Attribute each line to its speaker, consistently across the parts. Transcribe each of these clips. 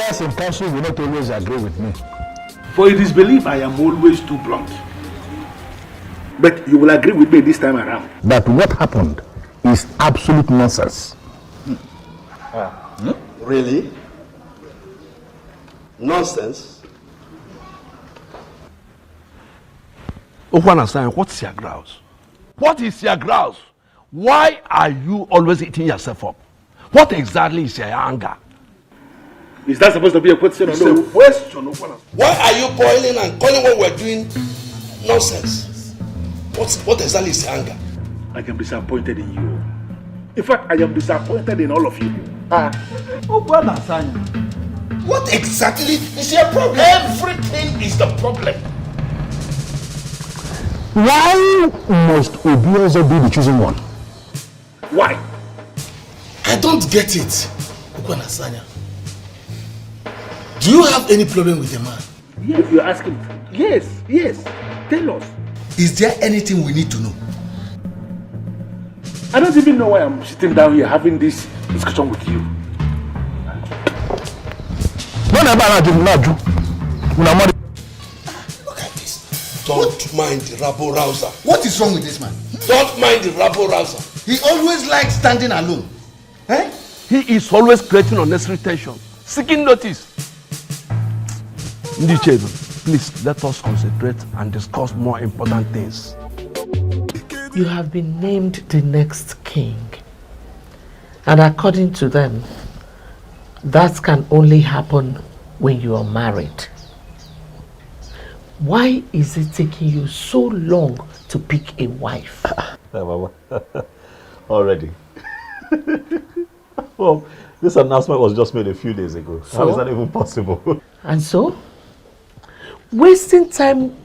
Speaker 1: Elders in council will not always agree with me.
Speaker 2: For it is believed I am always too blunt. But you will agree with me this time around.
Speaker 1: That what happened is absolute nonsense.
Speaker 3: Really? Nonsense?
Speaker 4: Okwana-san, what's your grouse? What is your grouse? Why are you always eating yourself up? What exactly is your anger?
Speaker 2: Is that supposed to be a question or no?
Speaker 3: It's a question, Okwana. Why are you boiling and calling what we're doing nonsense? What exactly is your anger?
Speaker 2: I am disappointed in you. In fact, I am disappointed in all of you.
Speaker 4: Okwana-san,
Speaker 3: what exactly is your problem? Everything is the problem.
Speaker 1: Why must Obiozo be the chosen one?
Speaker 2: Why?
Speaker 3: I don't get it, Okwana-san. Do you have any problem with the man?
Speaker 2: Yes, you're asking. Yes. Tell us.
Speaker 3: Is there anything we need to know?
Speaker 2: I don't even know why I'm sitting down here having this discussion with you.
Speaker 3: Look at this. Don't mind the rabble-rouser. What is wrong with this man? Don't mind the rabble-rouser. He always likes standing alone. Eh?
Speaker 4: he is always creating unnecessary tension, seeking notice. Ndichebu, please let us concentrate and discuss more important things.
Speaker 5: You have been named the next king. And according to them, that can only happen when you are married. Why is it taking you so long to pick a wife?
Speaker 6: Already. Well, this announcement was just made a few days ago. So? How is that even possible?
Speaker 5: And so? Wasting time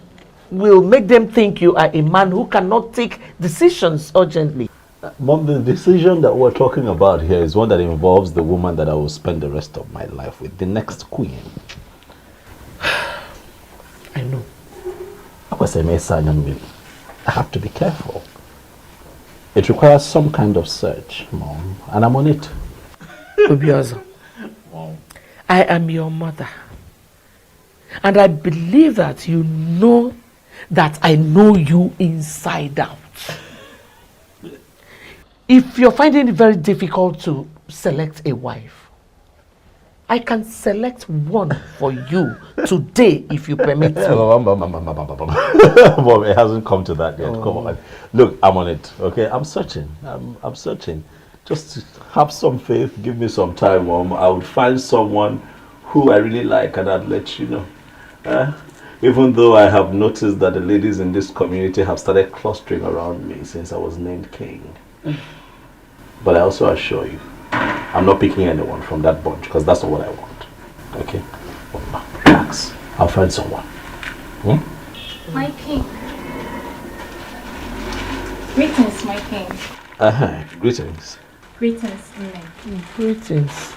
Speaker 5: will make them think you are a man who cannot take decisions urgently.
Speaker 6: Mom, the decision that we're talking about here is one that involves the woman that I will spend the rest of my life with, the next queen.
Speaker 5: I know.
Speaker 6: I have to be careful. It requires some kind of search, Mom, and I'm on it.
Speaker 5: Obiozo, I am your mother. And I believe that you know that I know you inside out. If you're finding it very difficult to select a wife, I can select one for you today if you permit me.
Speaker 6: Mom, it hasn't come to that yet. Come on. Look, I'm on it, okay? I'm searching. I'm searching. Just have some faith. Give me some time, Mom. I would find someone who I really like and I'd let you know. Even though I have noticed that the ladies in this community have started clustering around me since I was named king. But I also assure you, I'm not picking anyone from that bunch because that's not what I want. Okay? Relax. I'll find someone.
Speaker 7: My king. Greetings, my king.
Speaker 6: Greetings.
Speaker 7: Greetings, Nne.
Speaker 5: Greetings.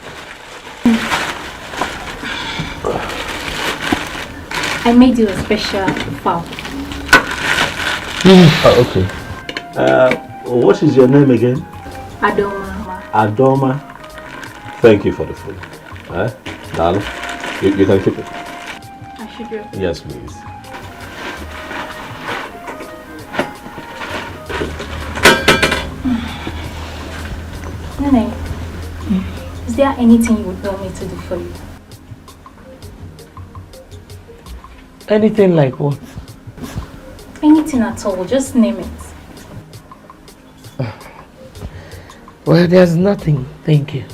Speaker 7: I made you a special fowl.
Speaker 6: Okay. What is your name again?
Speaker 7: Adoma.
Speaker 6: Adoma. Thank you for the food. Darling, you can keep it.
Speaker 7: I should do.
Speaker 6: Yes, please.
Speaker 7: Nene, is there anything you would want me to do for you?
Speaker 5: Anything like what?
Speaker 7: Anything at all, just name it.
Speaker 5: Well, there's nothing, thank you.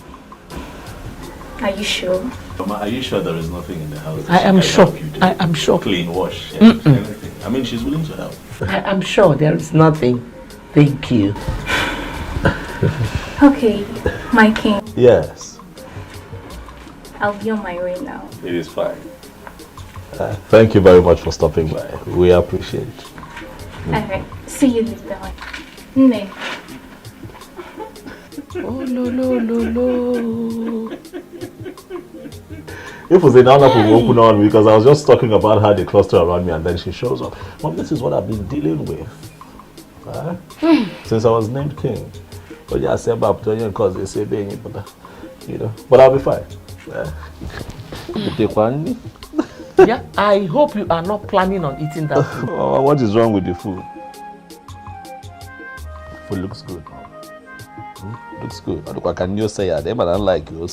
Speaker 7: Are you sure?
Speaker 6: Mama, are you sure there is nothing in the house?
Speaker 5: I am sure. I am sure.
Speaker 6: Clean, wash, anything. I mean, she's willing to help.
Speaker 5: I am sure there is nothing. Thank you.
Speaker 7: Okay, my king.
Speaker 6: Yes.
Speaker 7: I'll be on my way now.
Speaker 6: It is fine. Thank you very much for stopping by. We appreciate it.
Speaker 7: Alright, see you later. Nne.
Speaker 5: Oh, no.
Speaker 6: If we say now that we open on because I was just talking about how they cluster around me and then she shows up. Mom, this is what I've been dealing with. Since I was named king. But yeah, I say about because they say being but you know. But I'll be fine.
Speaker 5: Yeah, I hope you are not planning on eating that food.
Speaker 6: Oh, what is wrong with the food? Food looks good. Looks good. What can you say? I don't like you.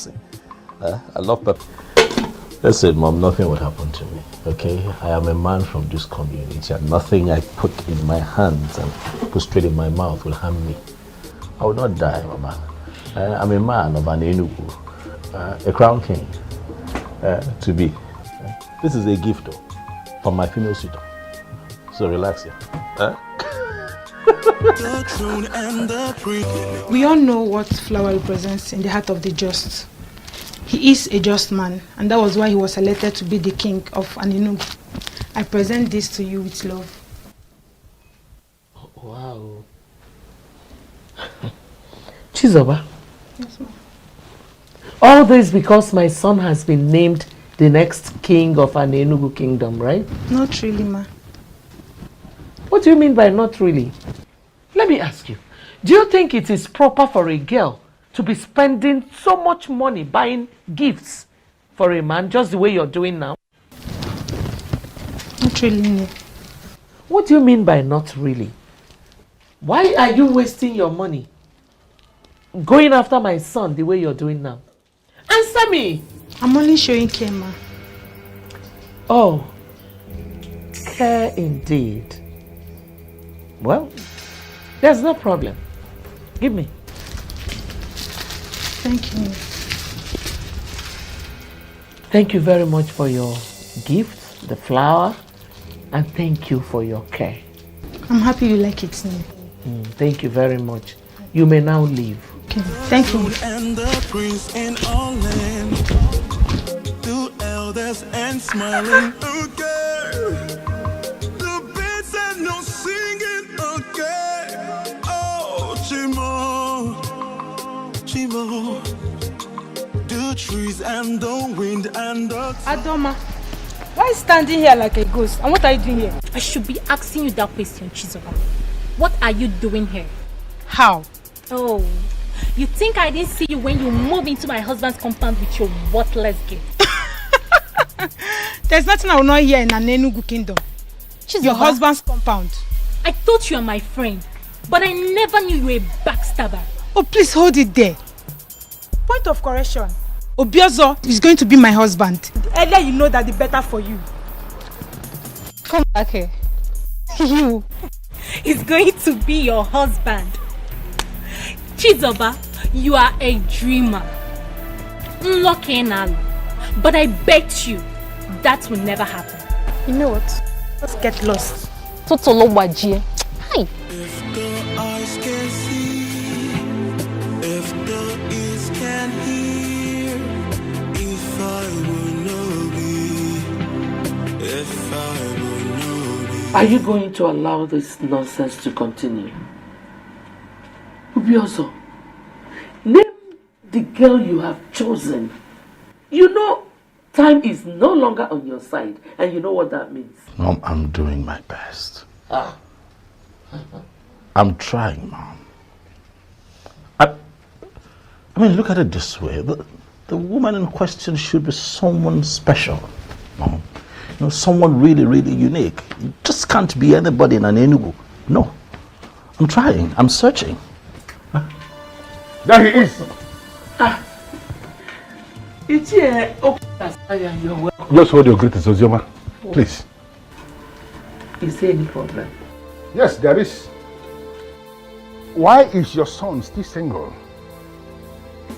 Speaker 6: I love pepper. Listen, Mom, nothing would happen to me, okay? I am a man from this community and nothing I put in my hands and put straight in my mouth will harm me. I will not die, Mama. I'm a man of an Enugu, a crown king, to be. This is a gift, though, from my female suitor. So relax here.
Speaker 8: We all know what flower represents in the heart of the just. He is a just man, and that was why he was selected to be the king of Enugu. I present this to you with love.
Speaker 5: Wow. Chizoba.
Speaker 8: Yes, ma'am.
Speaker 5: All this because my son has been named the next king of an Enugu kingdom, right?
Speaker 8: Not really, ma.
Speaker 5: What do you mean by not really? Let me ask you. Do you think it is proper for a girl to be spending so much money buying gifts for a man just the way you're doing now?
Speaker 8: Not really, no.
Speaker 5: What do you mean by not really? Why are you wasting your money going after my son the way you're doing now? Answer me!
Speaker 8: I'm only showing care, ma.
Speaker 5: Oh, care indeed. Well, there's no problem. Give me.
Speaker 8: Thank you.
Speaker 5: Thank you very much for your gift, the flower, and thank you for your care.
Speaker 8: I'm happy you like it, now.
Speaker 5: Thank you very much. You may now leave.
Speaker 8: Okay, thank you.
Speaker 9: And the prince in all land, two elders and smiling. Okay, the birds and no singing. Okay, oh Chimo, Chimo, the trees and the wind and the
Speaker 8: Adoma, why standing here like a ghost? And what are you doing here?
Speaker 7: I should be asking you that question, Chizoba. What are you doing here?
Speaker 8: How?
Speaker 7: Oh, you think I didn't see you when you moved into my husband's compound with your worthless gift?
Speaker 8: There's nothing I will not hear in an Enugu kingdom.
Speaker 7: Chizoba,
Speaker 8: Your husband's compound.
Speaker 7: I thought you were my friend, but I never knew you were a backstabber.
Speaker 8: Oh, please hold it there. Point of correction. Obiozo is going to be my husband. The earlier you know that, the better for you. Come back here. You.
Speaker 7: He's going to be your husband. Chizoba, you are a dreamer. Lucky Nalu. But I bet you that will never happen.
Speaker 8: You know what? Let's get lost.
Speaker 7: Totolo Wajie. Hi.
Speaker 9: If the eyes can see, if the ears can hear, if I will know thee, if I will know thee.
Speaker 5: Are you going to allow this nonsense to continue? Ubioso, name the girl you have chosen. You know, time is no longer on your side, and you know what that means.
Speaker 6: Mom, I'm doing my best. I'm trying, Mom. I mean, look at it this way. The woman in question should be someone special, Mom. You know, someone really, really unique. It just can't be anybody in an Enugu. No. I'm trying. I'm searching.
Speaker 2: There he is.
Speaker 5: It's here. You're welcome.
Speaker 2: Just hold your greetings, Ozioma. Please.
Speaker 5: Is there any problem?
Speaker 2: Yes, there is. Why is your son still single?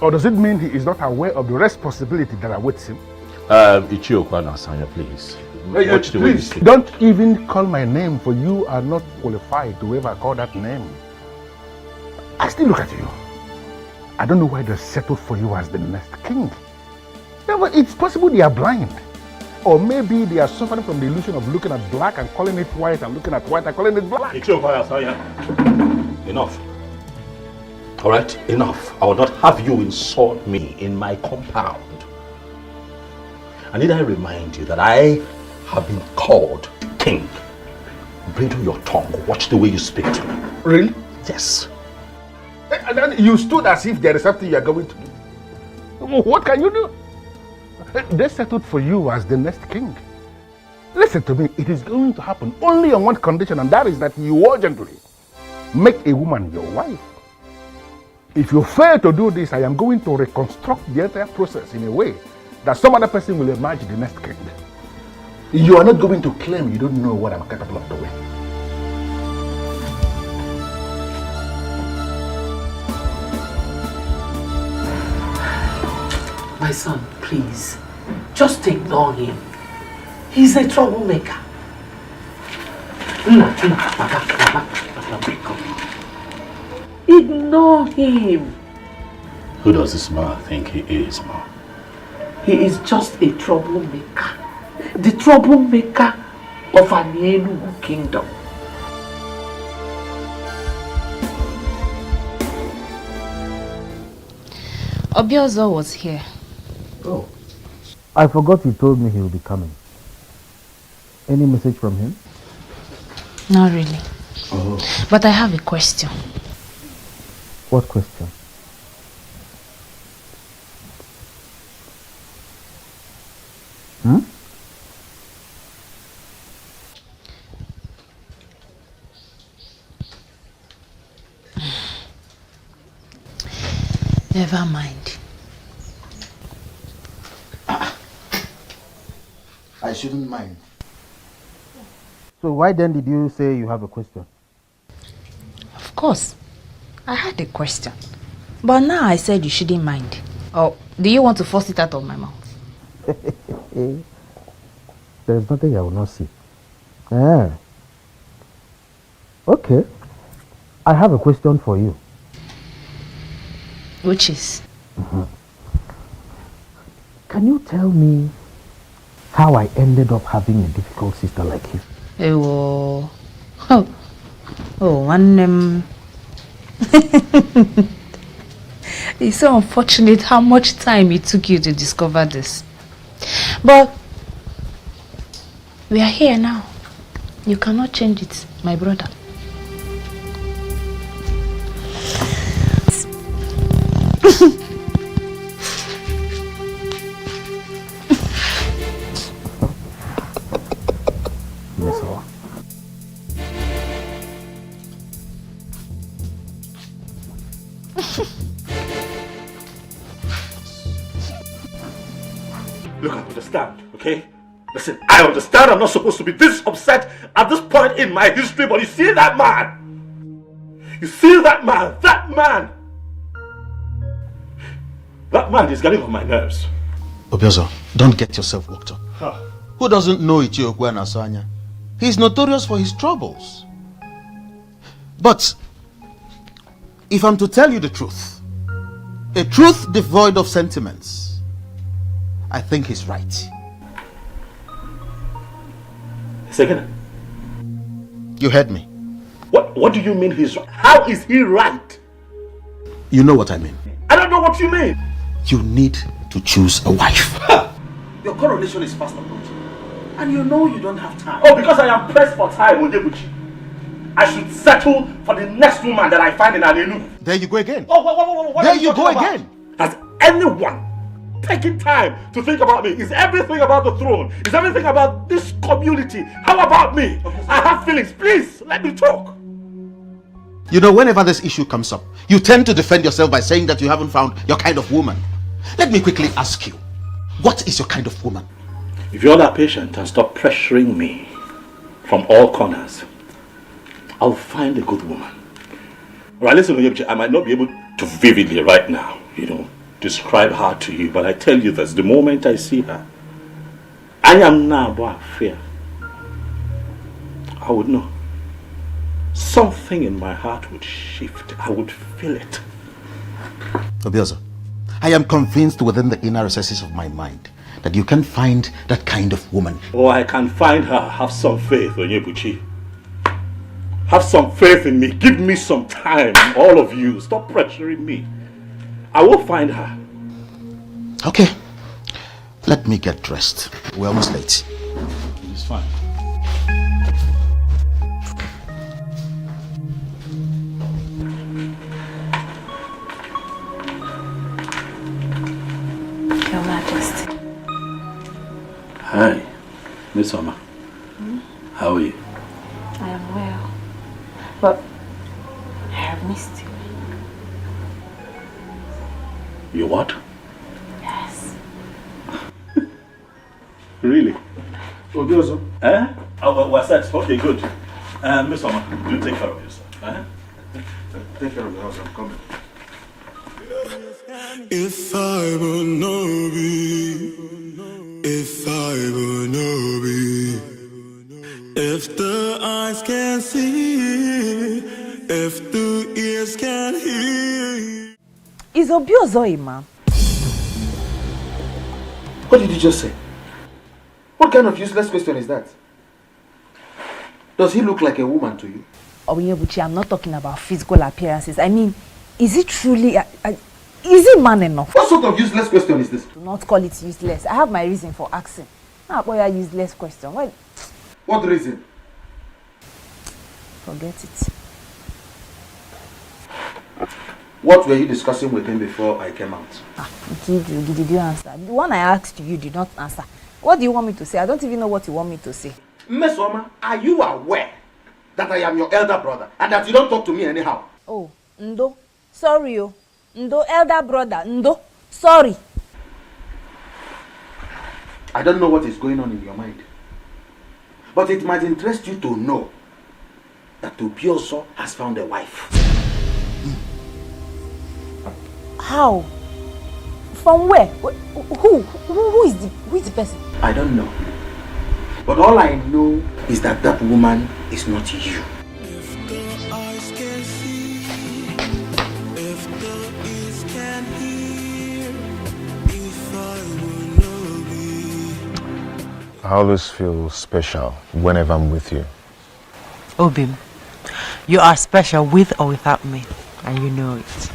Speaker 2: Or does it mean he is not aware of the responsibility that awaits him?
Speaker 6: Ichiokwa Nasanya, please. Watch the way you
Speaker 2: Please,
Speaker 6: speak.
Speaker 2: don't even call my name, for you are not qualified to ever call that name. I still look at you. I don't know why they settled for you as the next king. Yeah, but it's possible they are blind. Or maybe they are suffering from the illusion of looking at black and calling it white, and looking at white and calling it black.
Speaker 6: Enough. All right, enough. I will not have you insult me in my compound. And need I remind you that I have been called king. Bridle your tongue. Watch the way you speak to me.
Speaker 2: Really?
Speaker 6: Yes.
Speaker 2: And then you stood as if there is something you are going to do. What can you do? They settled for you as the next king. Listen to me, it is going to happen only on one condition, and that is that you urgently make a woman your wife. If you fail to do this, I am going to reconstruct the entire process in a way that some other person will emerge the next king. You are not going to claim you don't know what I'm capable of doing.
Speaker 5: My son, please, just ignore him. He's a troublemaker. Ignore him.
Speaker 10: Who does this man think he is, Mom?
Speaker 5: He is just a troublemaker. The troublemaker of an Enugu kingdom.
Speaker 11: Obiozo was here.
Speaker 1: Oh. I forgot you told me he will be coming. Any message from him?
Speaker 11: Not really.
Speaker 1: Oh.
Speaker 11: But I have a question.
Speaker 1: What question? Hmm?
Speaker 11: Never mind.
Speaker 3: I shouldn't mind.
Speaker 1: So why then did you say you have a question?
Speaker 11: Of course. I had a question. But now I said you shouldn't mind. Or do you want to force it out of my mouth?
Speaker 1: There's nothing I will not see. Ah. Okay. I have a question for you.
Speaker 11: Which is?
Speaker 1: Can you tell me how I ended up having a difficult sister like you?
Speaker 11: It's so unfortunate how much time it took you to discover this. But we are here now. You cannot change it, my brother.
Speaker 6: Look, I understand, okay? Listen, I understand I'm not supposed to be this upset at this point in my history, but you see that man? You see that man? That man is getting on my nerves.
Speaker 3: Obiozo, don't get yourself worked up. Who doesn't know Ichiokwe and Asanya? He's notorious for his troubles. But if I'm to tell you the truth, a truth devoid of sentiments, I think he's right.
Speaker 6: Second.
Speaker 3: You heard me.
Speaker 6: What do you mean he's right? How is he right?
Speaker 3: You know what I mean.
Speaker 6: I don't know what you mean.
Speaker 3: You need to choose a wife.
Speaker 6: Your coronation is fast approaching. And you know you don't have time. Oh, because I am pressed for time, Onyebuchi. I should settle for the next woman that I find in Anenu.
Speaker 3: There you go again.
Speaker 6: Oh, what
Speaker 3: there you go again.
Speaker 6: Has anyone taken time to think about me? Is everything about the throne? Is everything about this community? How about me? I have feelings. Please, let me talk.
Speaker 3: You know, whenever this issue comes up, you tend to defend yourself by saying that you haven't found your kind of woman. Let me quickly ask you, what is your kind of woman?
Speaker 6: If you're that patient and stop pressuring me from all corners, I'll find a good woman. Alright, listen, I might not be able to vividly right now, describe her to you, but I tell you this, the moment I see her, I am now about fear. I would know. Something in my heart would shift. I would feel it.
Speaker 3: Obiozo, I am convinced within the inner recesses of my mind that you can find that kind of woman.
Speaker 6: Oh, I can find her. Have some faith, Onyebuchi. Have some faith in me. Give me some time, all of you. Stop pressuring me. I will find her.
Speaker 3: Okay. Let me get dressed. We're almost late.
Speaker 6: It's fine.
Speaker 11: Your Majesty.
Speaker 10: Hi, Miss Summer. How are you?
Speaker 11: I am well. But I have missed you.
Speaker 10: You what?
Speaker 11: Yes.
Speaker 10: Really?
Speaker 1: Obiozo.
Speaker 10: Eh? Oh, what's that? Okay, good. Miss Summer, you take care of yourself. Eh?
Speaker 1: Take care of the house, I'm coming.
Speaker 9: If I would know be, if I would know be, if the eyes can see, if the ears can hear.
Speaker 11: Is Obiozo a man?
Speaker 1: What did you just say? What kind of useless question is that? Does he look like a woman to you?
Speaker 11: Obinyebuchi, I'm not talking about physical appearances. I mean, is he truly is he man enough?
Speaker 1: What sort of useless question is this?
Speaker 11: Do not call it useless. I have my reason for asking. Now, boy, a useless question.
Speaker 1: What reason?
Speaker 11: Forget it.
Speaker 1: What were you discussing with him before I came out?
Speaker 11: Did you answer? The one I asked you did not answer. What do you want me to say? I don't even know what you want me to say.
Speaker 1: Miss Oma, are you aware that I am your elder brother and that you don't talk to me anyhow?
Speaker 11: Oh, Ndo. Sorry, oh. Ndo, elder brother. Ndo. Sorry.
Speaker 1: I don't know what is going on in your mind. But it might interest you to know that Obiozo has found a wife.
Speaker 11: How? From where? Who is the person?
Speaker 1: I don't know. But all I know is that that woman is not you.
Speaker 9: If the eyes can see, if the ears can hear, if I would know be.
Speaker 2: I always feel special whenever I'm with you.
Speaker 5: Obim, you are special with or without me, and you know it.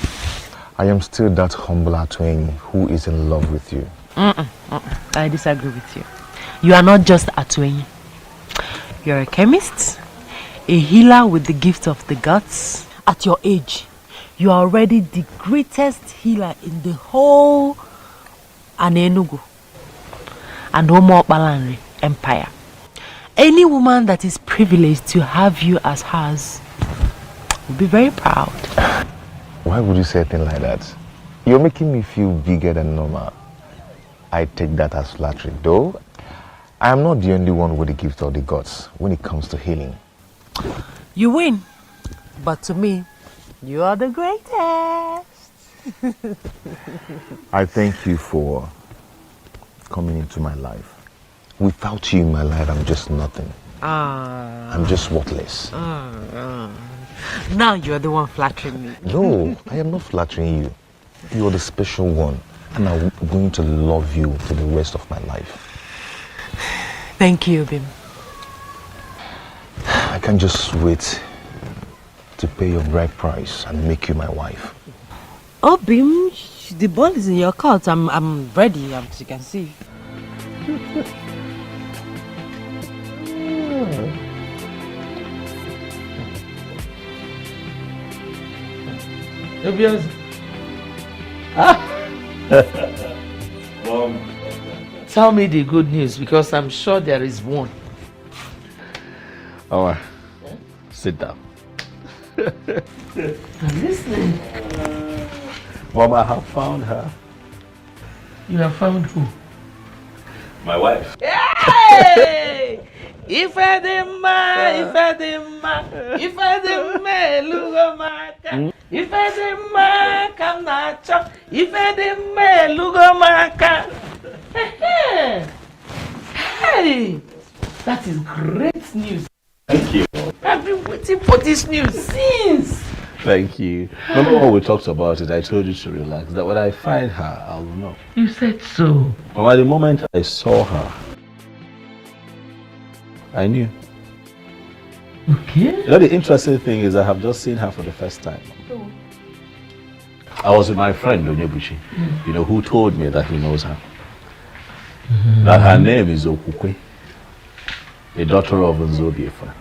Speaker 2: I am still that humble Atweni who is in love with you.
Speaker 5: I disagree with you. You are not just Atweni. You're a chemist, a healer with the gift of the gods. At your age, you are already the greatest healer in the whole Anenugu and Omo Balanri empire. Any woman that is privileged to have you as hers will be very proud.
Speaker 2: Why would you say a thing like that? You're making me feel bigger than normal. I take that as flattery, though. I am not the only one with the gift of the gods when it comes to healing.
Speaker 5: You win, but to me, you are the greatest.
Speaker 2: I thank you for coming into my life. Without you in my life, I'm just nothing. I'm just worthless.
Speaker 5: Now you're the one flattering me.
Speaker 2: No, I am not flattering you. You're the special one, and I'm going to love you for the rest of my life.
Speaker 5: Thank you, Bim.
Speaker 2: I can't just wait to pay your bride price and make you my wife.
Speaker 5: Oh, Bim, the ball is in your court. I'm ready, as you can see. Tell me the good news, because I'm sure there is one.
Speaker 4: Alright, sit down.
Speaker 5: I'm listening.
Speaker 4: Mom, I have found her.
Speaker 5: You have found who?
Speaker 4: My wife.
Speaker 5: Hey! Ifedima, lugomaka. Ifedima, kamnacho. Ifedima, lugomaka. Hey! That is great news.
Speaker 4: Thank you.
Speaker 5: I've been waiting for this news since.
Speaker 4: Thank you. Remember when we talked about it, I told you to relax, that when I find her, I'll know.
Speaker 5: You said so.
Speaker 4: But at the moment I saw her, I knew.
Speaker 5: Okay.
Speaker 4: You know, the interesting thing is I have just seen her for the first time.
Speaker 5: Oh.
Speaker 4: I was with my friend, Onyebuchi, you know, who told me that he knows her. That her name is Okukwe, the daughter of Nzobiefa.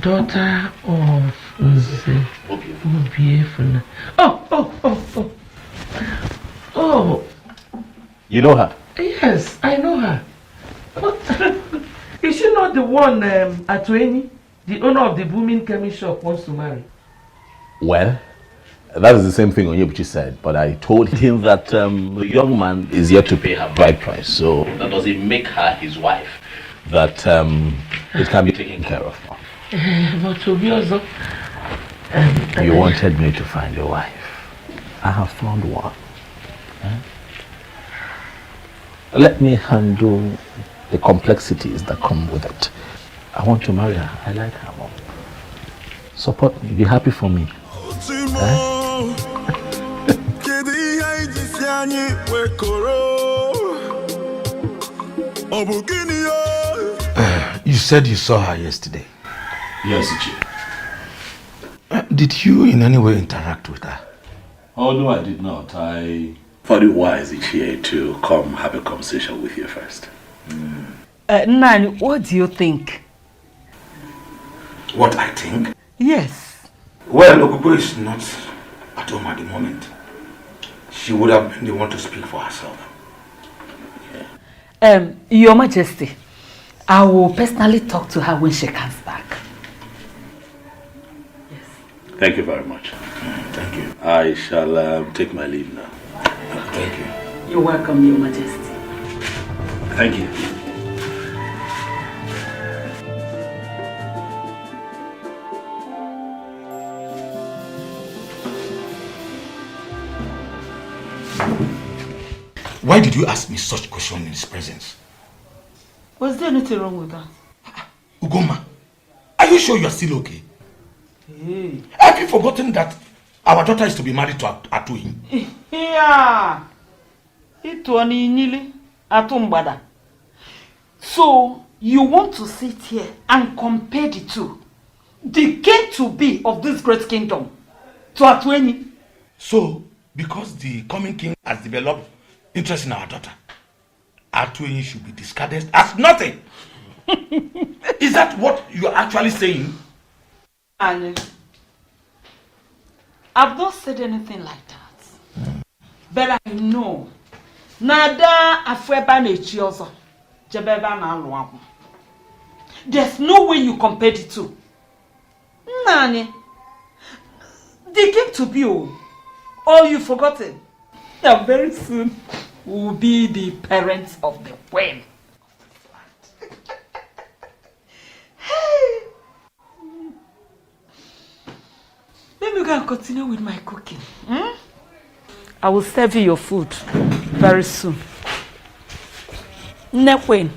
Speaker 5: Daughter of Nzobiefa. Oh.
Speaker 4: You know her?
Speaker 5: Yes, I know her. But is she not the one Atueni, the owner of the booming chemist shop, wants to marry?
Speaker 4: Well, that is the same thing Onyebuchi said, but I told him that the young man is yet to pay her bride price, so that doesn't make her his wife. That it can be taken care of.
Speaker 5: But to be also,
Speaker 4: you wanted me to find a wife. I have found one. Let me handle the complexities that come with it. I want to marry her. I like her, Mom. Support me. Be happy for me.
Speaker 2: You said you saw her yesterday.
Speaker 4: Yes, Ichi.
Speaker 2: Did you in any way interact with her?
Speaker 4: Oh, no, I did not. I thought it wise, Ichi, to come have a conversation with you first.
Speaker 5: Nani, what do you think?
Speaker 1: What I think?
Speaker 5: Yes.
Speaker 1: Well, Okubo is not at home at the moment. She would have been the one to speak for herself.
Speaker 5: Your Majesty, I will personally talk to her when she comes back. Yes.
Speaker 4: Thank you very much.
Speaker 1: Thank you.
Speaker 4: I shall take my leave now.
Speaker 1: Thank you.
Speaker 5: You're welcome, Your Majesty.
Speaker 4: Thank you.
Speaker 2: Why did you ask me such question in his presence?
Speaker 5: Was there anything wrong with that?
Speaker 2: Ugoma, are you sure you are still okay?
Speaker 5: Hey.
Speaker 2: Have you forgotten that our daughter is to be married to Atuin?
Speaker 5: Yeah. So, you want to sit here and compare the two? The king to be of this great kingdom to Atueni?
Speaker 2: So, because the coming king has developed interest in our daughter, Atueni should be discarded as nothing. Is that what you are actually saying?
Speaker 5: And I've not said anything like that. But I know Nada afweba nechiozo jebeba na alwamu. There's no way you compare the two. Nani, they came to be all you've forgotten. And very soon will be the parents of the queen. Hey. Let me go and continue with my cooking. I will serve you your food very soon. Queen.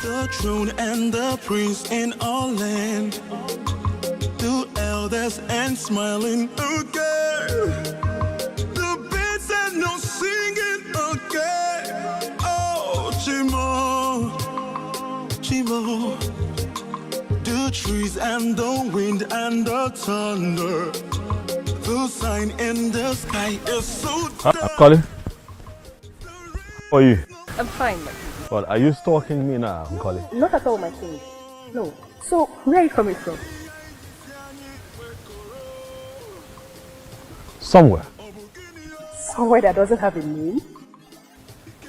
Speaker 9: The throne and the prince in all land, the elders and smiling again. The birds and no singing again. Oh, Chimo, Chimo. The trees and the wind and the thunder. The sign in the sky is so dark.
Speaker 6: Colin, how are you?
Speaker 12: I'm fine.
Speaker 6: Well, are you stalking me now, Colin?
Speaker 12: Not at all, my king. No. So, where are you coming from?
Speaker 6: Somewhere.
Speaker 12: Somewhere that doesn't have a name?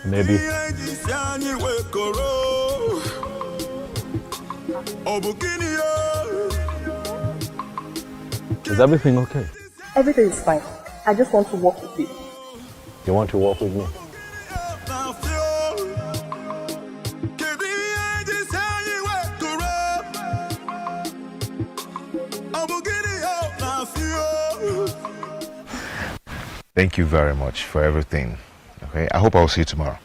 Speaker 6: Maybe. Is everything okay?
Speaker 12: Everything is fine. I just want to walk with you.
Speaker 6: You want to walk with me?
Speaker 2: Thank you very much for everything. Okay, I hope I'll see you tomorrow.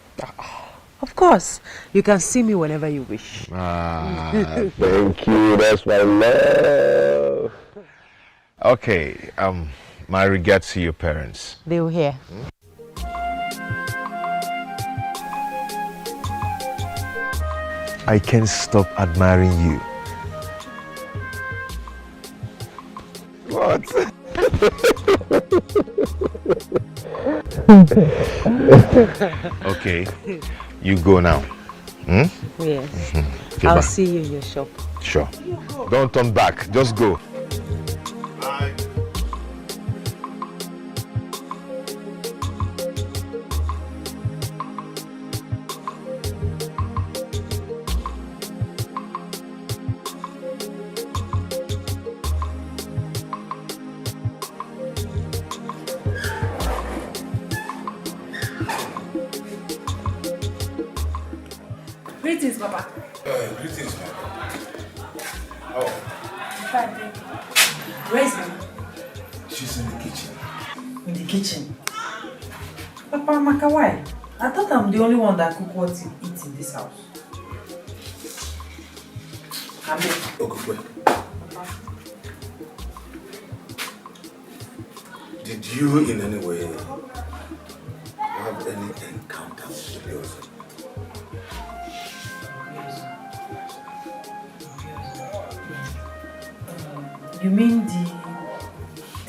Speaker 12: Of course. You can see me whenever you wish.
Speaker 2: Thank you. That's my love. Okay, my regards to your parents.
Speaker 12: They will hear.
Speaker 2: I can't stop admiring you. What? Okay, you go now.
Speaker 12: Yes.
Speaker 2: Okay,
Speaker 12: I'll
Speaker 2: bye.
Speaker 12: see you in your shop.
Speaker 2: Sure. Don't turn back. Just go.
Speaker 7: Greetings, Papa.
Speaker 2: Greetings, ma'am. Oh.
Speaker 7: Fine, thank you. Where's Mama?
Speaker 2: She's in the kitchen.
Speaker 12: In the kitchen? Papa, Maka, why? I thought I'm the only one that cook what you eat in this house. Come here.
Speaker 2: Okay, wait. Did you in any way have any encounter with the person?
Speaker 12: You mean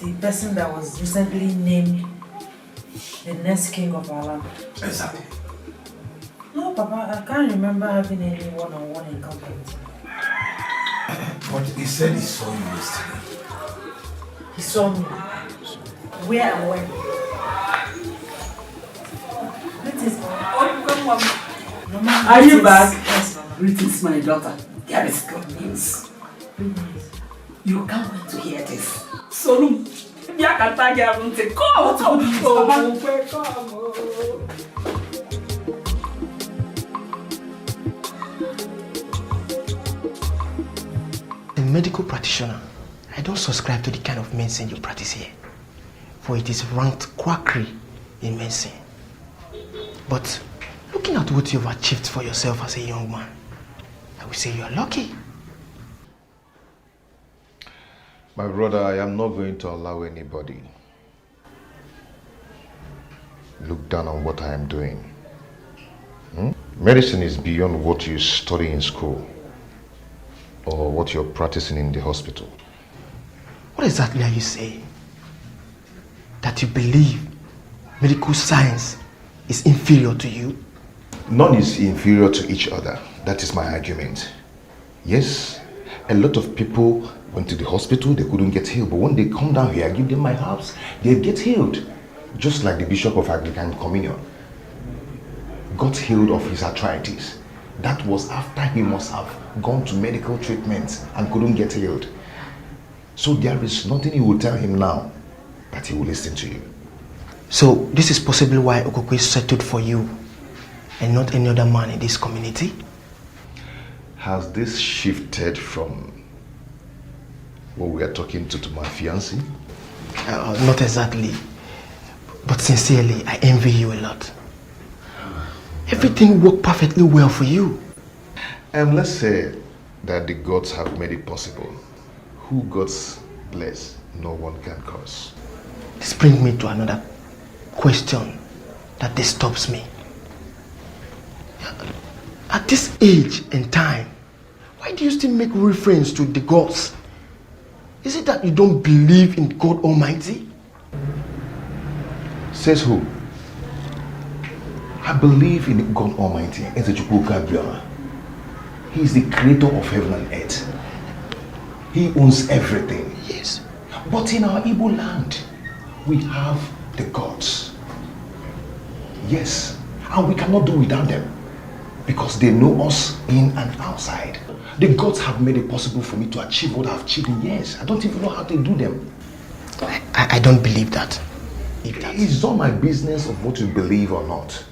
Speaker 12: the person that was recently named the next king of our land?
Speaker 2: Exactly.
Speaker 12: No, Papa, I can't remember having any one-on-one encounter with him.
Speaker 2: But he said he saw you yesterday.
Speaker 12: He saw me. Where and when? Greetings, Mama.
Speaker 5: Are you back?
Speaker 12: Yes, Mama.
Speaker 5: Greetings, my daughter. There is good news.
Speaker 12: Good news.
Speaker 5: You can't wait to hear this. So, come.
Speaker 13: A medical practitioner, I don't subscribe to the kind of medicine you practice here, for it is ranked quackery in medicine. But looking at what you've achieved for yourself as a young man, I would say you are lucky.
Speaker 2: My brother, I am not going to allow anybody look down on what I am doing. Medicine is beyond what you study in school or what you're practicing in the hospital.
Speaker 13: What exactly are you saying? That you believe medical science is inferior to you?
Speaker 2: None is inferior to each other. That is my argument. Yes, a lot of people went to the hospital, they couldn't get healed, but when they come down here, I give them my herbs, they get healed. Just like the Bishop of Anglican Communion got healed of his arthritis. That was after he must have gone to medical treatment and couldn't get healed. So there is nothing you will tell him now that he will listen to you.
Speaker 13: So this is possibly why Okokwe settled for you and not any other man in this community?
Speaker 2: Has this shifted from what we are talking to my fiancé?
Speaker 13: Not exactly. But sincerely, I envy you a lot. Everything worked perfectly well for you.
Speaker 2: And let's say that the gods have made it possible. Who gods bless, no one can curse.
Speaker 13: This brings me to another question that disturbs me. At this age and time, why do you still make reference to the gods? Is it that you don't believe in God Almighty?
Speaker 2: Says who? I believe in God Almighty. He is the creator of heaven and earth. He owns everything.
Speaker 13: Yes.
Speaker 2: But in our Igbo land, we have the gods. Yes. And we cannot do without them. Because they know us in and outside. The gods have made it possible for me to achieve what I've achieved in years. I don't even know how to do them.
Speaker 13: I don't believe that.
Speaker 2: It's not my business of what you believe or not.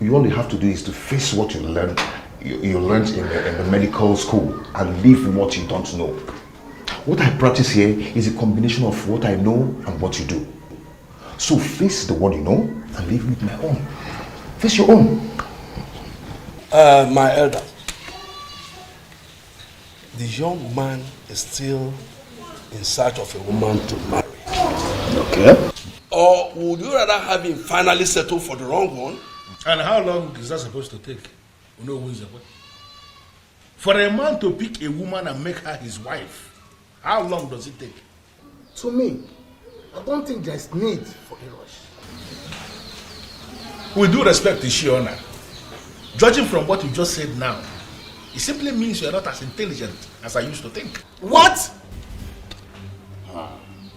Speaker 2: You all you have to do is to face what you learned. You learned in the medical school and live what you don't know. What I practice here is a combination of what I know and what you do. So face the one you know and live with my own. Face your own.
Speaker 14: My elder, the young man is still in search of a woman to marry.
Speaker 2: Okay.
Speaker 14: Or would you rather have him finally settle for the wrong one?
Speaker 15: And how long is that supposed to take? You know who is the one? For a man to pick a woman and make her his wife, how long does it take?
Speaker 16: To me, I don't think there is need for a rush.
Speaker 15: With due respect to Shiona, judging from what you just said now, it simply means you are not as intelligent as I used to think.
Speaker 16: What?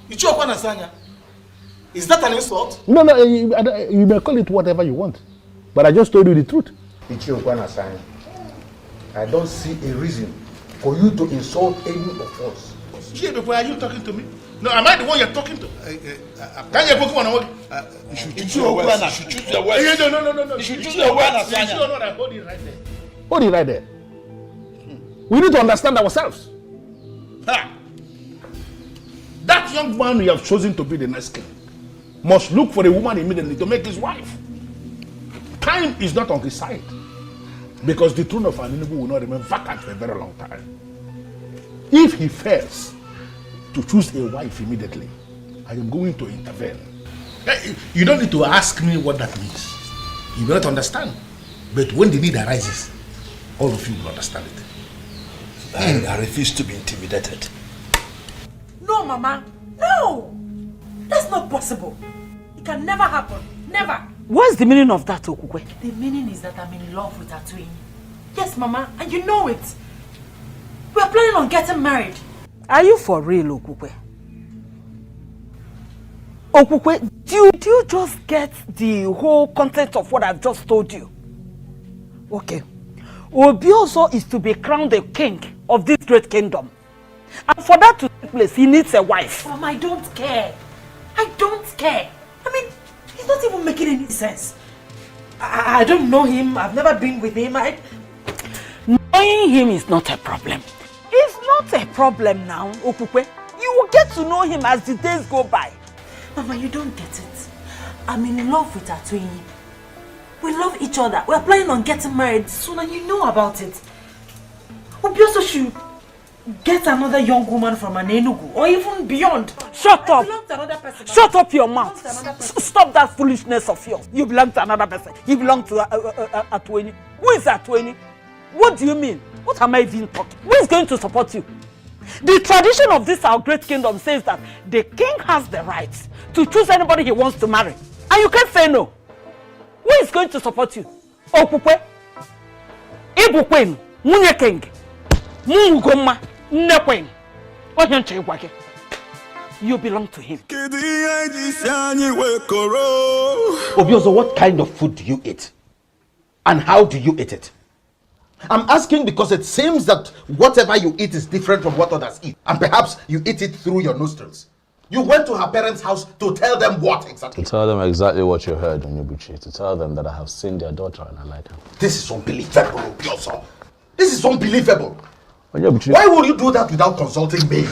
Speaker 16: Is that an insult?
Speaker 2: No, you may call it whatever you want. But I just told you the truth.
Speaker 16: I don't see a reason for you to insult any of us.
Speaker 15: Before are you talking to me? No, am I the one you're talking to? Can you go on?
Speaker 14: You should choose your words. You should choose your words.
Speaker 15: No.
Speaker 14: You should choose your words.
Speaker 15: You should not hold it right there.
Speaker 2: Hold it right there. We need to understand ourselves.
Speaker 15: Ha! That young man you have chosen to be the next king must look for a woman immediately to make his wife. Time is not on his side, because the throne of Aninugu will not remain vacant for a very long time. If he fails to choose a wife immediately, I am going to intervene. You don't need to ask me what that means. You will not understand. But when the need arises, all of you will understand it.
Speaker 14: I refuse to be intimidated.
Speaker 12: No, Mama. No! That's not possible. It can never happen. Never.
Speaker 5: What's the meaning of that, Okukwe?
Speaker 12: The meaning is that I'm in love with Atuini. Yes, Mama, and you know it. We're planning on getting married.
Speaker 5: Are you for real, Okukwe? Okukwe, do you just get the whole content of what I've just told you? Okay. Obioso is to be crowned the king of this great kingdom. And for that to take place, he needs a wife.
Speaker 12: Mama, I don't care. I don't care. I mean, he's not even making any sense. I don't know him. I've never been with him.
Speaker 5: Knowing him is not a problem. It's not a problem now, Okukwe. You will get to know him as the days go by.
Speaker 12: Mama, you don't get it. I'm in love with Atuini. We love each other. We're planning on getting married soon, and you know about it. Obioso should get another young woman from an Enugu, or even beyond.
Speaker 5: Shut up! Shut up your mouth! Stop that foolishness of yours. You belong to another person. You belong to Atuini. Who is Atuini? What do you mean? What am I even talking? Who is going to support you? The tradition of this our great kingdom says that the king has the right to choose anybody he wants to marry. And you can't say no. Who is going to support you? Okukwe? Ibukwen? Munye king? Mungoma? Nekwen? Ohenche Igwake? You belong to him.
Speaker 1: Obioso, what kind of food do you eat? And how do you eat it? I'm asking because it seems that whatever you eat is different from what others eat. And perhaps you eat it through your nostrils. You went to her parents' house to tell them what exactly?
Speaker 6: To tell them exactly what you heard, Onyebuchi. To tell them that I have seen their daughter and I like her.
Speaker 1: This is unbelievable, Obioso. This is unbelievable.
Speaker 6: Onyebuchi,
Speaker 1: why would you do that without consulting me?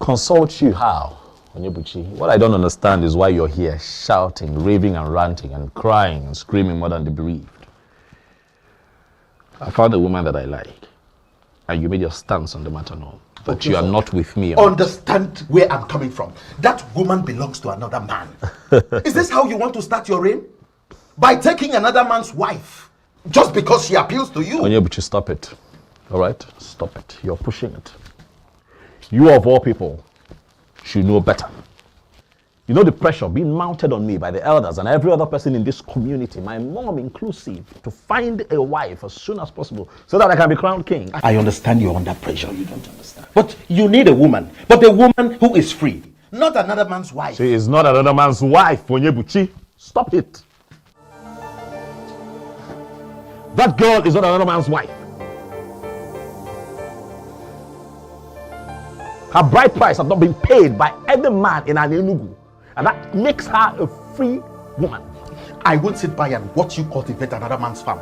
Speaker 6: Consult you how? Onyebuchi, what I don't understand is why you're here shouting, raving and ranting and crying and screaming more than the bereaved. I found a woman that I like, and you made your stance on the matter known. But okay, you are not with me.
Speaker 1: Understand where I'm coming from. That woman belongs to another man. Is this how you want to start your reign? By taking another man's wife, just because she appeals to you?
Speaker 6: Onyebuchi, stop it. All right? Stop it. You're pushing it. You of all people should know better. You know the pressure being mounted on me by the elders and every other person in this community, my mom inclusive, to find a wife as soon as possible so that I can be crowned king.
Speaker 1: I understand you're under pressure. You don't understand. But you need a woman. But a woman who is free. Not another man's wife.
Speaker 6: She is not another man's wife, Onyebuchi. Stop it. That girl is not another man's wife. Her bride price has not been paid by any man in an Enugu. And that makes her a free woman.
Speaker 1: I won't sit by and watch you cultivate another man's farm.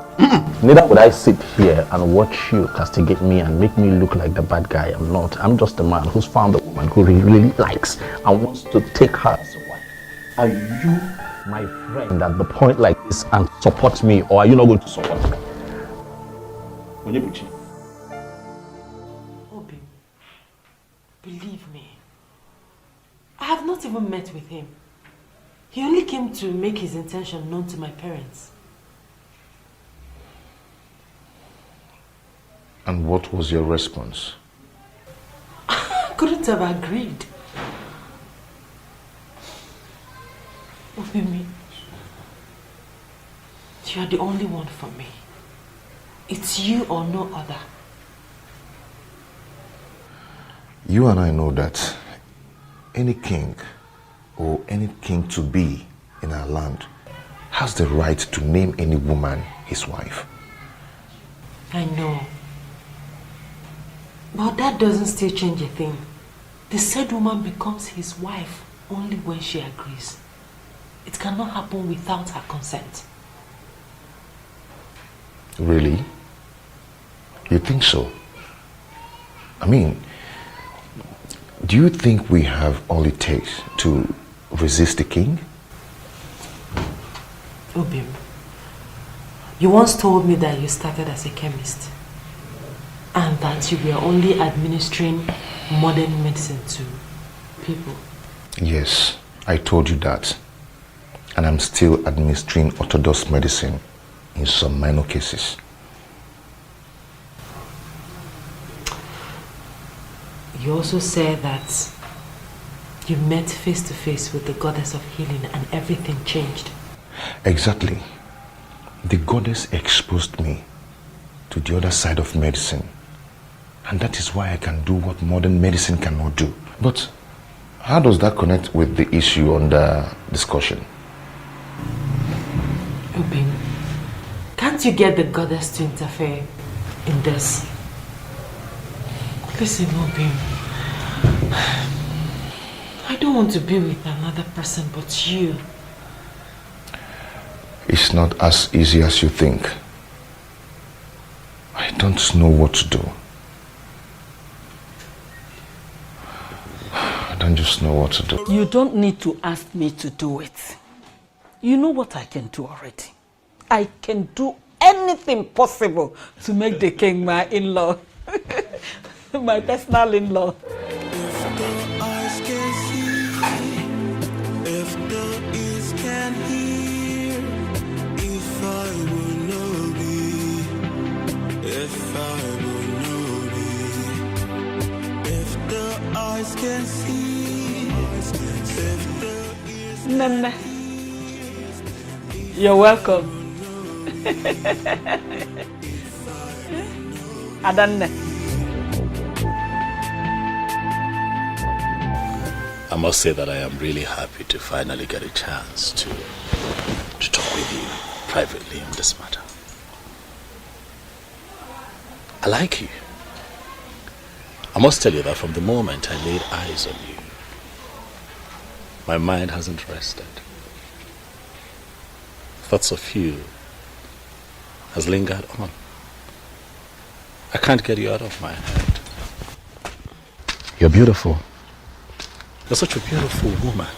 Speaker 6: Neither would I sit here and watch you castigate me and make me look like the bad guy. I'm not. I'm just a man who's found a woman who he really likes and wants to take her as a wife. Are you my friend at the point like this and support me, or are you not going to support me? Onyebuchi.
Speaker 12: Obi, believe me. I have not even met with him. He only came to make his intention known to my parents.
Speaker 15: And what was your response?
Speaker 12: I couldn't have agreed. Obimi, you are the only one for me. It's you or no other.
Speaker 15: You and I know that any king or any king to be in our land has the right to name any woman his wife.
Speaker 12: I know. But that doesn't still change a thing. The said woman becomes his wife only when she agrees. It cannot happen without her consent.
Speaker 15: Really?
Speaker 2: You think so? I mean, do you think we have all it takes to resist the king?
Speaker 12: Obim, you once told me that you started as a chemist and that you were only administering modern medicine to people.
Speaker 2: Yes, I told you that. And I'm still administering orthodox medicine in some minor cases.
Speaker 12: You also said that you met face to face with the goddess of healing and everything changed.
Speaker 2: Exactly. The goddess exposed me to the other side of medicine. And that is why I can do what modern medicine cannot do. But how does that connect with the issue under discussion?
Speaker 12: Obin, can't you get the goddess to interfere in this? Listen, Obin, I don't want to be with another person but you.
Speaker 2: It's not as easy as you think. I don't know what to do. I don't just know what to do.
Speaker 5: You don't need to ask me to do it. You know what I can do already. I can do anything possible to make the king my in-law. My personal in-law. Nene, you're welcome. Adanne.
Speaker 6: I must say that I am really happy to finally get a chance to talk with you privately on this matter. I like you. I must tell you that from the moment I laid eyes on you, my mind hasn't rested. Thoughts of you has lingered on. I can't get you out of my head. You're beautiful. You're such a beautiful woman.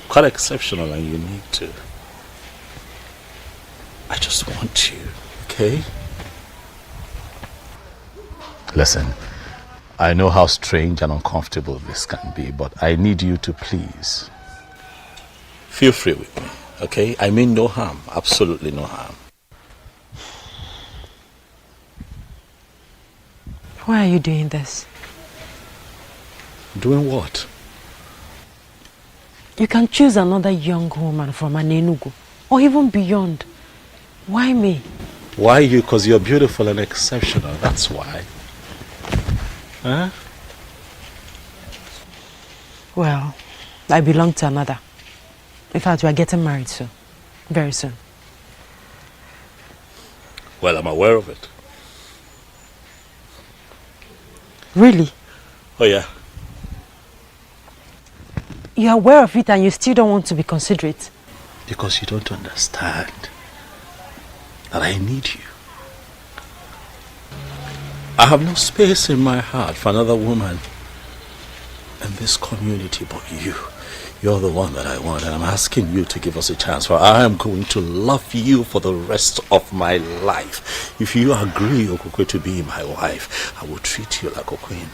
Speaker 6: Quite exceptional and unique too. I just want you, okay? Listen, I know how strange and uncomfortable this can be, but I need you to please feel free with me, okay? I mean no harm, absolutely no harm.
Speaker 12: Why are you doing this?
Speaker 6: Doing what?
Speaker 12: You can choose another young woman from Anenugu or even beyond. Why me?
Speaker 6: Why you? Because you're beautiful and exceptional, that's why. Huh?
Speaker 12: Well, I belong to another. In fact, we are getting married soon. Very soon.
Speaker 6: Well, I'm aware of it.
Speaker 12: Really?
Speaker 6: Oh, yeah.
Speaker 12: You're aware of it and you still don't want to be considerate?
Speaker 6: Because you don't understand that I need you. I have no space in my heart for another woman in this community but you. You're the one that I want, and I'm asking you to give us a chance, for I am going to love you for the rest of my life. If you agree, Okokwe, to be my wife, I will treat you like a queen.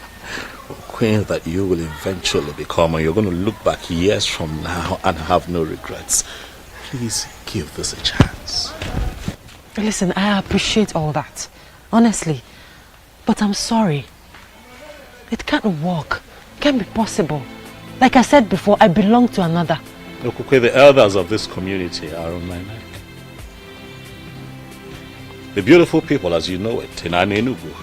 Speaker 6: A queen that you will eventually become, and you're going to look back years from now and have no regrets. Please give this a chance.
Speaker 12: Listen, I appreciate all that. Honestly. But I'm sorry. It can't work. It can't be possible. Like I said before, I belong to another.
Speaker 6: Okokwe, the elders of this community are on my neck. The beautiful people, as you know it, in Anenugu,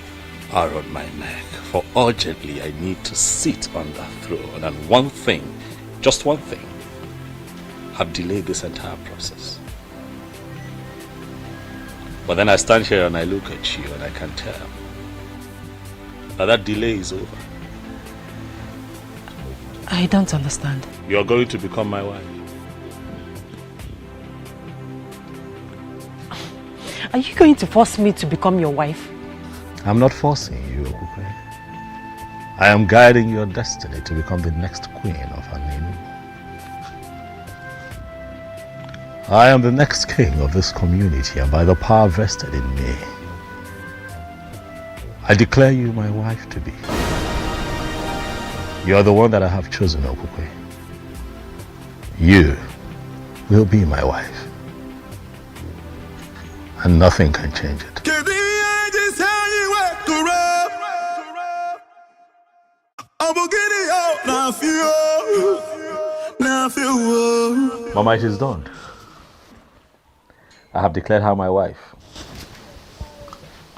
Speaker 6: are on my neck. For urgently, I need to sit on that throne. And one thing, just one thing, have delayed this entire process. But then I stand here and I look at you and I can tell that delay is over.
Speaker 12: I don't understand.
Speaker 6: You're going to become my wife.
Speaker 12: Are you going to force me to become your wife?
Speaker 6: I'm not forcing you, Okupe. I am guiding your destiny to become the next queen of Aninu. I am the next king of this community, and by the power vested in me, I declare you my wife to be. You are the one that I have chosen, Okupe. You will be my wife, and nothing can change it. Mama, it is done. I have declared her my wife,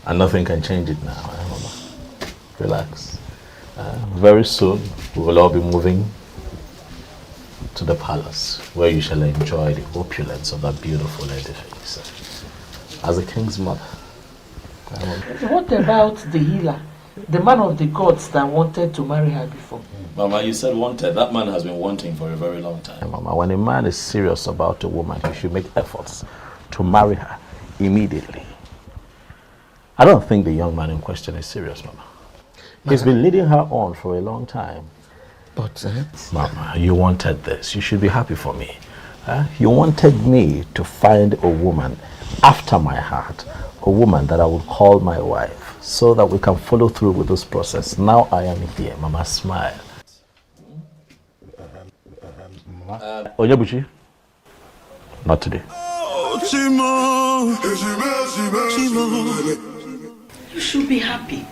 Speaker 6: and nothing can change it now. Mama, relax. Very soon we will all be moving to the palace, where you shall enjoy the opulence of that beautiful edifice as a king's mother.
Speaker 5: What about the healer, the man of the gods that wanted to marry her before?
Speaker 4: Mama, you said wanted. That man has been wanting for a very long time.
Speaker 6: Mama, when a man is serious about a woman, he should make efforts to marry her immediately. I don't think the young man in question is serious, Mama. He's been leading her on for a long time.
Speaker 1: But,
Speaker 6: Mama, you wanted this. You should be happy for me. You wanted me to find a woman after my heart, a woman that I would call my wife, so that we can follow through with this process. Now I am here. Mama, smile. Onyebuchi, not today.
Speaker 5: You should be happy.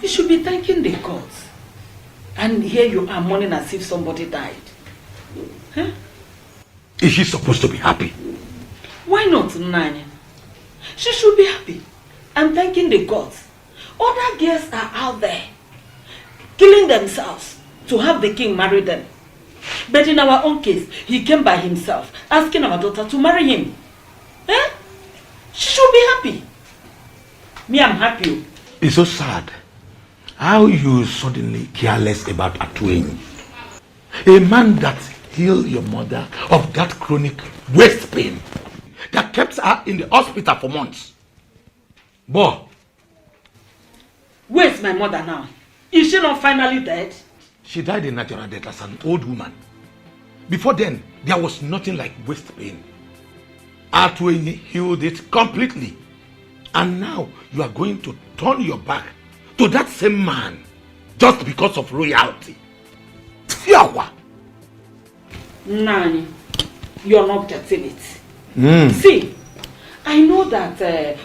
Speaker 5: You should be thanking the gods. And here you are mourning as if somebody died. Huh?
Speaker 1: Is she supposed to be happy?
Speaker 5: Why not, Nanya? She should be happy and thanking the gods. Other girls are out there killing themselves to have the king marry them. But in our own case, he came by himself, asking our daughter to marry him. Eh? She should be happy. Me, I'm happy.
Speaker 1: It's so sad how you suddenly care less about Atueni. A man that healed your mother of that chronic waist pain that kept her in the hospital for months. Boy.
Speaker 5: Where's my mother now? Is she not finally dead?
Speaker 1: She died a natural death as an old woman. Before then, there was nothing like waist pain. Atueni healed it completely. And now you are going to turn your back to that same man just because of royalty. Fiawa!
Speaker 5: Nani, you're not getting it. See, I know that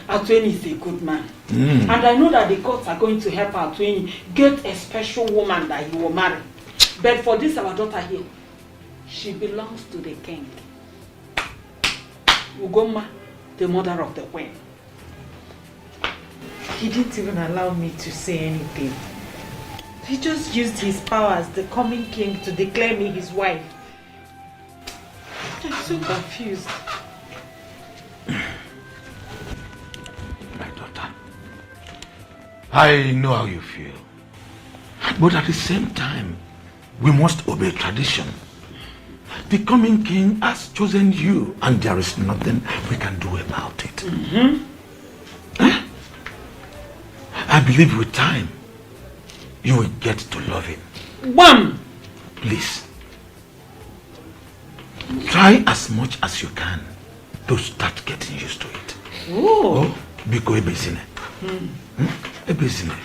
Speaker 5: Atueni is a good man. And I know that the gods are going to help Atueni get a special woman that he will marry. But for this, our daughter here, she belongs to the king. Ugoma, the mother of the queen.
Speaker 12: He didn't even allow me to say anything. He just used his power as the coming king to declare me his wife. I'm so confused.
Speaker 1: My daughter, I know how you feel. But at the same time, we must obey tradition. The coming king has chosen you, and there is nothing we can do about it. I believe with time, you will get to love him.
Speaker 5: Bam!
Speaker 1: Please, try as much as you can to start getting used to it.
Speaker 5: Oh,
Speaker 1: Biko ebezine. Ebezine.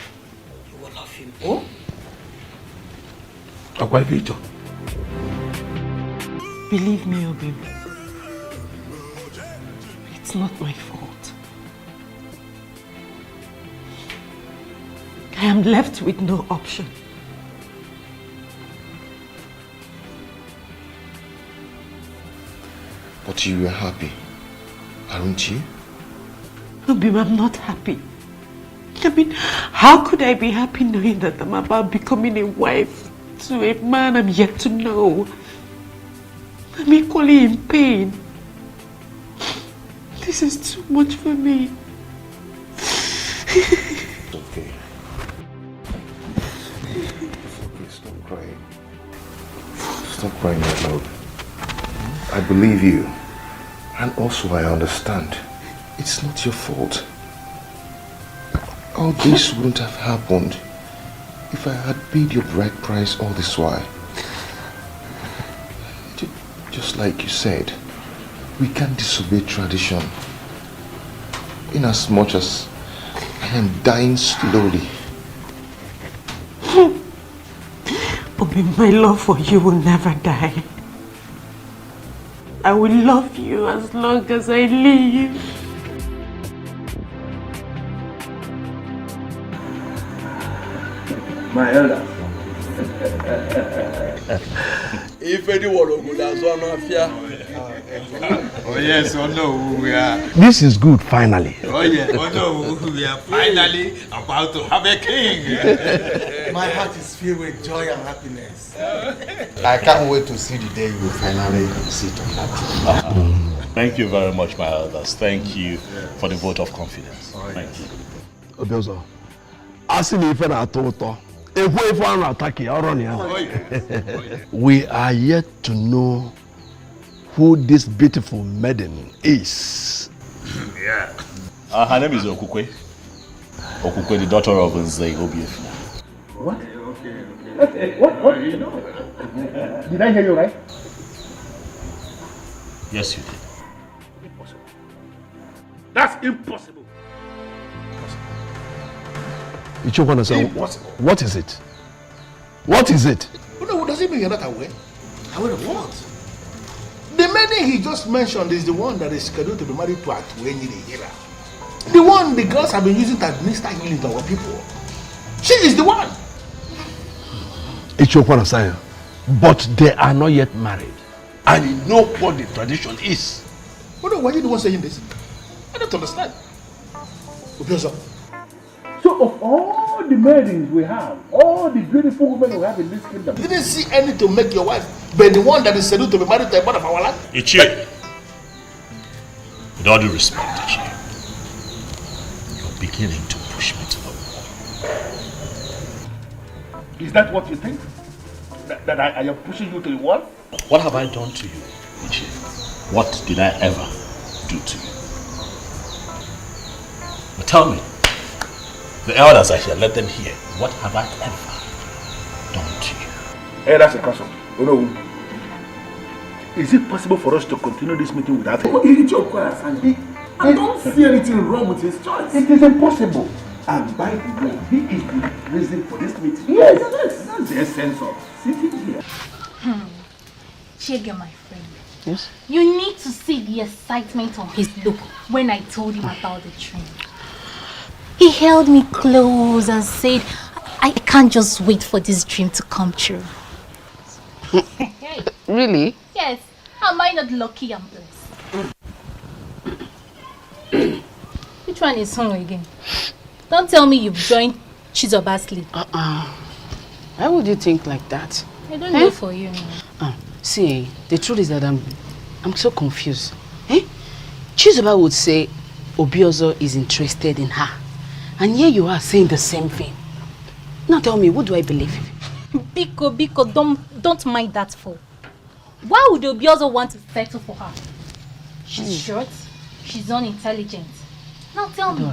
Speaker 5: You will love him. Oh?
Speaker 1: Akwalvito.
Speaker 12: Believe me, Obim. It's not my fault. I am left with no option.
Speaker 13: But you were happy, aren't you?
Speaker 12: Obim, I'm not happy. I mean, how could I be happy knowing that I'm about becoming a wife to a man I'm yet to know? I'm equally in pain. This is too much for me.
Speaker 13: It's okay. It's okay, stop crying. Stop crying out loud. I believe you. And also I understand.
Speaker 17: It's not your fault. All this wouldn't have happened if I had paid your bride price all this while. Just like you said, we can't disobey tradition. In as much as I am dying slowly.
Speaker 12: Bobby, my love for you will never die. I will love you as long as I live.
Speaker 18: My elder. If anyone would have one of you.
Speaker 19: Oh yes, oh no, we are.
Speaker 2: This is good, finally.
Speaker 19: Oh yeah, oh no, we are finally about to have a king.
Speaker 18: My heart is filled with joy and happiness.
Speaker 16: I can't wait to see the day you finally sit on that throne.
Speaker 10: Thank you very much, my elders. Thank you for the vote of confidence. Thank you.
Speaker 2: Obiozo, asking if I told we are yet to know who this beautiful maiden is.
Speaker 10: Yeah. Her name is Okukwe. Okukwe, the daughter of Nze Obiefina.
Speaker 15: What? What? You know? Did I hear you right?
Speaker 10: Yes, you did.
Speaker 15: Impossible. That's impossible.
Speaker 2: Impossible. What is it? What is it?
Speaker 15: No, does it mean you're not aware? Aware of what? The maiden he just mentioned is the one that is scheduled to be married to Atuenyi the healer. The one the girls have been using to administer healing to our people. She is the one.
Speaker 2: It's your point of science. But they are not yet married. And you know what the tradition is.
Speaker 15: Why are you the one saying this? I don't understand. So of all the maidens we have, all the beautiful women we have in this kingdom, you didn't see any to make your wife but the one that is scheduled to be married to a man of our land?
Speaker 10: Ichie, with all due respect, Ichie, you're beginning to push me to the wall.
Speaker 15: Is that what you think? That I am pushing you to the wall?
Speaker 10: What have I done to you, Ichie? What did I ever do to you? But tell me, the elders are here, let them hear. What have I ever done to you?
Speaker 15: Hey, that's a question. Oh no. Is it possible for us to continue this meeting without him? I don't see anything wrong with his choice. It is impossible. And by the way, he is the reason for this meeting. Yes, that's the essence of sitting here.
Speaker 7: Chege, my friend.
Speaker 5: Yes?
Speaker 7: You need to see the excitement on his look when I told him about the train. He held me close and said, I can't just wait for this dream to come true.
Speaker 5: Really?
Speaker 7: Yes. Am I not lucky and blessed? Which one is home again? Don't tell me you've joined Chizoba's league.
Speaker 5: Why would you think like that?
Speaker 7: I don't know for you.
Speaker 5: See, the truth is that I'm so confused. Chizoba would say Obiozo is interested in her. And here you are saying the same thing. Now tell me, what do I believe?
Speaker 7: Biko, don't mind that fool. Why would Obiozo want to settle for her? She's short, she's unintelligent. Now tell me,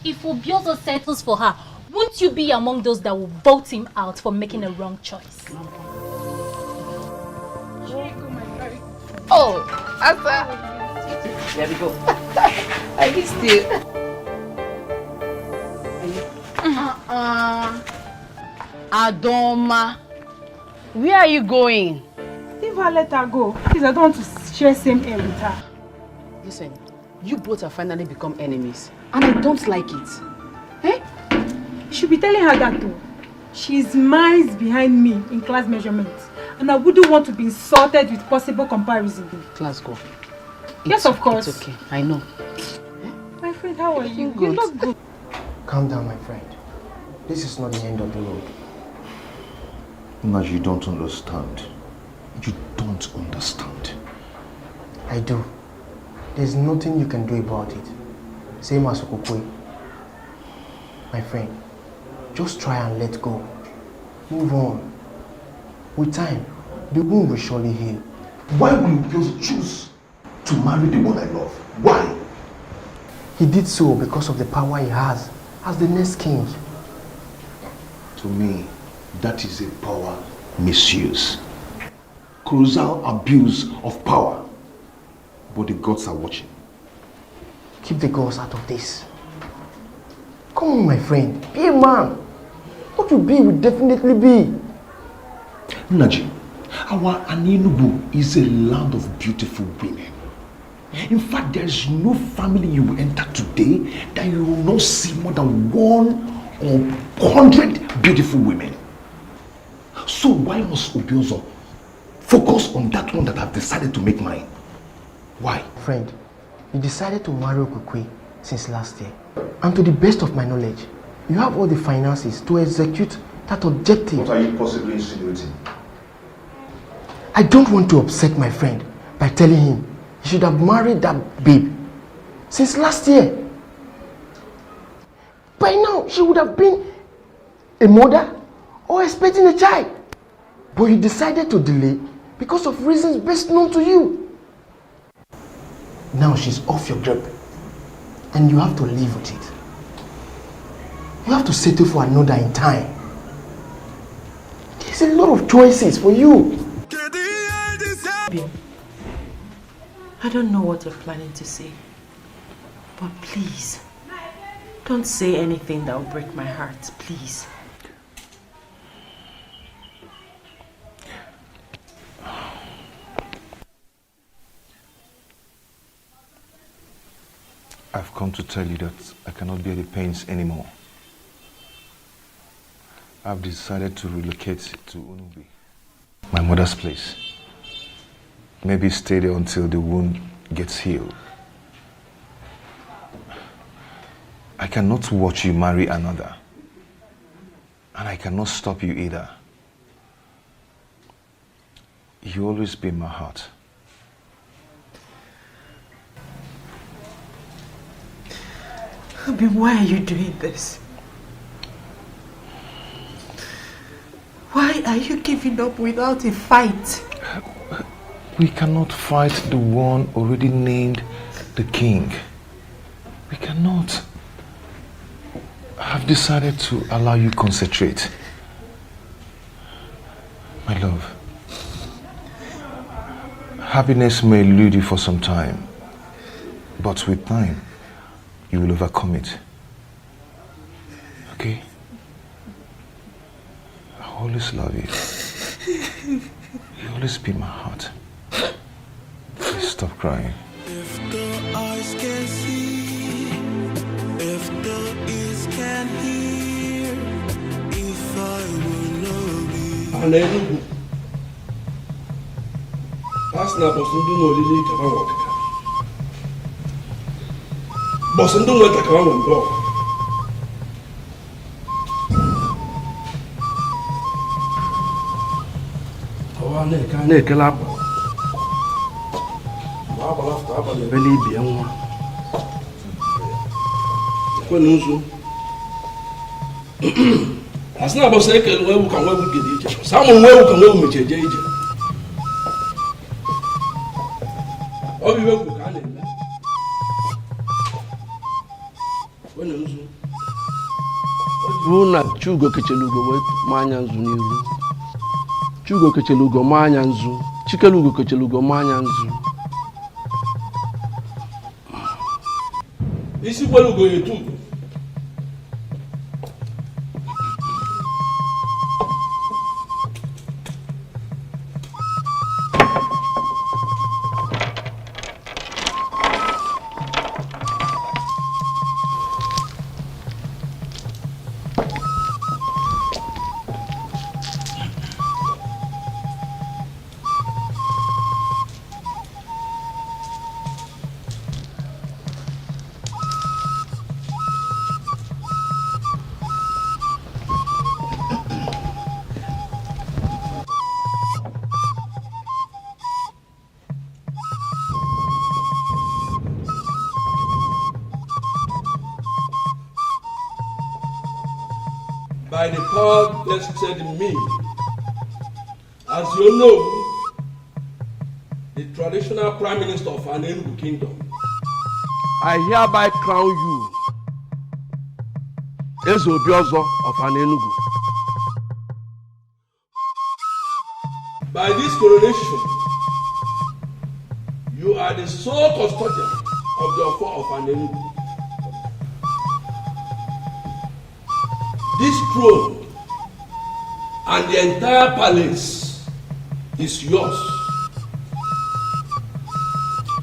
Speaker 7: if Obiozo settles for her, won't you be among those that will vote him out for making a wrong choice?
Speaker 5: Oh, Asa. There we go. I missed you. Adoma, where are you going?
Speaker 8: Leave her, let her go. Please, I don't want to share same air with her.
Speaker 5: Listen, you both have finally become enemies, and I don't like it.
Speaker 8: You should be telling her that too. She's miles behind me in class measurements, and I wouldn't want to be insulted with possible comparison.
Speaker 5: Class go.
Speaker 8: Yes, of course.
Speaker 5: It's okay, I know.
Speaker 8: My friend, how are you?
Speaker 5: Good.
Speaker 8: You look good.
Speaker 13: Calm down, my friend. This is not the end of the road.
Speaker 17: Naj, you don't understand. You don't understand.
Speaker 13: I do. There's nothing you can do about it. Same as Okukwe. My friend, just try and let go. Move on. With time, the wound will surely heal.
Speaker 16: Why will you just choose to marry the one I love? Why?
Speaker 13: He did so because of the power he has as the next king.
Speaker 17: To me, that is a power misuse. Colossal abuse of power. But the gods are watching.
Speaker 13: Keep the gods out of this. Come on, my friend. Be a man. What you be will definitely be.
Speaker 17: Naji, our Aninubu is a land of beautiful women. In fact, there is no family you will enter today that you will not see more than 100 beautiful women. So why must Obiozo focus on that one that I've decided to make mine? Why?
Speaker 13: Friend, you decided to marry Okukwe since last year. And to the best of my knowledge, you have all the finances to execute that objective.
Speaker 17: What are you possibly insinuating?
Speaker 13: I don't want to upset my friend by telling him he should have married that babe since last year. By now, she would have been a mother or expecting a child. But you decided to delay because of reasons best known to you. Now she's off your grip and you have to live with it. You have to settle for another in time. There's a lot of choices for you.
Speaker 12: I don't know what you're planning to say, but please, don't say anything that will break my heart, please.
Speaker 17: I've come to tell you that I cannot bear the pains anymore. I've decided to relocate to Unubi, my mother's place. Maybe stay there until the wound gets healed. I cannot watch you marry another. And I cannot stop you either. You always be in my heart.
Speaker 12: Abi, why are you doing this? Why are you giving up without a fight?
Speaker 17: We cannot fight the one already named the king. We cannot. I've decided to allow you concentrate. My love, happiness may elude you for some time, but with time, you will overcome it. Okay? I always love you. You always be my heart. Please stop crying.
Speaker 9: If the eyes can see, if the ears can hear, if I will not be.
Speaker 14: Hallelujah. Pasna bosundu ngolili kama wakaka. Bosundu ngolita kama wendo. Awane kane kelapa. Beli biangwa. Kwa nusu. Asna bosa ekele wewu kan wewu gidi ije. Samu wewu kan wewu mecheje ije. Obi wewu kan le. Kwa nusu.
Speaker 20: Ojibu na chugo kechelugo we manya nzu n'iru. Chugo kechelugo manya nzu. Chikelugo kechelugo manya nzu.
Speaker 14: Isi kwelugo yetu. By the power vested in me, as you know, the traditional prime minister of an Enugu kingdom,
Speaker 20: I hereby crown you as Obiozo of Anenugu. By this coronation, you are the sole custodian of the Ofo of Anenugu. This throne and the entire palace is yours.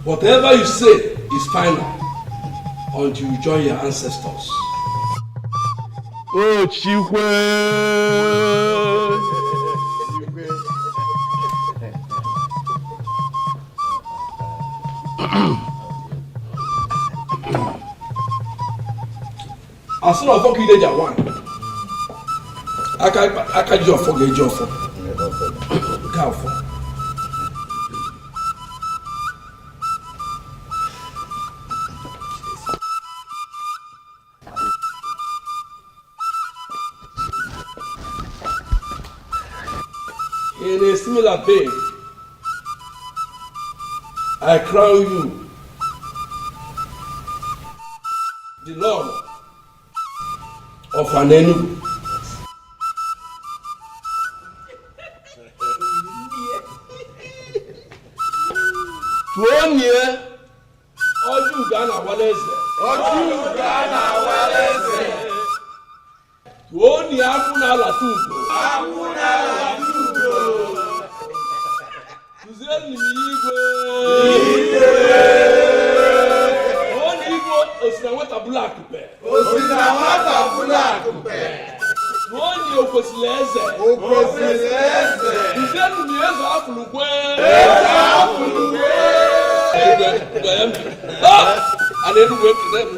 Speaker 20: Whatever you say is final until you join your ancestors. Oh, Chikwe! As soon as you get one, I can't just forget your phone. In a similar vein, I crown you the Lord of Anenugu. Tuonye Oju Ghana Walese. Oju Ghana Walese. Tuonye Akuna Latungo. Akuna Latungo. Tuzeli Igwe. Igwe. Tuonye Igwe Osinawata Black Pe. Osinawata Black Pe. Tuonye Okosileze. Okosileze. Tuzeli Miyezo Afulukwe. Afulukwe. I didn't wait for them.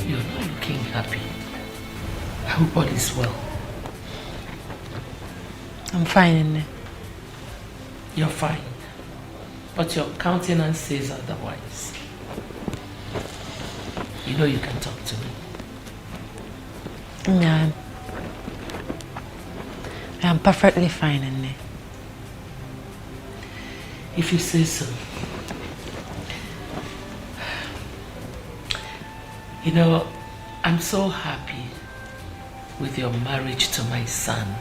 Speaker 5: You're not looking happy. I hope all is well.
Speaker 11: I'm fine, Nne.
Speaker 5: You're fine. But your countenance says otherwise. You know you can talk to me.
Speaker 11: Yeah, I'm perfectly fine, Nne.
Speaker 5: If you say so. You know, I'm so happy with your marriage to my son.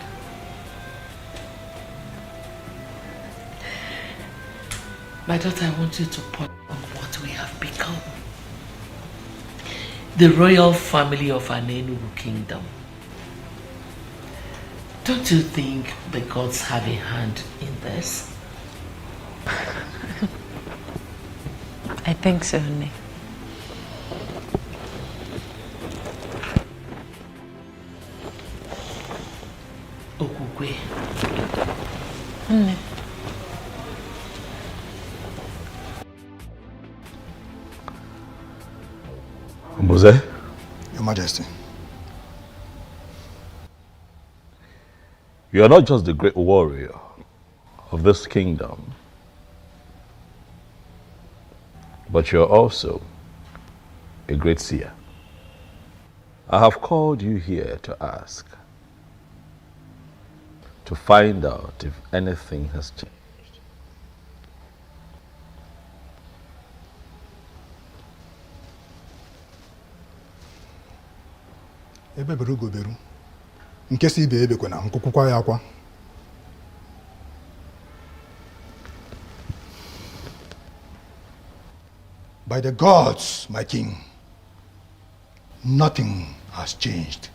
Speaker 5: My daughter, I want you to ponder on what we have become. The royal family of Anenugu Kingdom. Don't you think the gods have a hand in this?
Speaker 11: I think so, Nne.
Speaker 5: Okukwe.
Speaker 11: Nne.
Speaker 6: Mose?
Speaker 16: Your Majesty.
Speaker 6: You are not just the great warrior of this kingdom, but you are also a great seer. I have called you here to ask, to find out if anything has changed.
Speaker 16: Ebe beru go beru. Nke si ibe ebe kwena nkukwukwa ya akwa. By the gods, my king, nothing has changed.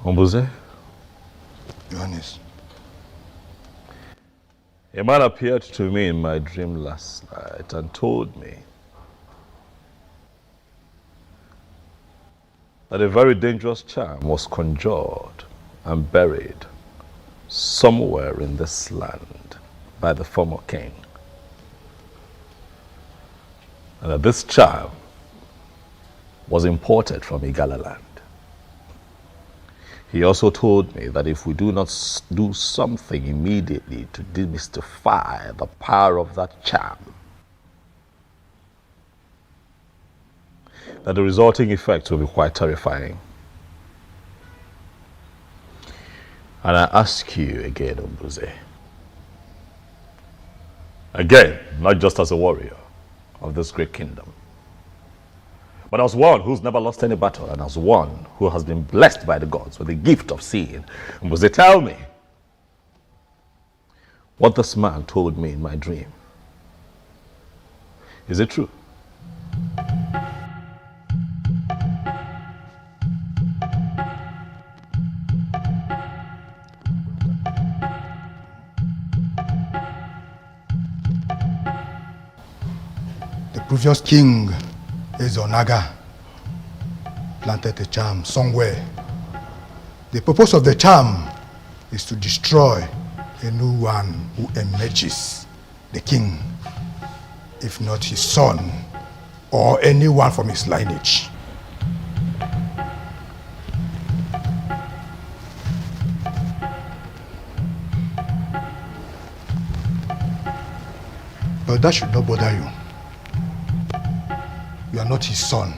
Speaker 6: Ombuze?
Speaker 16: Johannes.
Speaker 6: A man appeared to me in my dream last night and told me that a very dangerous charm was conjured and buried somewhere in this land by the former king. And that this charm was imported from Igala land. He also told me that if we do not do something immediately to demystify the power of that charm, that the resulting effects will be quite terrifying. And I ask you again, Ombuze, again, not just as a warrior of this great kingdom, but as one who's never lost any battle and as one who has been blessed by the gods with the gift of seeing, Ombuze, tell me what this man told me in my dream. Is it true?
Speaker 16: The previous king, Ezonaga, planted a charm somewhere. The purpose of the charm is to destroy anyone who emerges, the king, if not his son or anyone from his lineage. But that should not bother you. You are not his son.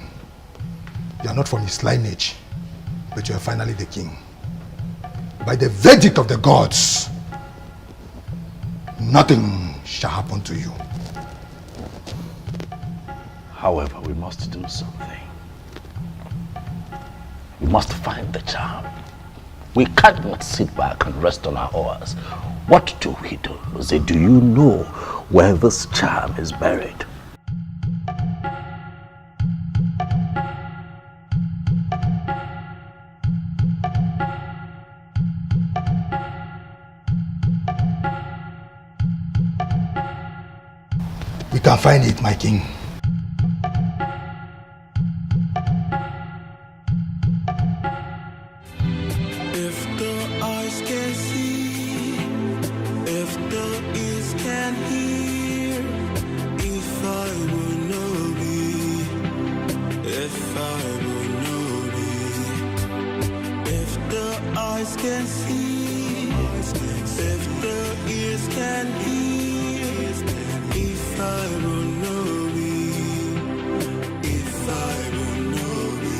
Speaker 16: You are not from his lineage, but you are finally the king. By the verdict of the gods, nothing shall happen to you.
Speaker 6: However, we must do something. We must find the charm. We cannot sit back and rest on our oars. What do we do? Say, do you know where this charm is buried?
Speaker 16: We can find it, my king.
Speaker 9: If the eyes can see, if the ears can hear, if I will know be, if I will know be, if the eyes can see, if the ears can hear, if I will know be, if I will know be.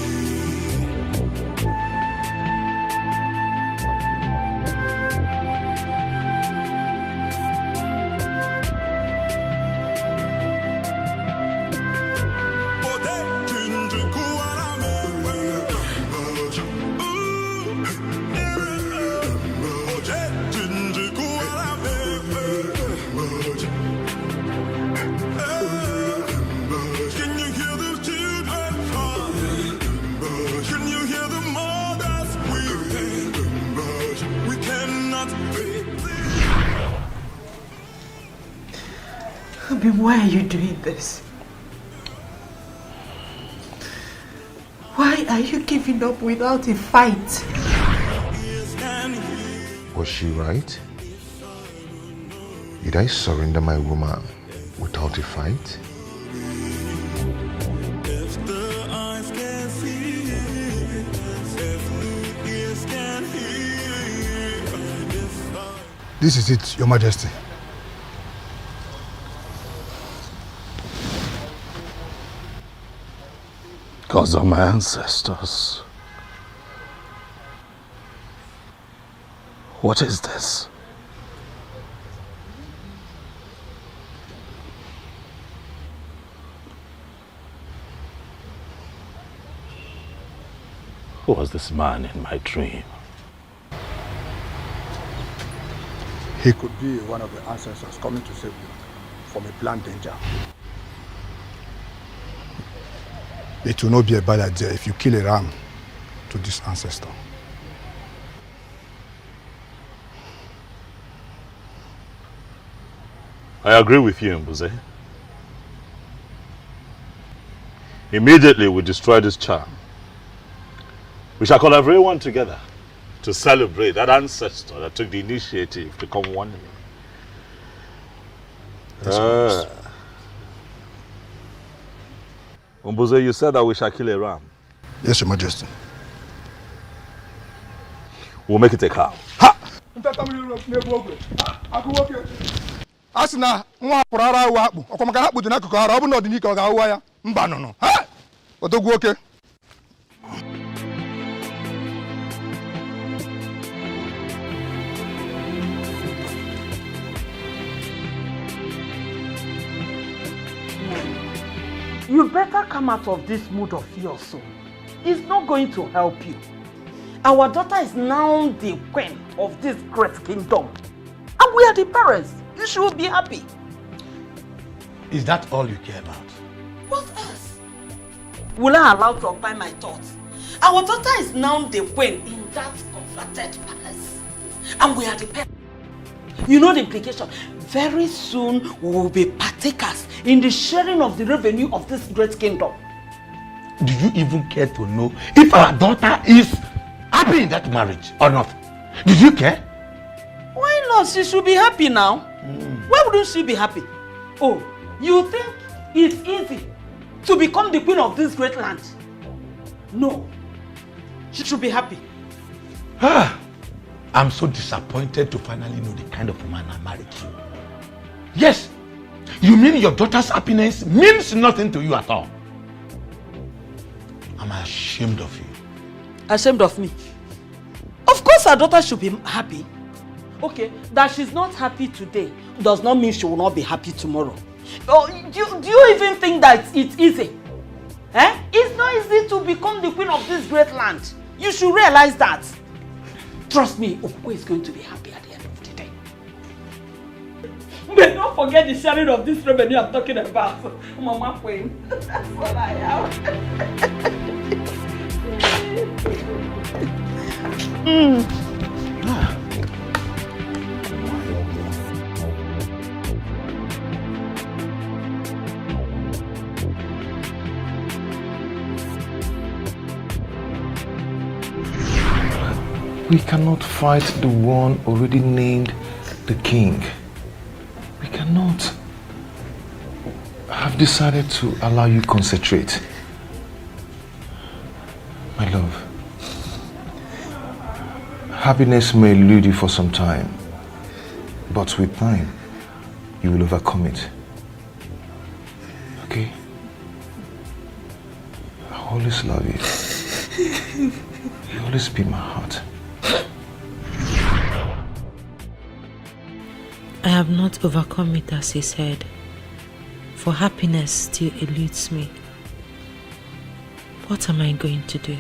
Speaker 12: Why are you doing this? Why are you giving up without a fight?
Speaker 2: Was she right? Did I surrender my woman without a fight?
Speaker 9: If the eyes can see, if the ears can hear,
Speaker 16: This is it, Your Majesty.
Speaker 6: Gods are my ancestors. What is this? Who was this man in my dream?
Speaker 16: He could be one of the ancestors coming to save you from a planned danger. It will not be a bad idea if you kill a ram to this ancestor.
Speaker 6: I agree with you, Mbuze. Immediately we destroy this charm. We shall call everyone together to celebrate that ancestor that took the initiative to come one day. Mbuze, you said that we shall kill a ram.
Speaker 16: Yes, Your Majesty.
Speaker 6: We'll make it a cow.
Speaker 16: Asina nwa hapụrụ ara ụwa akpụ ọkwa maka na akpụ dị n'akụkụ ara ọ bụ na ọdịnike ọ ga-ahụwa ya mba nụnụ ha odogwu oke.
Speaker 5: You better come out of this mood of yours soon. It's not going to help you. Our daughter is now the queen of this great kingdom. And we are the parents. You should be happy.
Speaker 15: Is that all you care about?
Speaker 5: What else? Will I allow to occupy my thoughts? Our daughter is now the queen in that converted palace. And we are the parents. You know the implication. Very soon we will be partakers in the sharing of the revenue of this great kingdom.
Speaker 15: Do you even care to know if our daughter is happy in that marriage or not? Did you care?
Speaker 5: Why not? She should be happy now. Why wouldn't she be happy? Oh, you think it's easy to become the queen of this great land? No. She should be happy.
Speaker 15: I'm so disappointed to finally know the kind of woman I married to. Yes, you mean your daughter's happiness means nothing to you at all. I'm ashamed of you.
Speaker 5: Ashamed of me? Of course our daughter should be happy. Okay, that she's not happy today does not mean she will not be happy tomorrow. Oh, do you even think that it's easy? It's not easy to become the queen of this great land. You should realize that. Trust me, Okwe is going to be happy at the end of the day. But don't forget the sharing of this revenue I'm talking about. Mama Queen. That's what I am.
Speaker 17: We cannot fight the one already named the king. We cannot. I have decided to allow you concentrate. My love, happiness may elude you for some time, but with time, you will overcome it. Okay? I always love you. You always be my heart.
Speaker 21: I have not overcome it as he said, for happiness still eludes me. What am I going to do?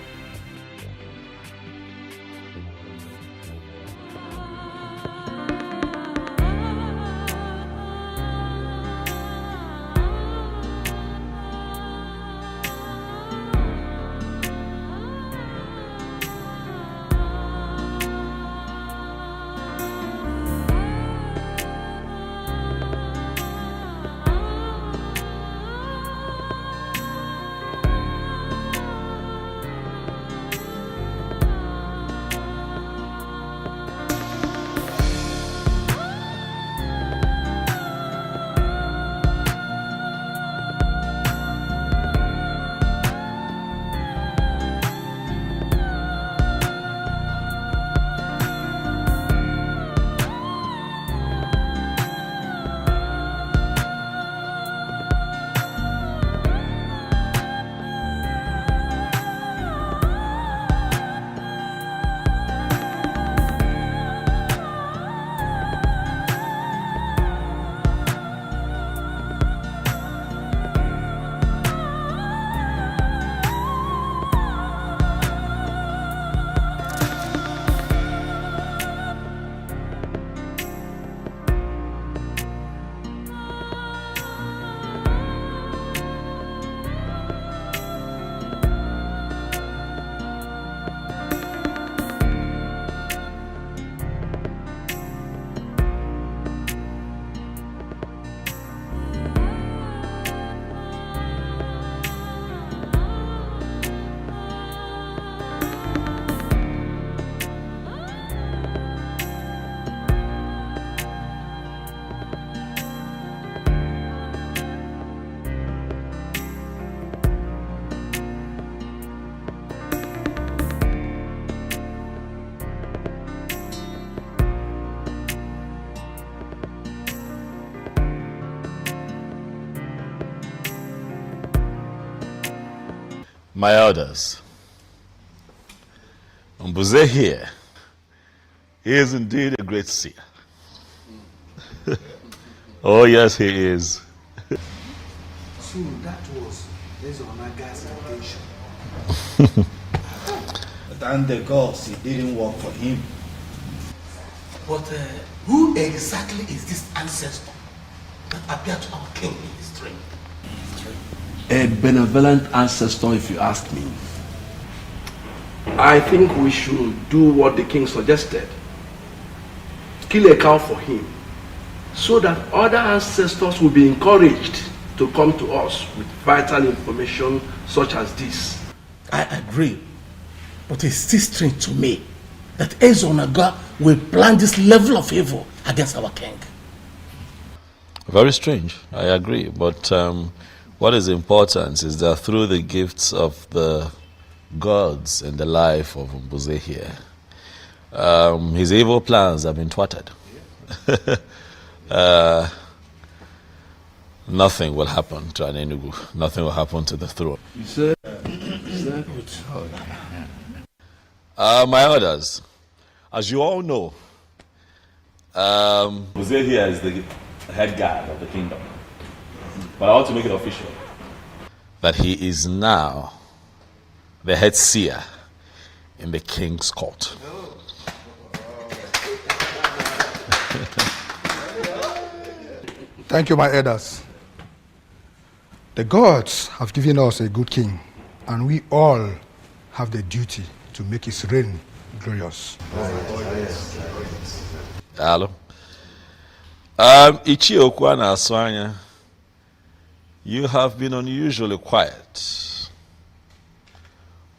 Speaker 6: My elders, Mbuze here, he is indeed a great seer. Oh yes, he is.
Speaker 18: So that was Ezonaga's intention. Than the gods, it didn't work for him. But who exactly is this ancestor that appeared to our king in his dream?
Speaker 20: A benevolent ancestor, if you ask me. I think we should do what the king suggested. Kill a cow for him, so that other ancestors will be encouraged to come to us with vital information such as this.
Speaker 15: I agree, but it's still strange to me that Ezonaga will plan this level of evil against our king.
Speaker 6: Very strange, I agree. But what is important is that through the gifts of the gods in the life of Mbuze here, his evil plans have been thwarted. Nothing will happen to an Enugu. Nothing will happen to the throne.
Speaker 20: You said
Speaker 6: my elders, as you all know, Mbuze here is the head guard of the kingdom. But I want to make it official that he is now the head seer in the king's court.
Speaker 16: Thank you, my elders. The gods have given us a good king, and we all have the duty to make his reign glorious.
Speaker 6: Hello. Ichi Okwana Aswanya, you have been unusually quiet.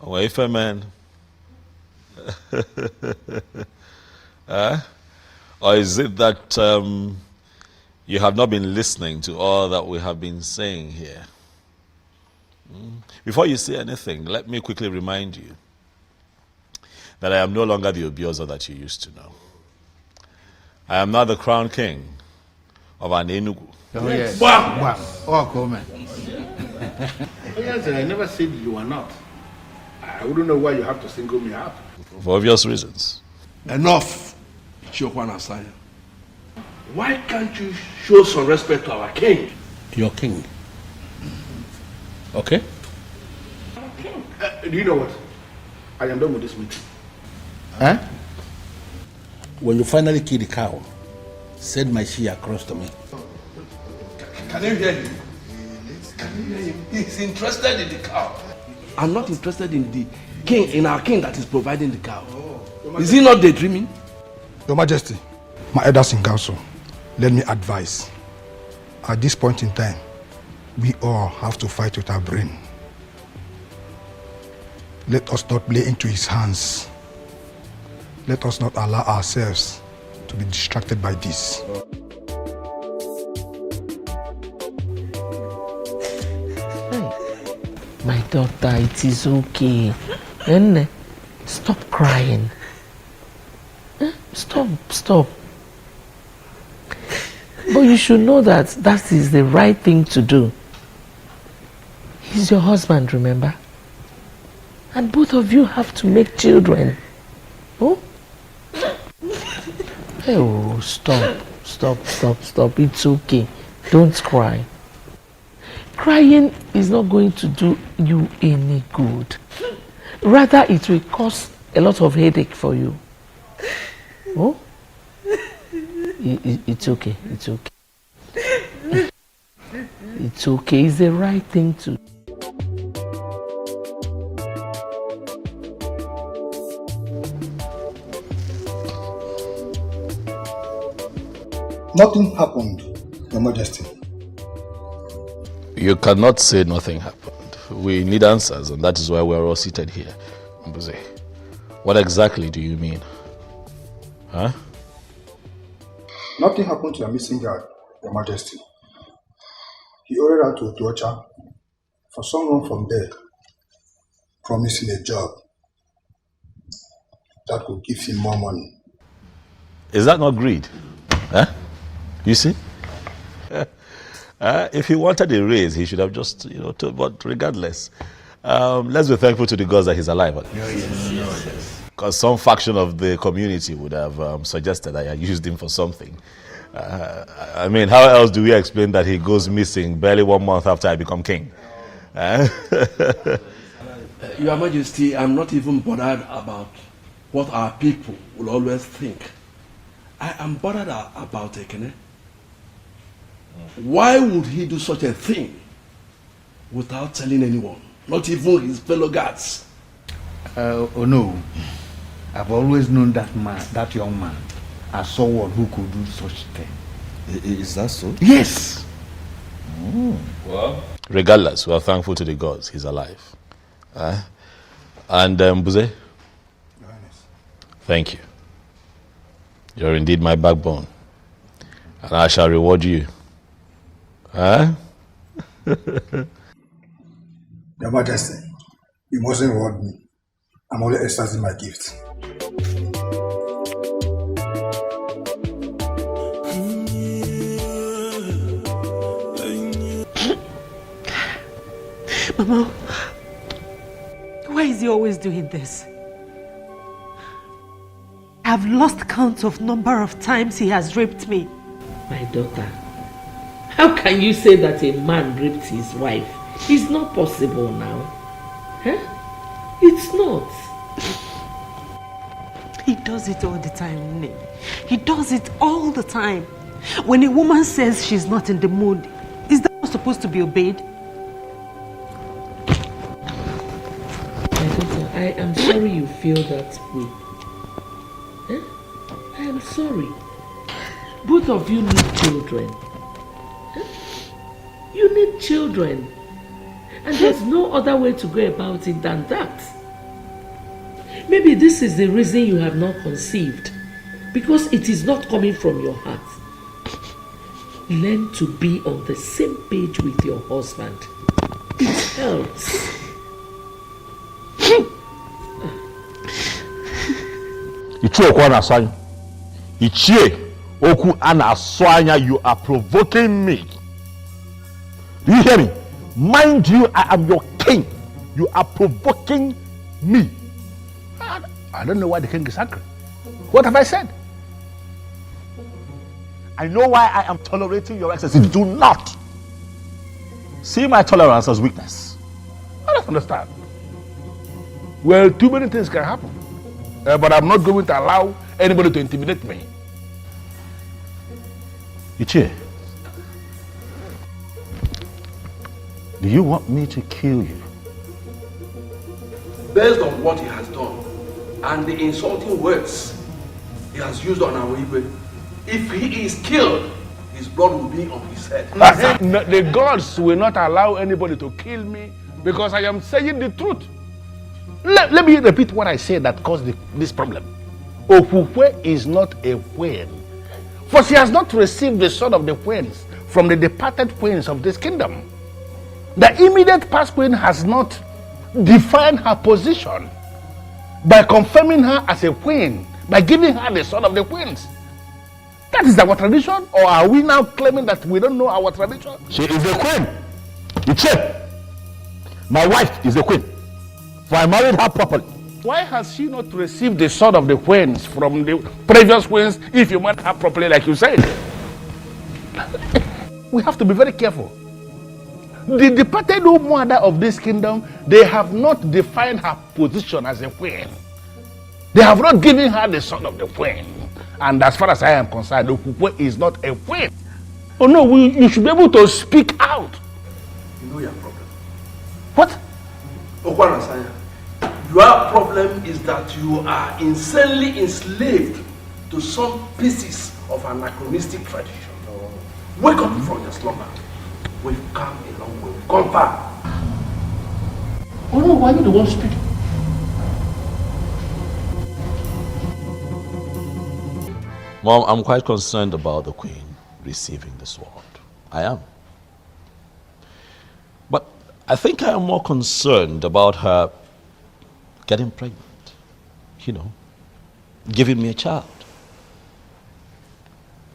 Speaker 6: Away man. Or is it that you have not been listening to all that we have been saying here? Before you say anything, let me quickly remind you that I am no longer the Obiozo that you used to know. I am now the crown king of an Enugu.
Speaker 15: Oh, yes.
Speaker 2: Wow.
Speaker 15: Wow. Oh, cool, man. Yes, I never said you are not. I wouldn't know why you have to single me out.
Speaker 6: For obvious reasons.
Speaker 20: Enough, Chiokwana Asanya. Why can't you show some respect to our king?
Speaker 15: Your king. Okay? Do you know what? I am done with this meeting. Huh? When you finally kill the cow, send my she across to me.
Speaker 20: Can you hear him? Can you hear him? He's interested in the cow. I'm not interested in the king, in our king that is providing the cow. Is he not daydreaming?
Speaker 16: Your Majesty, my elders in council, let me advise. At this point in time, we all have to fight with our brain. Let us not play into his hands. Let us not allow ourselves to be distracted by this.
Speaker 5: My daughter, it is okay. Then stop crying. Stop. But you should know that that is the right thing to do. He's your husband, remember? And both of you have to make children. Oh? Oh, stop. It's okay. Don't cry. Crying is not going to do you any good. Rather, it will cause a lot of headache for you. Oh? It's okay. It's okay. It's the right thing to do.
Speaker 16: Nothing happened, Your Majesty.
Speaker 6: You cannot say nothing happened. We need answers, and that is why we are all seated here. Mbuze, what exactly do you mean? Huh?
Speaker 16: Nothing happened to a missing guard, Your Majesty. He ordered out to Otuocha for someone from there, promising a job that could give him more money.
Speaker 6: Is that not greed? Huh? You see? If he wanted a raise, he should have just, but regardless, Let's be thankful to the gods that he's alive.
Speaker 15: Yes.
Speaker 6: Because some faction of the community would have suggested that I used him for something. I mean, how else do we explain that he goes missing barely 1 month after I become king?
Speaker 20: Your Majesty, I'm not even bothered about what our people will always think. I am bothered about Ekene. Why would he do such a thing without telling anyone, not even his fellow guards?
Speaker 2: Oh no, I've always known that man, that young man, as someone who could do such thing.
Speaker 17: Is that so?
Speaker 2: Yes.
Speaker 6: Well, regardless, we are thankful to the gods he's alive. And Buze, thank you. You're indeed my backbone, and I shall reward you.
Speaker 16: Your Majesty, you mustn't reward me. I'm only exercising my gift.
Speaker 5: Mama, why is he always doing this? I've lost count of number of times he has raped me. My daughter, how can you say that a man raped his wife? It's not possible now. Huh? It's not. He does it all the time, Nne. He does it all the time. When a woman says she's not in the mood, is that not supposed to be obeyed? I am sorry you feel that way. I am sorry. Both of you need children. You need children. And there's no other way to go about it than that. Maybe this is the reason you have not conceived. Because it is not coming from your heart. Learn to be on the same page with your husband. It helps.
Speaker 2: You are provoking me. Do you hear me? Mind you, I am your king. You are provoking me. I don't know why the king is angry. What have I said? I know why I am tolerating your excesses. Do not see my tolerance as weakness. I don't understand. Well, too many things can happen. But I'm not going to allow anybody to intimidate me.
Speaker 6: Ichie, do you want me to kill you?
Speaker 20: Based on what he has done and the insulting words he has used on our Igwe, if he is killed, his blood will be on his head.
Speaker 2: The gods will not allow anybody to kill me because I am saying the truth. Let me repeat what I said that caused this problem. Ofukwe is not a queen, for she has not received the sword of the queens from the departed queens of this kingdom. The immediate past queen has not defined her position by confirming her as a queen, by giving her the sword of the queens. That is our tradition, or are we now claiming that we don't know our tradition?
Speaker 6: She is the queen. Ichie, my wife is the queen. For I married her properly.
Speaker 2: Why has she not received the sword of the queens from the previous queens if you married her properly like you said? We have to be very careful. The departed mother of this kingdom, they have not defined her position as a queen. They have not given her the sword of the queen. And as far as I am concerned, Okukwe is not a queen. Oh no, you should be able to speak out.
Speaker 20: You know your problem.
Speaker 2: What?
Speaker 20: Okwanasanya, your problem is that you are insanely enslaved to some pieces of anachronistic tradition. Wake up from your slumber. We've come a long way. We've gone far.
Speaker 2: Oh no, why are you the one speaking?
Speaker 6: Mom, I'm quite concerned about the queen receiving the sword. I am. But I think I am more concerned about her getting pregnant. You know, giving me a child.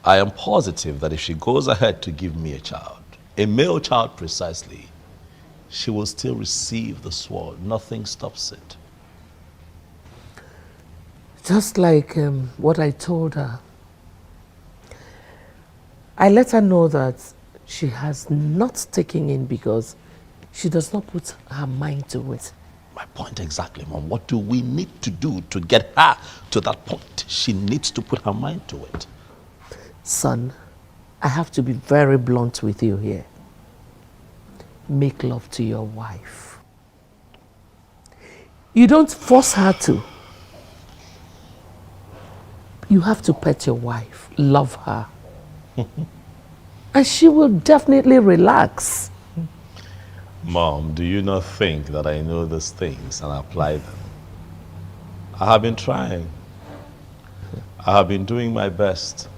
Speaker 6: I am positive that if she goes ahead to give me a child, a male child precisely, she will still receive the sword. Nothing stops it.
Speaker 5: Just like what I told her. I let her know that she has not taken in because she does not put her mind to it.
Speaker 6: My point exactly, Mom. What do we need to do to get her to that point? She needs to put her mind to it.
Speaker 5: Son, I have to be very blunt with you here. Make love to your wife. You don't force her to. You have to pet your wife, love her. And she will definitely relax.
Speaker 6: Mom, do you not think that I know these things and apply them? I have been trying. I have been doing my best.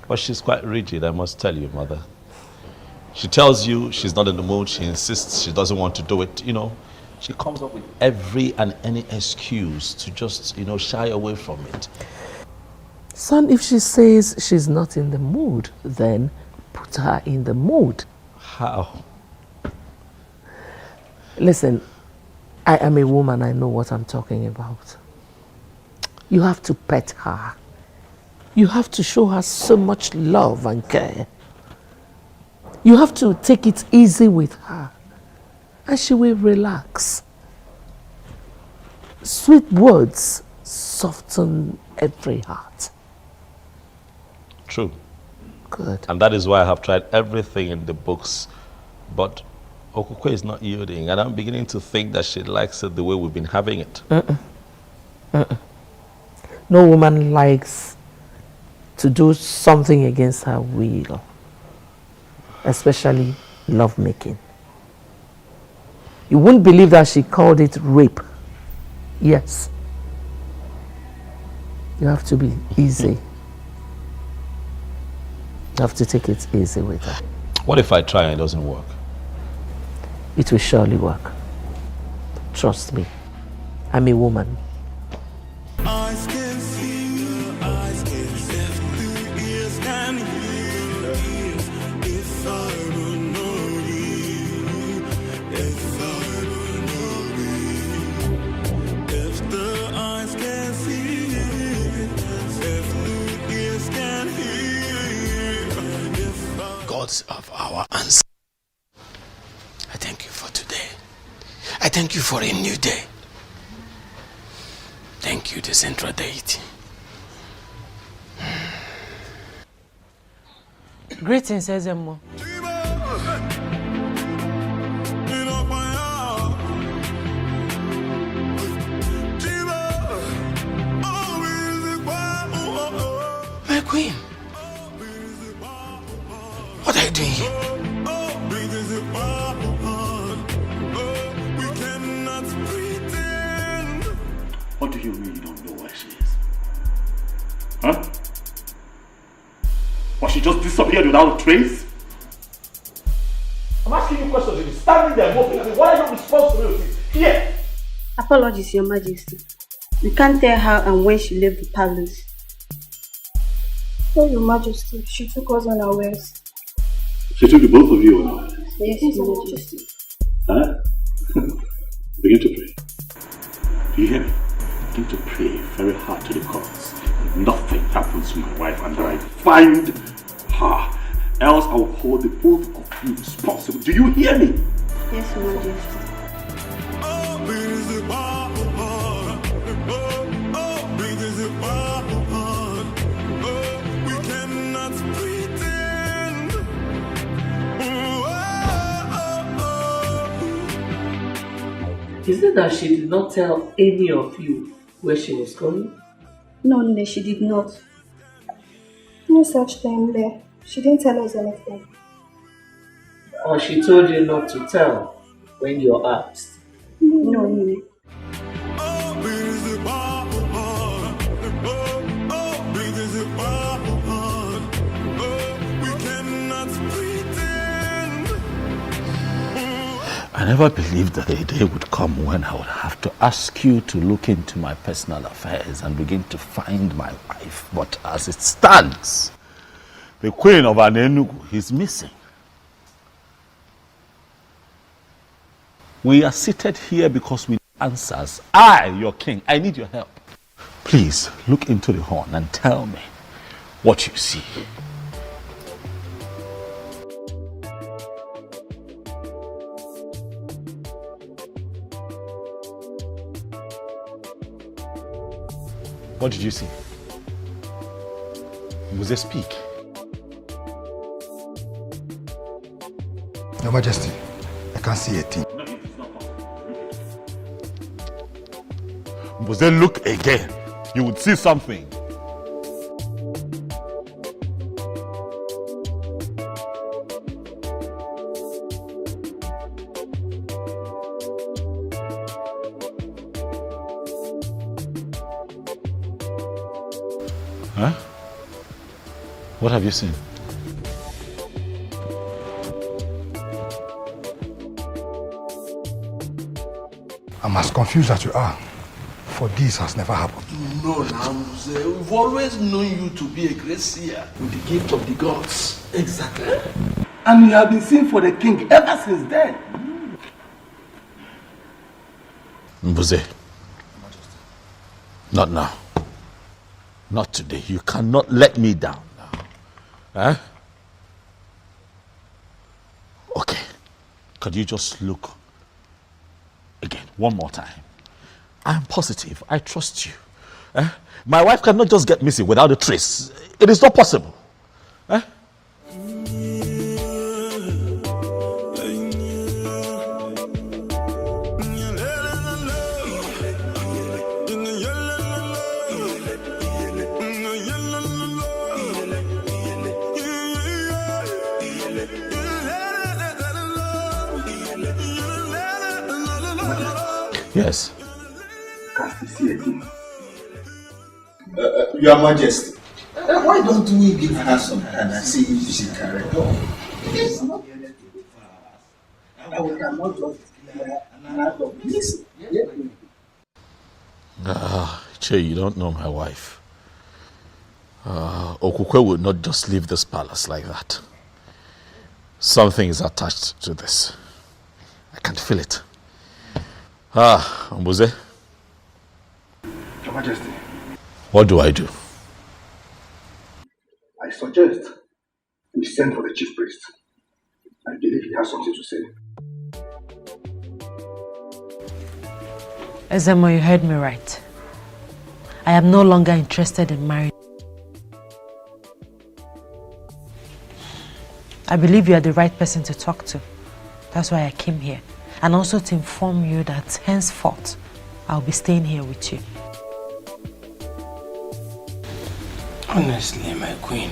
Speaker 6: But she's quite rigid, I must tell you, Mother. She tells you she's not in the mood. She insists she doesn't want to do it. You know, she comes up with every and any excuse to just, you know, shy away from it.
Speaker 5: Son, if she says she's not in the mood, then put her in the mood.
Speaker 6: How?
Speaker 5: Listen, I am a woman. I know what I'm talking about. You have to pet her. You have to show her so much love and care. You have to take it easy with her. And she will relax. Sweet words soften every heart.
Speaker 6: True.
Speaker 5: Good.
Speaker 6: And that is why I have tried everything in the books. But Okukwe is not yielding. And I'm beginning to think that she likes it the way we've been having it.
Speaker 5: No woman likes to do something against her will. Especially lovemaking. You wouldn't believe that she called it rape. Yes. You have to be easy. You have to take it easy with her.
Speaker 6: What if I try and it doesn't work?
Speaker 5: It will surely work. Trust me. I'm a woman.
Speaker 9: Eyes can see, eyes can see, ears can hear. If I would know you, if I would know you, if the eyes can see, if the ears can hear,
Speaker 13: Gods of our ancestors, I thank you for today. I thank you for a new day. Thank you, the central deity.
Speaker 21: Greetings, Ezemo.
Speaker 13: My queen, what are you doing here?
Speaker 10: What do you mean you don't know where she is? Huh? Or she just disappeared without a trace?
Speaker 1: I'm asking you questions. You're standing there moping at me. What are your responsibilities here?
Speaker 3: Apologies, Your Majesty. We can't tell how and when she left the palace.
Speaker 22: Oh, Your Majesty, she took us unawares.
Speaker 10: She took the both of you unawares?
Speaker 22: Yes, Your Majesty.
Speaker 10: Huh? Begin to pray. Do you hear me? Begin to pray very hard to the gods. Nothing happens to my wife and I find her. Else I will hold the both of you responsible. Do you hear me?
Speaker 22: Yes, Your Majesty.
Speaker 5: Is it that she did not tell any of you where she was going?
Speaker 22: No, she did not. No such thing there. She didn't tell us anything.
Speaker 5: Or she told you not to tell when you're asked?
Speaker 22: No.
Speaker 6: I never believed that a day would come when I would have to ask you to look into my personal affairs and begin to find my wife. But as it stands, the queen of Anenugu is missing. We are seated here because we need answers. I, your king, I need your help. Please look into the horn and tell me what you see. What did you see? Was it speak?
Speaker 16: Your Majesty, I can't see a thing.
Speaker 6: Was they look again? You would see something. Huh? What have you seen?
Speaker 16: I'm as confused as you are, for this has never happened.
Speaker 20: No, Namze, we've always known you to be a great seer with the gift of the gods.
Speaker 14: Exactly. And you have been seeing for the king ever since then.
Speaker 6: Mbuze, not now. Not today. You cannot let me down now. Huh? Okay. Could you just look again, one more time? I am positive. I trust you. My wife cannot just get missing without a trace. It is not possible. Yes.
Speaker 14: Can't see a thing.
Speaker 18: Your Majesty, why don't we give her some hand and see if she can recover? We cannot just another place.
Speaker 6: Che, you don't know my wife. Okukwe would not just leave this palace like that. Something is attached to this. I can feel it. Mbuze.
Speaker 14: Your Majesty.
Speaker 6: What do I do?
Speaker 14: I suggest we send for the chief priest. I believe he has something to say.
Speaker 21: Ezemo, you heard me right. I am no longer interested in marrying. I believe you are the right person to talk to. That's why I came here. And also to inform you that henceforth, I'll be staying here with you.
Speaker 13: Honestly, my queen,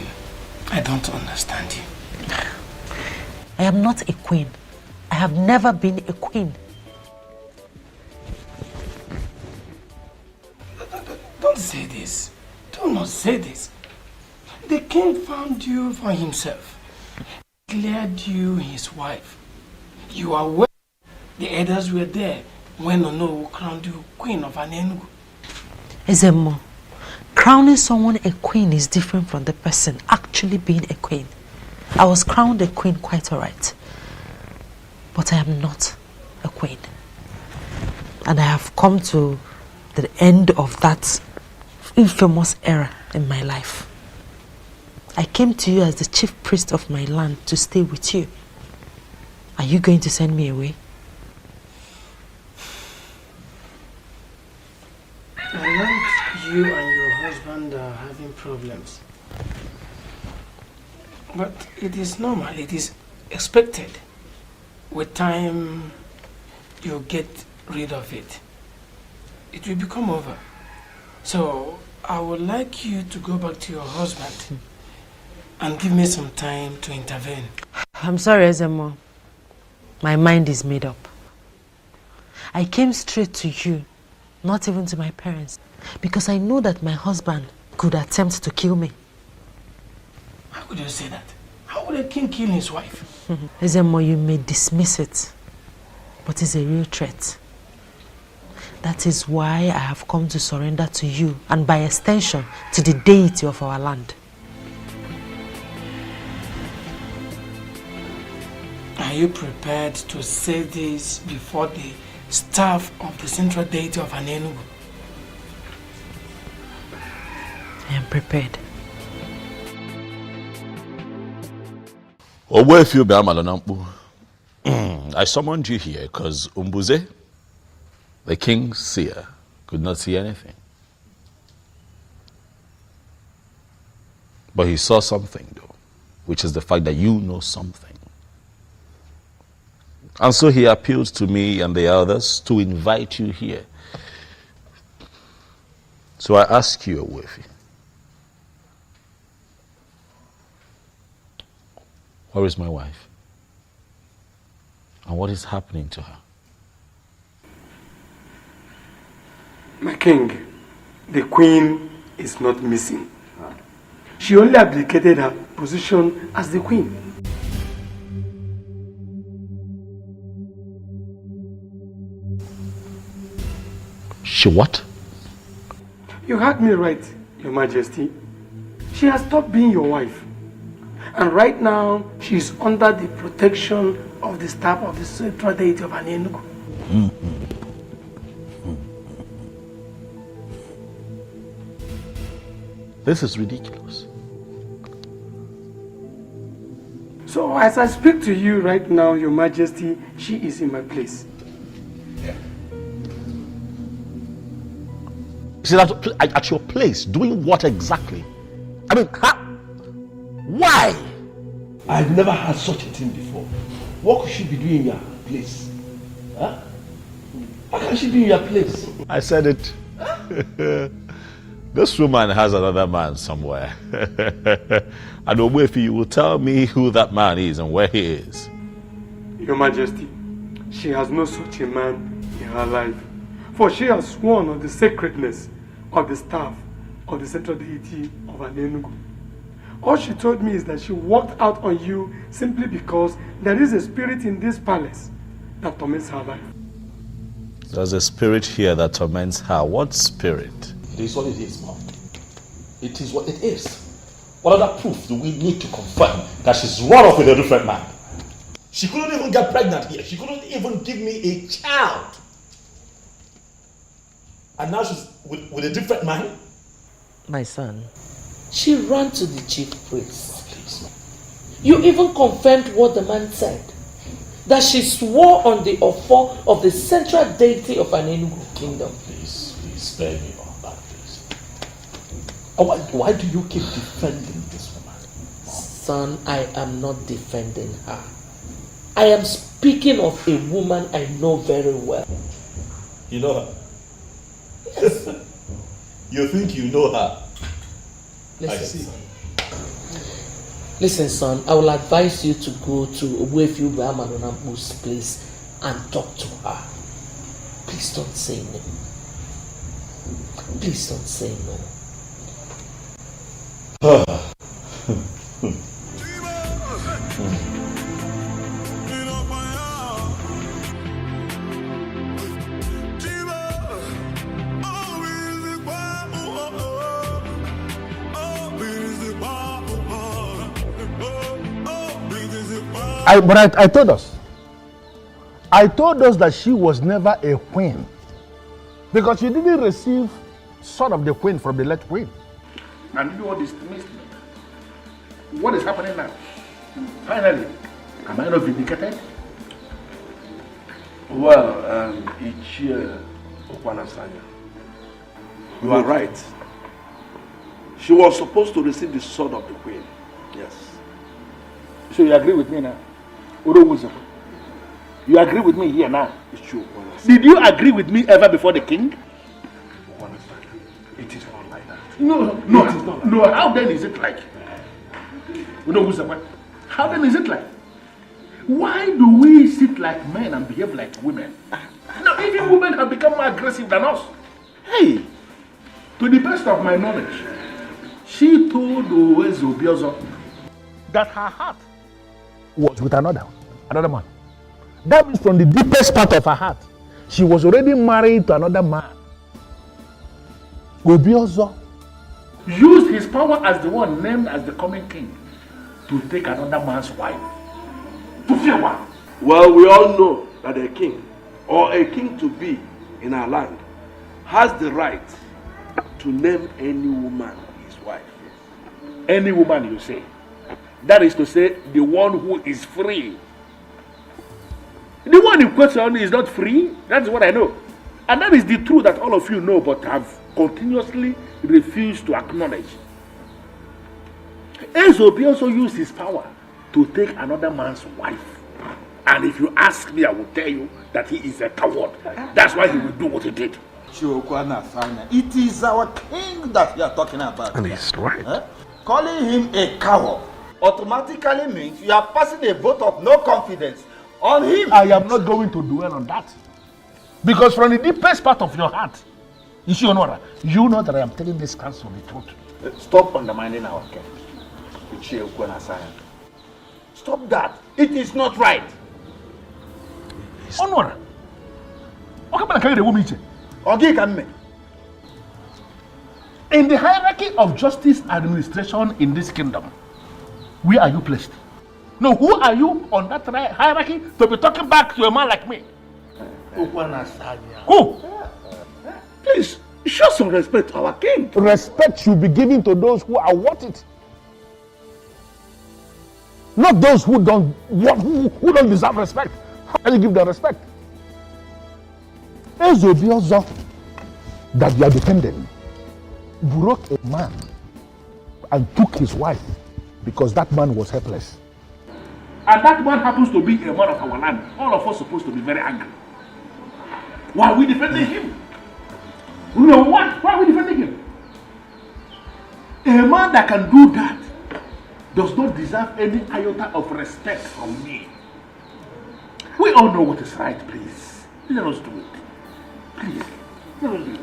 Speaker 13: I don't understand you.
Speaker 21: I am not a queen. I have never been a queen.
Speaker 13: Don't say this. Do not say this. The king found you for himself. Declared you his wife. You are well. The elders were there when Ono crowned you queen of Anenugu.
Speaker 21: Ezemo, crowning someone a queen is different from the person actually being a queen. I was crowned a queen quite alright. But I am not a queen. And I have come to the end of that infamous era in my life. I came to you as the chief priest of my land to stay with you. Are you going to send me away?
Speaker 13: I learned you and your husband are having problems. But it is normal, it is expected. With time, you get rid of it. It will become over. So, I would like you to go back to your husband and give me some time to intervene.
Speaker 21: I'm sorry, Ezemo. My mind is made up. I came straight to you, not even to my parents, because I know that my husband could attempt to kill me.
Speaker 13: How could you say that? How would a king kill his wife?
Speaker 21: Ezemo, you may dismiss it, but it's a real threat. That is why I have come to surrender to you, and by extension, to the deity of our land.
Speaker 13: I
Speaker 4: Are you prepared to say this before the staff of the central deity of Enugu?
Speaker 21: I am prepared.
Speaker 6: I summoned you here because Umbuze, the king's seer, could not see anything. But he saw something, though, which is the fact that you know something. And so he appealed to me and the others to invite you here. So I ask you, Owefi, where is my wife? And what is happening to her?
Speaker 4: My king, the queen is not missing. She only abdicated her position as the queen.
Speaker 6: She what?
Speaker 4: You heard me right, Your Majesty. She has stopped being your wife. And right now, she is under the protection of the staff of the central deity of Enugu.
Speaker 6: This is ridiculous.
Speaker 4: So as I speak to you right now, Your Majesty, she is in my place.
Speaker 6: She's at your place, doing what exactly? I mean, why?
Speaker 20: I've never had such a thing before. What could she be doing in your place? Huh? How can she be in your place?
Speaker 6: I said it. This woman has another man somewhere. And Owefi, you will tell me who that man is and where he is.
Speaker 4: Your Majesty, she has no such a man in her life. For she has sworn on the sacredness of the staff of the central deity of Enugu. All she told me is that she walked out on you simply because there is a spirit in this palace that torments her life.
Speaker 6: There's a spirit here that torments her. What spirit?
Speaker 17: It is what it is, Mom. It is what it is. What other proof do we need to confirm that she's run off with a different man? She couldn't even get pregnant here. She couldn't even give me a child. And now she's with a different man?
Speaker 5: My son, she ran to the chief priest. Please. You even confirmed what the man said. That she swore on the offer of the central deity of an Enugu kingdom.
Speaker 17: Please spare me all that, please. Why do you keep defending this woman?
Speaker 5: Son, I am not defending her. I am speaking of a woman I know very well.
Speaker 17: You know her? Yes. You think you know her?
Speaker 5: Listen, Listen, son, I will advise you to go to Owefi Ubeamanonampu's place and talk to her. Please don't say no. Please don't say no.
Speaker 2: But I told us. I told us that she was never a queen. Because she didn't receive sword of the queen from the late queen.
Speaker 15: And you know what this means? What is happening now? Finally, am I not vindicated?
Speaker 20: Well, Ichie Okwanasanya, you are right. She was supposed to receive the sword of the queen. Yes.
Speaker 15: So you agree with me now? You agree with me here now?
Speaker 20: It's true.
Speaker 15: Did you agree with me ever before the king?
Speaker 20: It is not like that.
Speaker 15: No, it is not like that. How then is it like? How then is it like? Why do we sit like men and behave like women? No, even women have become more aggressive than us. Hey, to the best of my knowledge, she told Obiozo that her heart
Speaker 2: was with another man. That means from the deepest part of her heart, she was already married to another man. Obiozo
Speaker 15: used his power as the one named as the coming king to take another man's wife. To fear what?
Speaker 20: Well, we all know that a king, or a king to be in our land, has the right to name any woman his wife.
Speaker 15: Any woman, you say? That is to say, the one who is free. The one in question is not free. That's what I know. And that is the truth that all of you know but have continuously refused to acknowledge. Ezobi also used his power to take another man's wife. And if you ask me, I will tell you that he is a coward. That's why he will do what he did.
Speaker 18: It is our king that you are talking about.
Speaker 2: And he's right.
Speaker 18: Calling him a coward automatically means you are passing a vote of no confidence on him.
Speaker 15: I am not going to dwell on that. Because from the deepest part of your heart, you know that I am telling this council the truth.
Speaker 18: Stop undermining our king. Stop that. It is not right.
Speaker 15: Onward. In the hierarchy of justice administration in this kingdom, where are you placed? No, who are you on that hierarchy to be talking back to a man like me? Who?
Speaker 20: Please, show some respect to our king.
Speaker 15: Respect should be given to those who are worth it. Not those who don't deserve respect. How can you give them respect? Ezobiozo that you are defending broke a man and took his wife because that man was helpless. And that man happens to be a man of our land. All of us are supposed to be very angry. Why are we defending him? You know what? Why are we defending him? A man that can do that does not deserve any iota of respect from me. We all know what is right, please. Let us do it. Please. Let us do it.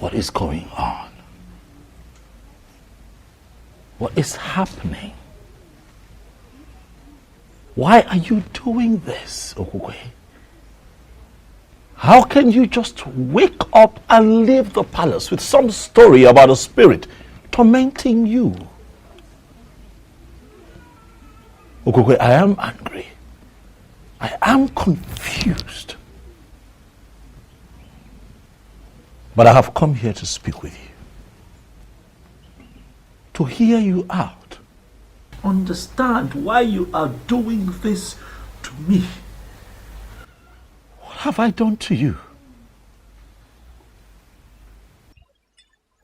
Speaker 6: What is going on? What is happening? Why are you doing this, Okugwe? How can you just wake up and leave the palace with some story about a spirit tormenting you? Okugwe, I am angry. I am confused. But I have come here to speak with you. To hear you out. Understand why you are doing this to me. What have I done to you?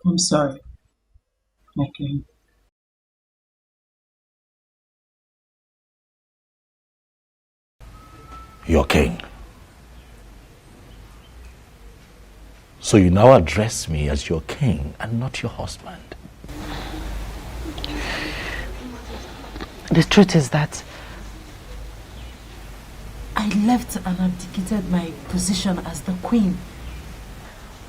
Speaker 7: I'm sorry. Okay.
Speaker 6: Your king. So you now address me as your king and not your husband.
Speaker 21: The truth is that
Speaker 12: I left and abdicated my position as the queen.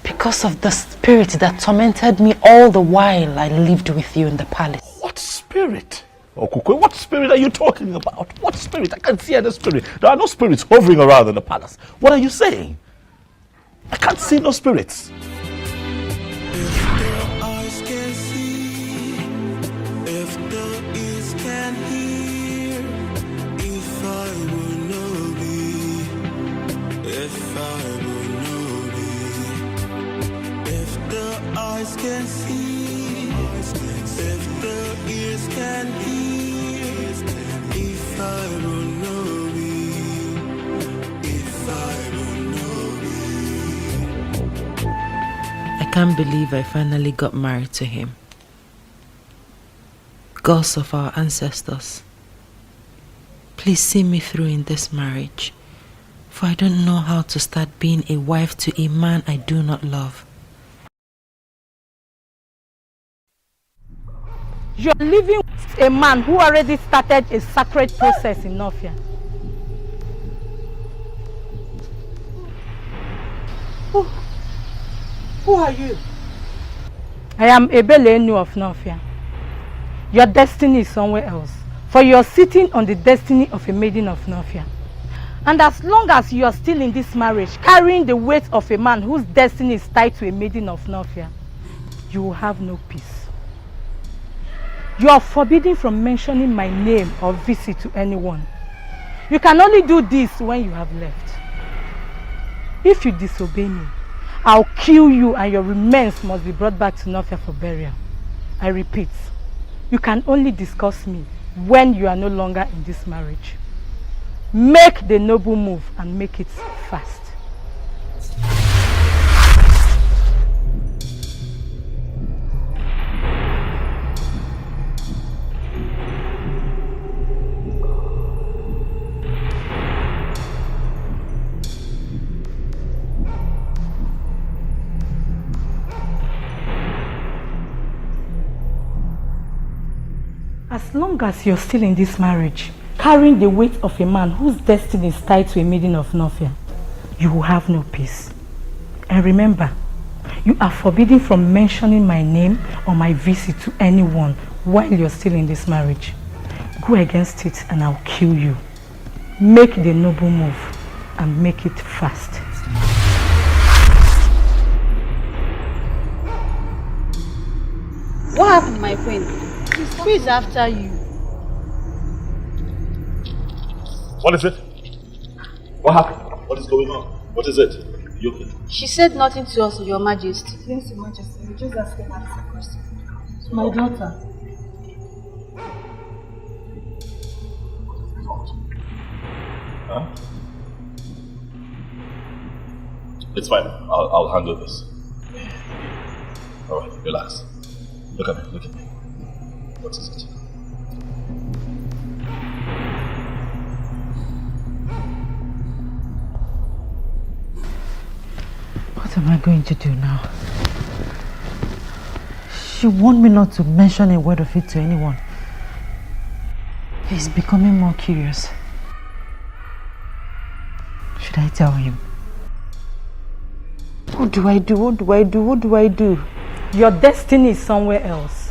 Speaker 21: because of the spirit that tormented me all the while I lived with you in the palace.
Speaker 6: What spirit? Okukwe, what spirit are you talking about? What spirit? I can't see any spirit. There are no spirits hovering around in the palace. What are you saying? I can't see no spirits.
Speaker 9: Eyes can see, if the ears can hear, if I will know me, if I will know me.
Speaker 21: I can't believe I finally got married to him. Gods of our ancestors, please see me through in this marriage, for I don't know how to start being a wife to a man I do not love.
Speaker 8: You're living with a man who already started a sacred process in Nofia. Who are you? I am Ebelenu of Nofia. Your destiny is somewhere else, for you're sitting on the destiny of a maiden of Nofia. And as long as you are still in this marriage, carrying the weight of a man whose destiny is tied to a maiden of Nofia, you will have no peace. You are forbidden from mentioning my name or visit to anyone. You can only do this when you have left. If you disobey me, I'll kill you and your remains must be brought back to Nofia for burial. I repeat, you can only discuss me when you are no longer in this marriage. Make the noble move and make it fast. As long as you're still in this marriage, carrying the weight of a man whose destiny is tied to a maiden of Nofia, you will have no peace. And remember, you are forbidden from mentioning my name or my visit to anyone while you're still in this marriage. Go against it and I'll kill you. Make the noble move and make it fast.
Speaker 3: What happened, my friend? Who is after you?
Speaker 10: What is it? What happened? What is going on? What is it? You okay?
Speaker 3: She said nothing to us, Your Majesty. Yes, Your Majesty. We just asked her a question.
Speaker 8: My daughter.
Speaker 10: Huh? It's fine. I'll handle this. Alright, relax. Look at me, look at me. What is it?
Speaker 21: What am I going to do now? She warned me not to mention a word of it to anyone. He's becoming more curious. Should I tell him? What do I do? What do I do? What do I do?
Speaker 8: Your destiny is somewhere else.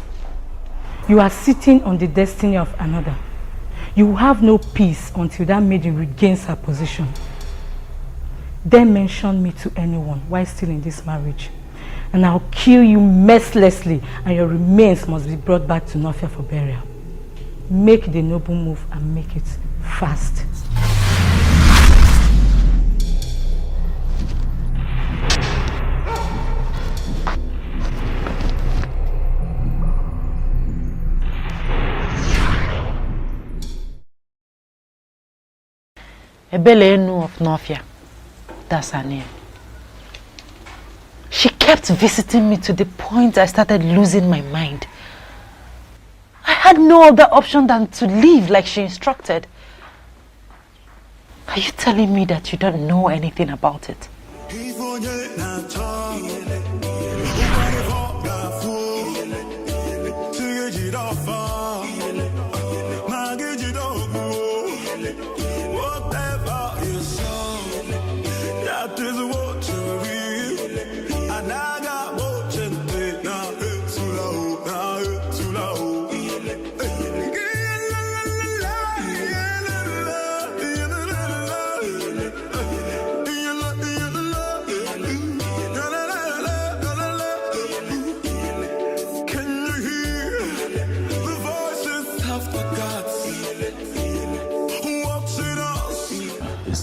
Speaker 8: You are sitting on the destiny of another. You will have no peace until that maiden regains her position. Then mention me to anyone while still in this marriage, and I'll kill you mercilessly, and your remains must be brought back to Nofia for burial. Make the noble move and make it fast.
Speaker 21: Ebelenu of Nofia. That's her name. She kept visiting me to the point I started losing my mind. I had no other option than to leave like she instructed. Are you telling me that you don't know anything about it?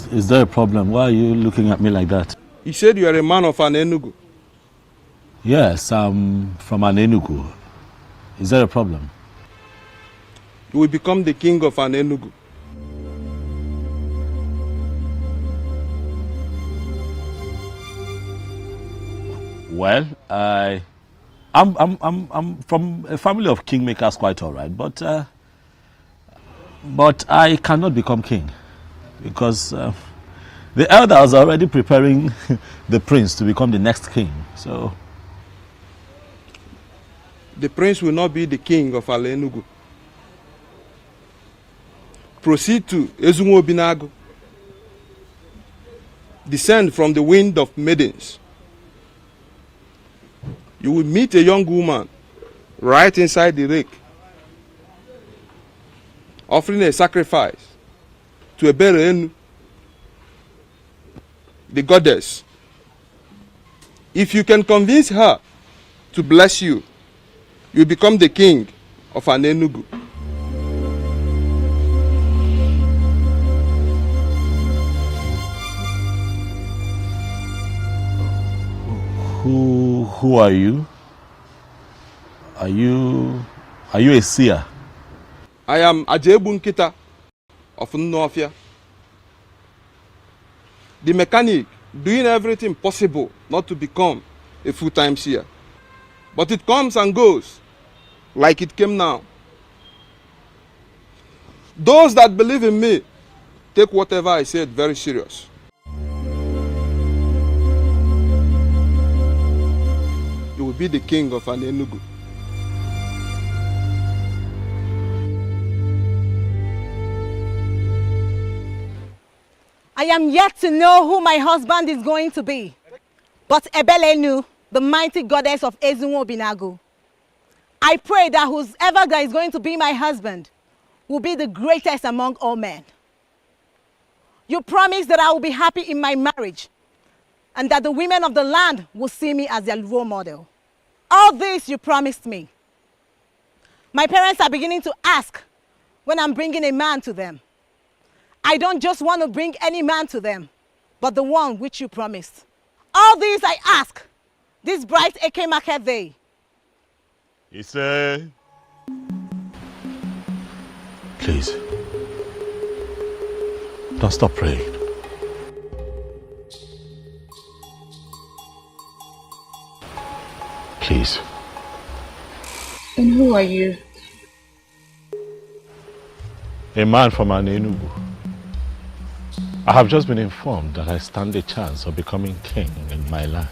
Speaker 6: Is there a problem? Why are you looking at me like that?
Speaker 20: You said you are a man of an Enugu.
Speaker 6: Yes, I'm from an Enugu. Is there a problem?
Speaker 20: You will become the king of an Enugu.
Speaker 6: Well, I'm from a family of kingmakers, quite all right, but I cannot become king because the elders are already preparing the prince to become the next king. So
Speaker 20: the prince will not be the king of Ala Enugu. Proceed to Ezunwo Binago. Descend from the wind of maidens. You will meet a young woman right inside the lake, offering a sacrifice to Eberenu, the goddess. If you can convince her to bless you, you become the king of an Enugu.
Speaker 6: Who are you? Are you a seer?
Speaker 11: I am Ajebu Nkita of Nnofia. The mechanic doing everything possible not to become a full-time seer. But it comes and goes like it came now. Those that believe in me take whatever I said very serious. You will be the king of an Enugu.
Speaker 19: I am yet to know who my husband is going to be. But Ebelenu, the mighty goddess of Ezunwo Binagu, I pray that whoever that is going to be my husband will be the greatest among all men. You promise that I will be happy in my marriage and that the women of the land will see me as their role model. All this you promised me. My parents are beginning to ask when I'm bringing a man to them. I don't just want to bring any man to them, but the one which you promised. All these I ask, this bright Eke market day.
Speaker 6: He said, please, don't stop praying. Please.
Speaker 3: And who are you?
Speaker 6: A man from an Enugu. I have just been informed that I stand a chance of becoming king in my land.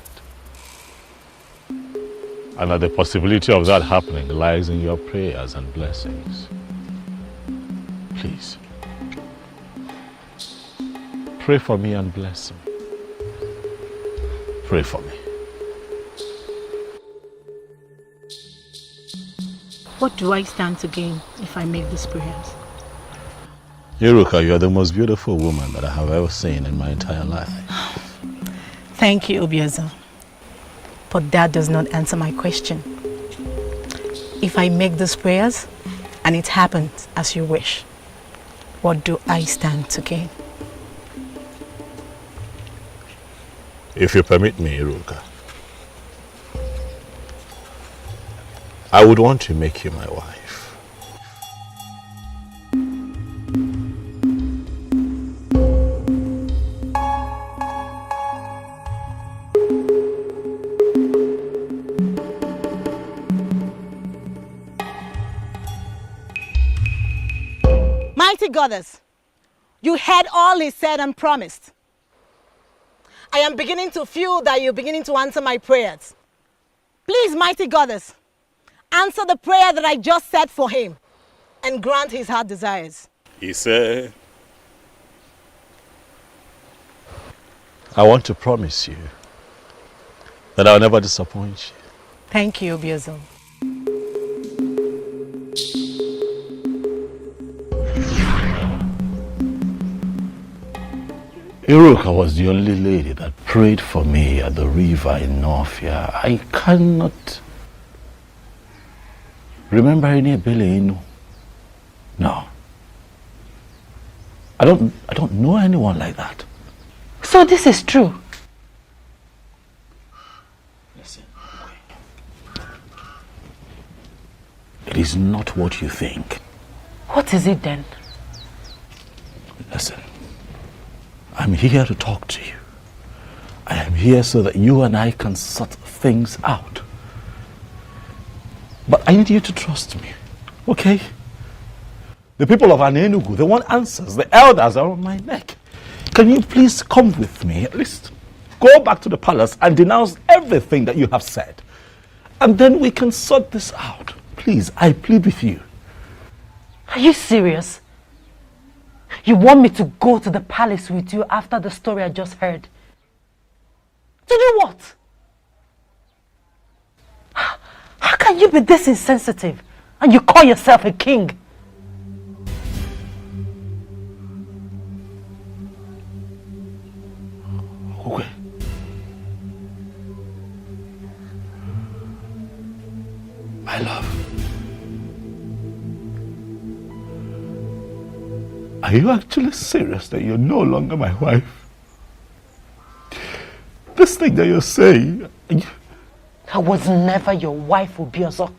Speaker 6: And that the possibility of that happening lies in your prayers and blessings. Please, pray for me and bless me. Pray for me.
Speaker 8: What do I stand to gain if I make these prayers?
Speaker 6: Iruka, you are the most beautiful woman that I have ever seen in my entire life.
Speaker 8: Thank you, Obiezo. But that does not answer my question. If I make these prayers and it happens as you wish, what do I stand to gain?
Speaker 6: If you permit me, Iruka, I would want to make you my wife.
Speaker 19: Mighty goddess, you heard all he said and promised. I am beginning to feel that you're beginning to answer my prayers. Please, mighty goddess, answer the prayer that I just said for him and grant his heart desires.
Speaker 6: He said, I want to promise you that I'll never disappoint you.
Speaker 8: Thank you, Obiezo.
Speaker 6: Iruka was the only lady that prayed for me at the river in Nofia. I cannot remember any Ebele. No. I don't know anyone like that.
Speaker 21: So this is true?
Speaker 6: Listen. It is not what you think.
Speaker 21: What is it then?
Speaker 6: Listen. I'm here to talk to you. I am here so that you and I can sort things out. But I need you to trust me, okay? The people of Anenugu, they want answers. The elders are on my neck. Can you please come with me? At least go back to the palace and denounce everything that you have said. And then we can sort this out. Please, I plead with you.
Speaker 21: Are you serious? You want me to go to the palace with you after the story I just heard? To do what? How can you be this insensitive and you call yourself a king?
Speaker 6: Okay. My love. Are you actually serious that you're no longer my wife? this thing that you're saying?
Speaker 21: I was never your wife, Obiozo.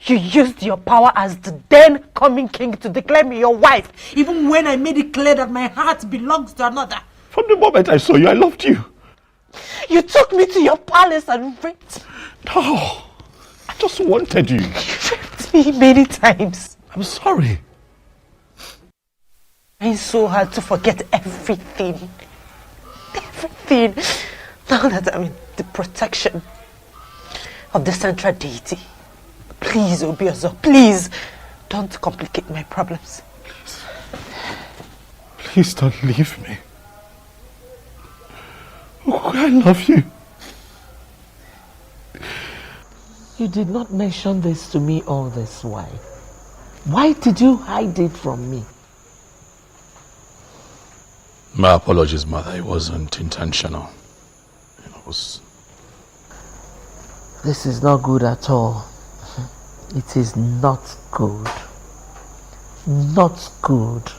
Speaker 21: You used your power as the then coming king to declare me your wife, even when I made it clear that my heart belongs to another.
Speaker 6: From the moment I saw you, I loved you.
Speaker 21: You took me to your palace and raped.
Speaker 6: No, I just wanted you.
Speaker 21: You raped me many times.
Speaker 6: I'm sorry.
Speaker 21: It's so hard to forget everything. Everything. Now that I'm in the protection of the central deity. Please, Obiozo, please, don't complicate my problems.
Speaker 6: Please don't leave me. Oh, I love you.
Speaker 5: You did not mention this to me all this while. Why did you hide it from me?
Speaker 6: My apologies, Mother. It wasn't intentional. It was...
Speaker 5: This is not good at all. It is not good. Not good.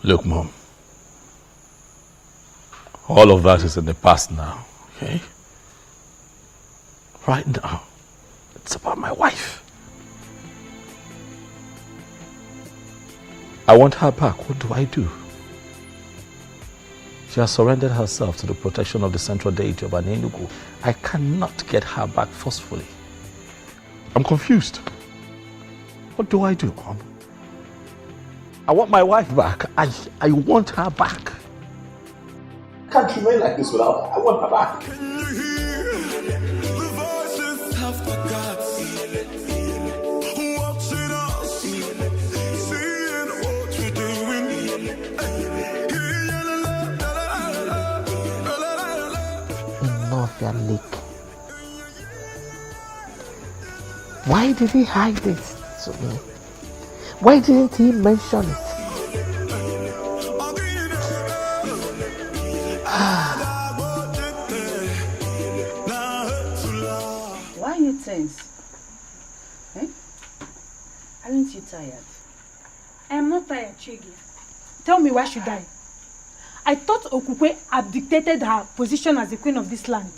Speaker 6: Look, Mom. All of that is in the past now, okay? Right now, it's about my wife. I want her back. What do I do? She has surrendered herself to the protection of the central deity of Anenugu. I cannot get her back forcefully. I'm confused. What do I do, Mom? I want my wife back. I want her back. I can't remain like this without her. I want her back.
Speaker 9: The voices have forgot. Watching us, seeing what we're doing.
Speaker 5: Enough, Yalik. Why did he hide it to me? Why didn't he mention it?
Speaker 1: Why are you tense? Eh? Aren't you tired?
Speaker 8: I am not tired, Chigi. Tell me, why should I? I thought Okukwe abdicated her position as the queen of this land.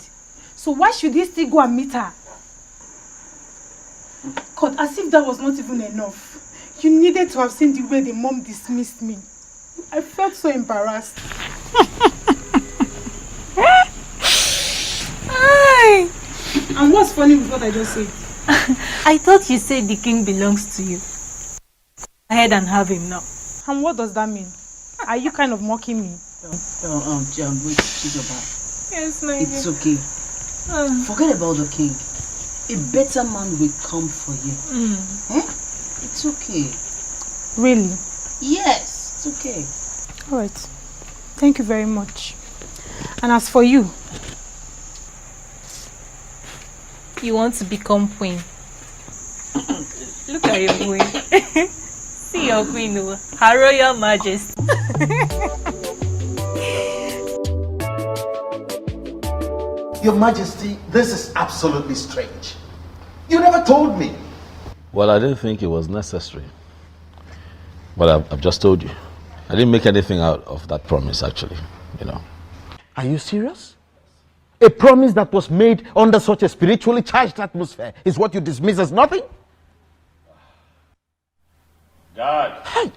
Speaker 8: So why should he still go and meet her? God, as if that was not even enough. You needed to have seen the way the mom dismissed me. I felt so embarrassed. And what's funny with what I just said?
Speaker 12: I thought you said the king belongs to you. Go ahead and have him now.
Speaker 8: And what does that mean? Are you kind of mocking me?
Speaker 1: Wait, Chizoba.
Speaker 12: Yes, my
Speaker 1: It's okay. Forget about the king. A better man will come for you. Eh? It's okay.
Speaker 8: Really?
Speaker 1: Yes, it's okay.
Speaker 8: Alright. Thank you very much. And as for you?
Speaker 12: You want to become queen. Look at your queen. See your queen, Her Royal Majesty.
Speaker 17: Your Majesty, this is absolutely strange. You never told me.
Speaker 6: Well, I didn't think it was necessary. But I've just told you. I didn't make anything out of that promise, actually, you know.
Speaker 2: Are you serious? A promise that was made under such a spiritually charged atmosphere is what you dismiss as nothing?
Speaker 10: Dad.
Speaker 2: Hey.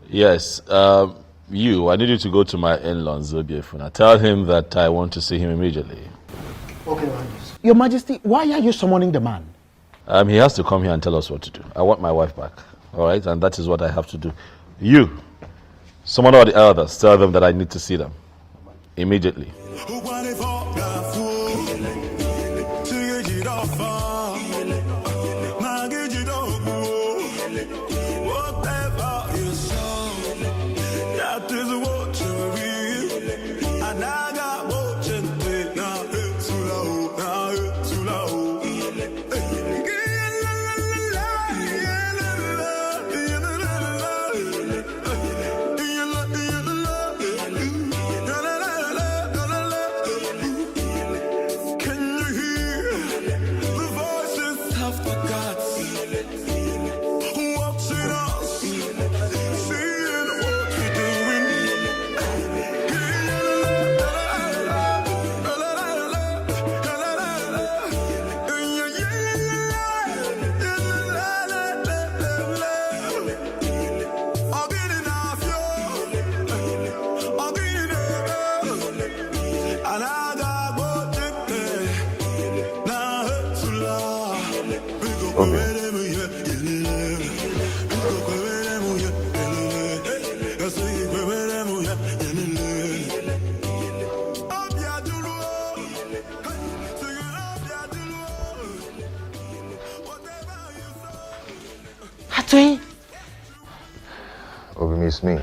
Speaker 6: Yes, I need you to go to my in-law, Zobiefuna. Tell him that I want to see him immediately.
Speaker 2: Okay, Your Majesty, why are you summoning the man?
Speaker 6: He has to come here and tell us what to do. I want my wife back, all right? And that is what I have to do. You, summon all the elders, tell them that I need to see them immediately.
Speaker 16: It's me.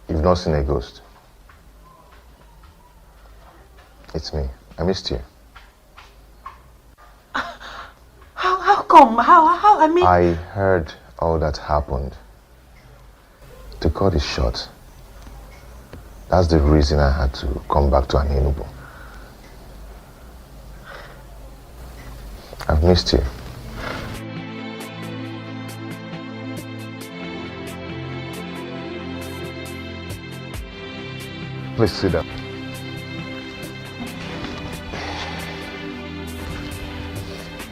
Speaker 16: You've not seen a ghost. It's me. I missed you.
Speaker 12: How come? How, I mean...
Speaker 16: I heard all that happened. To cut it short, that's the reason I had to come back to Enugu. I've missed you. Please sit down.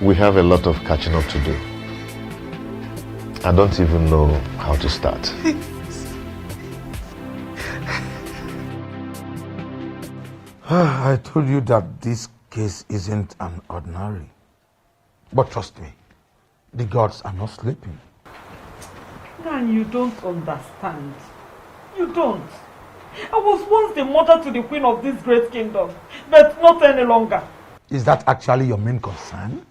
Speaker 16: We have a lot of catching up to do. I don't even know how to start.
Speaker 17: I told you that this case isn't an ordinary. But trust me, the gods are not sleeping.
Speaker 5: And you don't understand. You don't. I was once the mother to the queen of this great kingdom, but not any longer.
Speaker 17: Is that actually your main concern?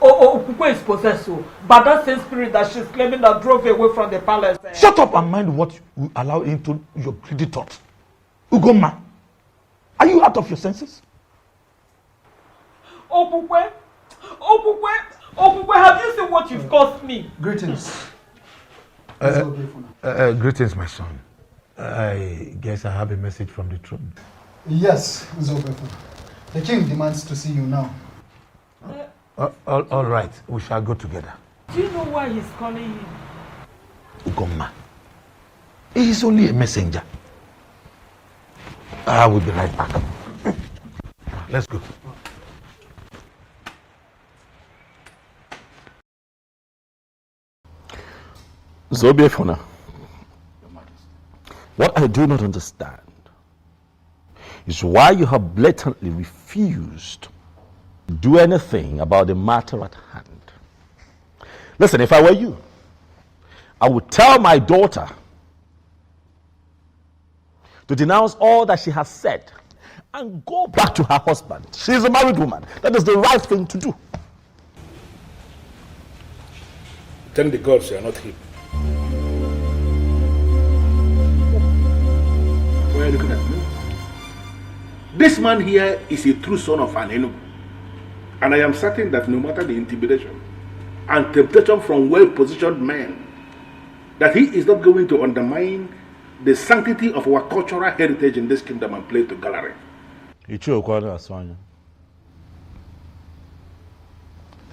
Speaker 5: Kukwe is possessed by that same spirit that she's claiming that drove away from the palace.
Speaker 17: Shut up and mind what you allow into your greedy thoughts. Ugoma, are you out of your senses?
Speaker 5: Kukwe, have you seen what you've caused me?
Speaker 7: Greetings.
Speaker 17: Greetings, my son. I guess I have a message from the throne.
Speaker 7: Yes, Zobefu. The king demands to see you now.
Speaker 17: All right, we shall go together.
Speaker 5: Do you know why he's calling you?
Speaker 17: Ugoma, he is only a messenger. I will be right back. Let's go.
Speaker 6: Zobiefuna, what I do not understand is why you have blatantly refused to do anything about the matter at hand. Listen, if I were you, I would tell my daughter to denounce all that she has said and go back to her husband. She is a married woman. That is the right thing to do.
Speaker 15: Thank the gods you are not him.
Speaker 14: Why are you looking at me? This man here is a true son of an Enugu. And I am certain that no matter the intimidation and temptation from well-positioned men, that he is not going to undermine the sanctity of our cultural heritage in this kingdom and play to gallery.
Speaker 6: Did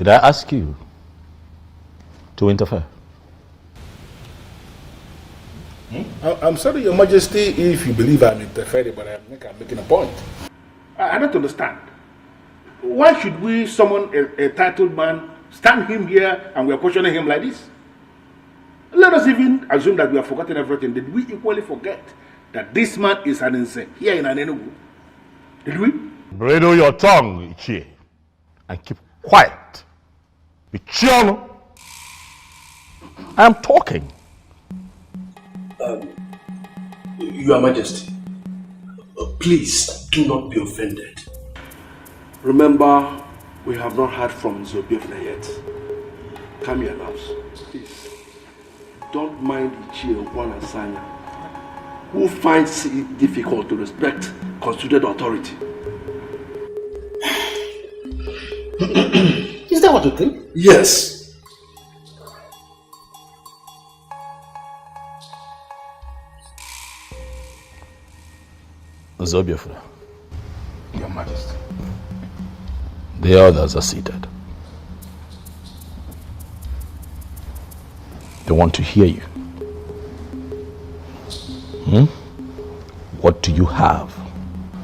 Speaker 6: I ask you to interfere?
Speaker 15: I'm sorry, Your Majesty, if you believe I'm interfering, but I'm making a point.
Speaker 14: I don't understand. Why should we summon a titled man, stand him here, and we are questioning him like this? Let us even assume that we have forgotten everything. Did we equally forget that this man is an insane here in Enugu? Did we?
Speaker 2: Bridle your tongue, Ichie, and keep quiet. Ichiano.
Speaker 6: I'm talking.
Speaker 20: Your Majesty, please do not be offended. Remember, we have not heard from Zobiefna yet. Come here, loves. Please, don't mind Ichie and Sanya, who finds it difficult to respect constituted authority.
Speaker 14: Is that what you think?
Speaker 20: Yes.
Speaker 6: Zobiefuna.
Speaker 17: Your Majesty.
Speaker 6: The others are seated. They want to hear you. What do you have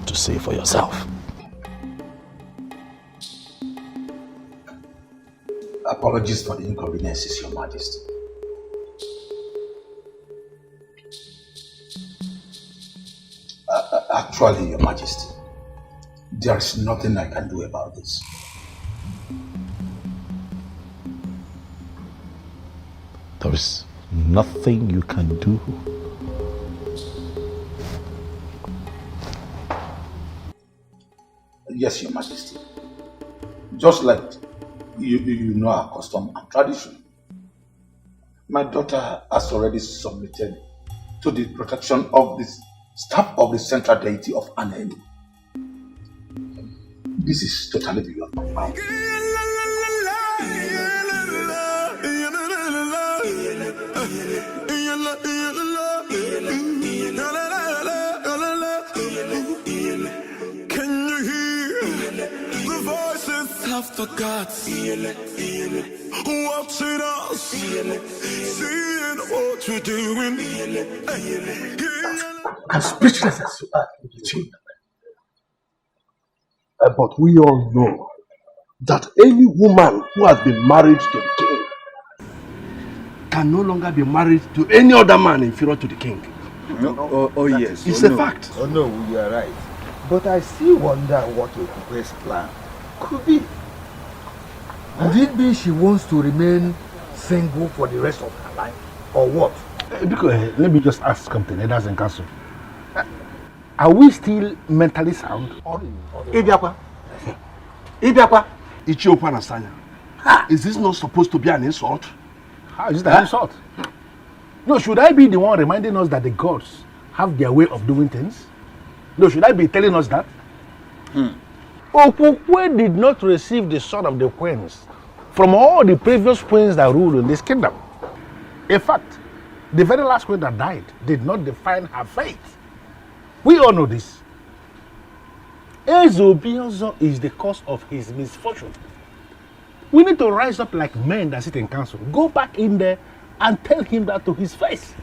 Speaker 6: to say for yourself?
Speaker 17: Apologies for the inconveniences, Your Majesty. Actually, Your Majesty, there is nothing I can do about this.
Speaker 6: There is nothing you can do.
Speaker 17: Yes, Your Majesty. Just like you know our custom and tradition.
Speaker 14: My daughter has already submitted to the protection of the staff of the central deity of Anenu. This is totally beyond my power.
Speaker 9: Can you hear the voices of the gods watching us, seeing what we're doing?
Speaker 14: I'm speechless as you are, but we all know that any woman who has been married to the king can no longer be married to any other man inferior to the king.
Speaker 18: Oh yes.
Speaker 14: It's a fact.
Speaker 18: Oh no, you are right. But I still wonder what Okupe's plan could be. Could it be she wants to remain single for the rest of her life? Or what?
Speaker 2: Because, let me just ask something, Elders and Council. Are we still mentally sound?
Speaker 14: Ibiakwa. Ichiokwa Nasanya. Is this not supposed to be an insult?
Speaker 2: How is it an insult? No, should I be the one reminding us that the gods have their way of doing things? No, should I be telling us that? Okukwe did not receive the son of the queens from all the previous queens that ruled in this kingdom. In fact, the very last queen that died did not define her fate. We all know this. Ezobiozo is the cause of his misfortune. We need to rise up like men that sit in council. Go back in there and tell him that to his face.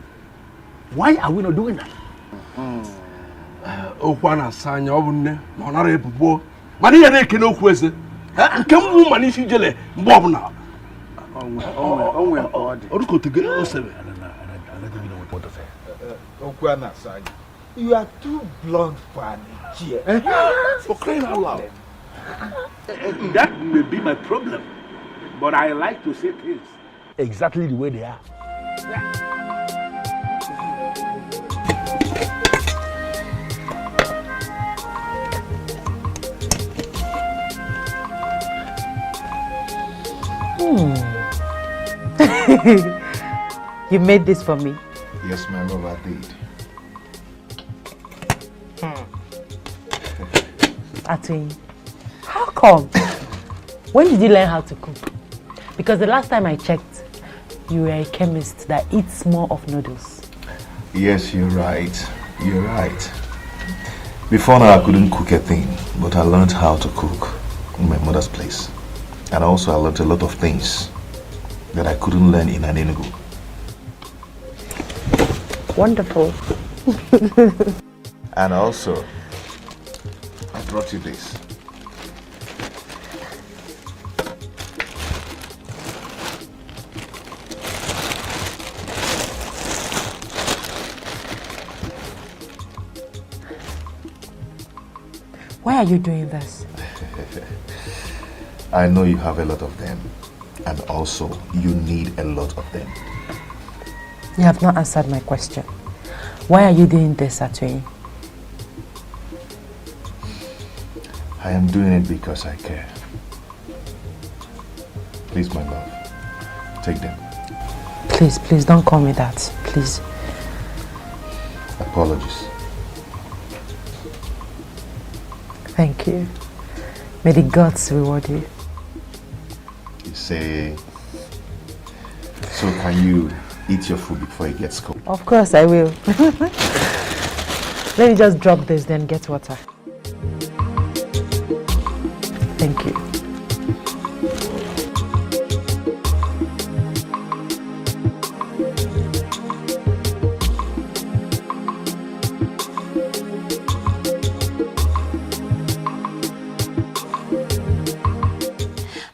Speaker 2: Why are we not doing that?
Speaker 14: Okwana Sanya obunne monara ebubo. Mani ya na-ekene okwu eze. Nke mmu mani isi jele mgbe ọbụla.
Speaker 18: Onwe odi.
Speaker 14: Orukotige osebe.
Speaker 18: Okwana Sanya, you are too blunt for an idiot.
Speaker 14: For crying out loud. That may be my problem, but I like to say things
Speaker 2: exactly the way they are.
Speaker 21: You made this for me?
Speaker 16: Yes, my love, I did.
Speaker 21: Atwin, how come? When did you learn how to cook? Because the last time I checked, you were a chemist that eats more of noodles.
Speaker 16: Yes, you're right. You're right. Before now, I couldn't cook a thing, but I learned how to cook in my mother's place. And also, I learned a lot of things that I couldn't learn in Enugu.
Speaker 21: Wonderful.
Speaker 16: And also, I brought you this.
Speaker 21: Why are you doing this?
Speaker 16: I know you have a lot of them, and also you need a lot of them.
Speaker 21: You have not answered my question. Why are you doing this, Atwin?
Speaker 16: I am doing it because I care. Please, my love, take them.
Speaker 21: Please, please don't call me that. Please.
Speaker 16: Apologies.
Speaker 21: Thank you. May the gods reward you.
Speaker 16: You say, so can you eat your food before it gets cold?
Speaker 21: Of course I will. Let me just drop this, then get water. Thank you.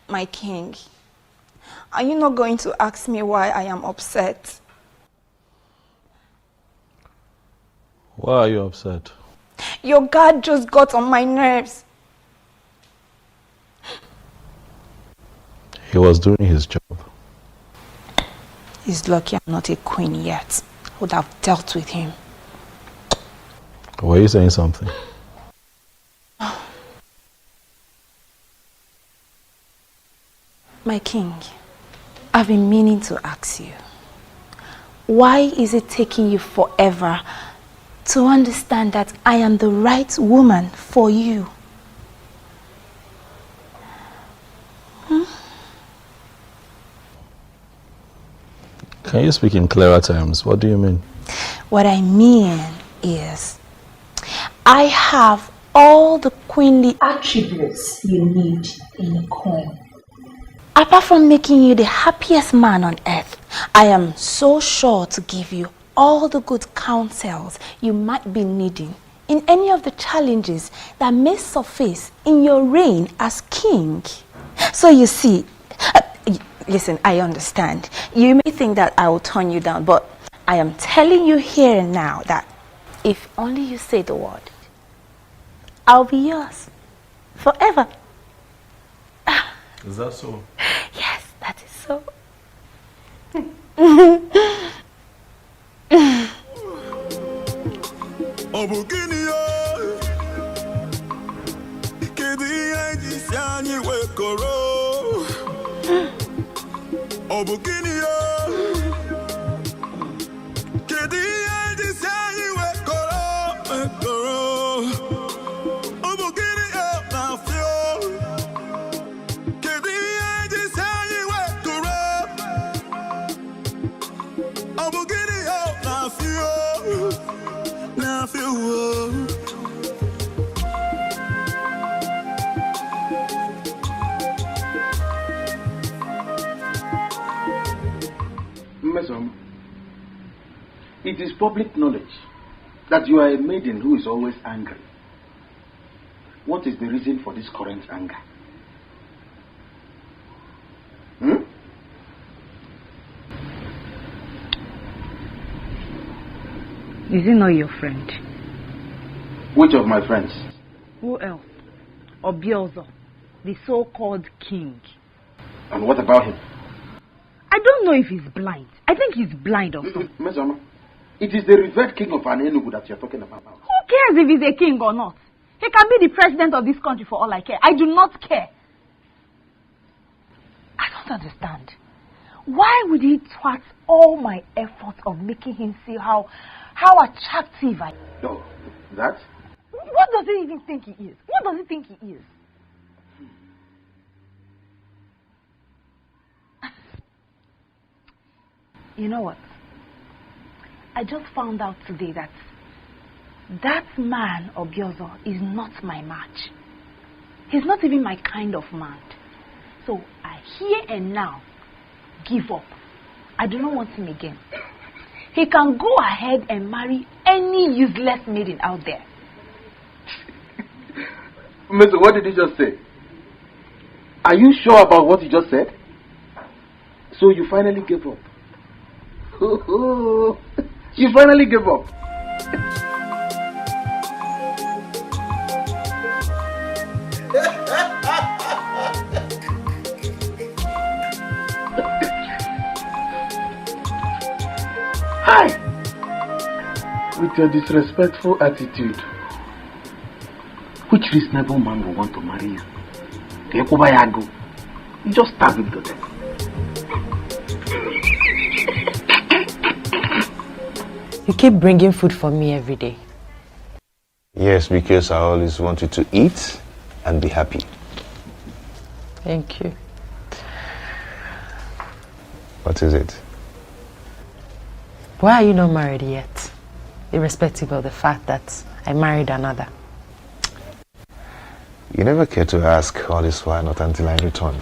Speaker 13: My king, are you not going to ask me why I am upset?
Speaker 6: Why are you upset?
Speaker 13: Your guard just got on my nerves.
Speaker 6: He was doing his job.
Speaker 13: He's lucky I'm not a queen yet. I would have dealt with him.
Speaker 6: Were you saying something?
Speaker 13: My king, I've been meaning to ask you. why is it taking you forever to understand that I am the right woman for you?
Speaker 6: Can you speak in clearer terms? What do you mean?
Speaker 13: What I mean is, I have all the queenly attributes you need in a queen. Apart from making you the happiest man on earth, I am so sure to give you all the good counsels you might be needing in any of the challenges that may surface in your reign as king. So you see, listen, I understand. You may think that I will turn you down, but I am telling you here and now that if only you say the word, I'll be yours forever.
Speaker 6: Is that so?
Speaker 13: Yes, that is so.
Speaker 14: It is public knowledge that you are a maiden who is always angry. What is the reason for this current anger?
Speaker 4: Is he not your friend?
Speaker 14: Which of my friends?
Speaker 4: Who else? Obiozo, the so-called king.
Speaker 14: And what about him?
Speaker 4: I don't know if he's blind. I think he's blind or something.
Speaker 14: Mesama, it is the revered king of Enugu that you're talking about.
Speaker 4: Who cares if he's a king or not? He can be the president of this country for all I care. I do not care. I don't understand. Why would he thwart all my efforts of making him see how attractive I am?
Speaker 14: No, that?
Speaker 4: What does he even think he is? What does he think he is? You know what? I just found out today that man, Obiozo, is not my match. He's not even my kind of man. So I here and now give up. I do not want him again. He can go ahead and marry any useless maiden out there.
Speaker 14: Mister, what did you just say? Are you sure about what you just said? So you finally gave up? You finally gave up. Hi! With your disrespectful attitude, which reasonable man will want to marry you? You just stab him to death.
Speaker 21: You keep bringing food for me every day.
Speaker 16: Yes, because I always want you to eat and be happy.
Speaker 21: Thank you.
Speaker 16: What is it?
Speaker 21: Why are you not married yet? Irrespective of the fact that I married another.
Speaker 16: You never care to ask all this while, not until I return.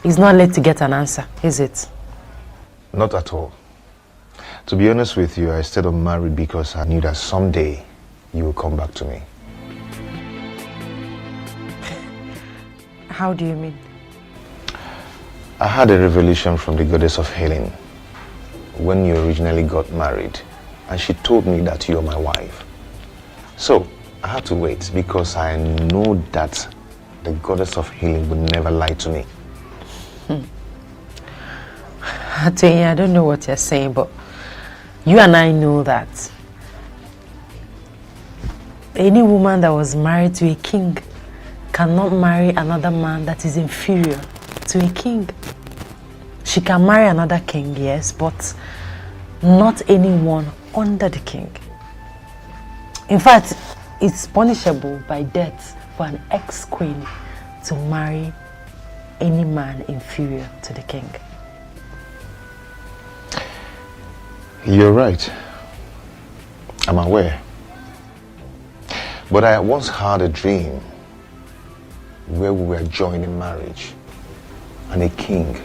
Speaker 21: It's not late to get an answer, is it?
Speaker 16: Not at all. To be honest with you, I stayed unmarried because I knew that someday you will come back to me.
Speaker 21: How do you mean?
Speaker 16: I had a revelation from the goddess of healing when you originally got married, and she told me that you're my wife. So I had to wait because I know that the goddess of healing would never lie to me.
Speaker 21: I don't know what you're saying, but you and I know that any woman that was married to a king cannot marry another man that is inferior to a king. She can marry another king, yes, but not anyone under the king. In fact, it's punishable by death for an ex-queen to marry any man inferior to the king.
Speaker 16: You're right. I'm aware. But I once had a dream where we were joined in marriage and a king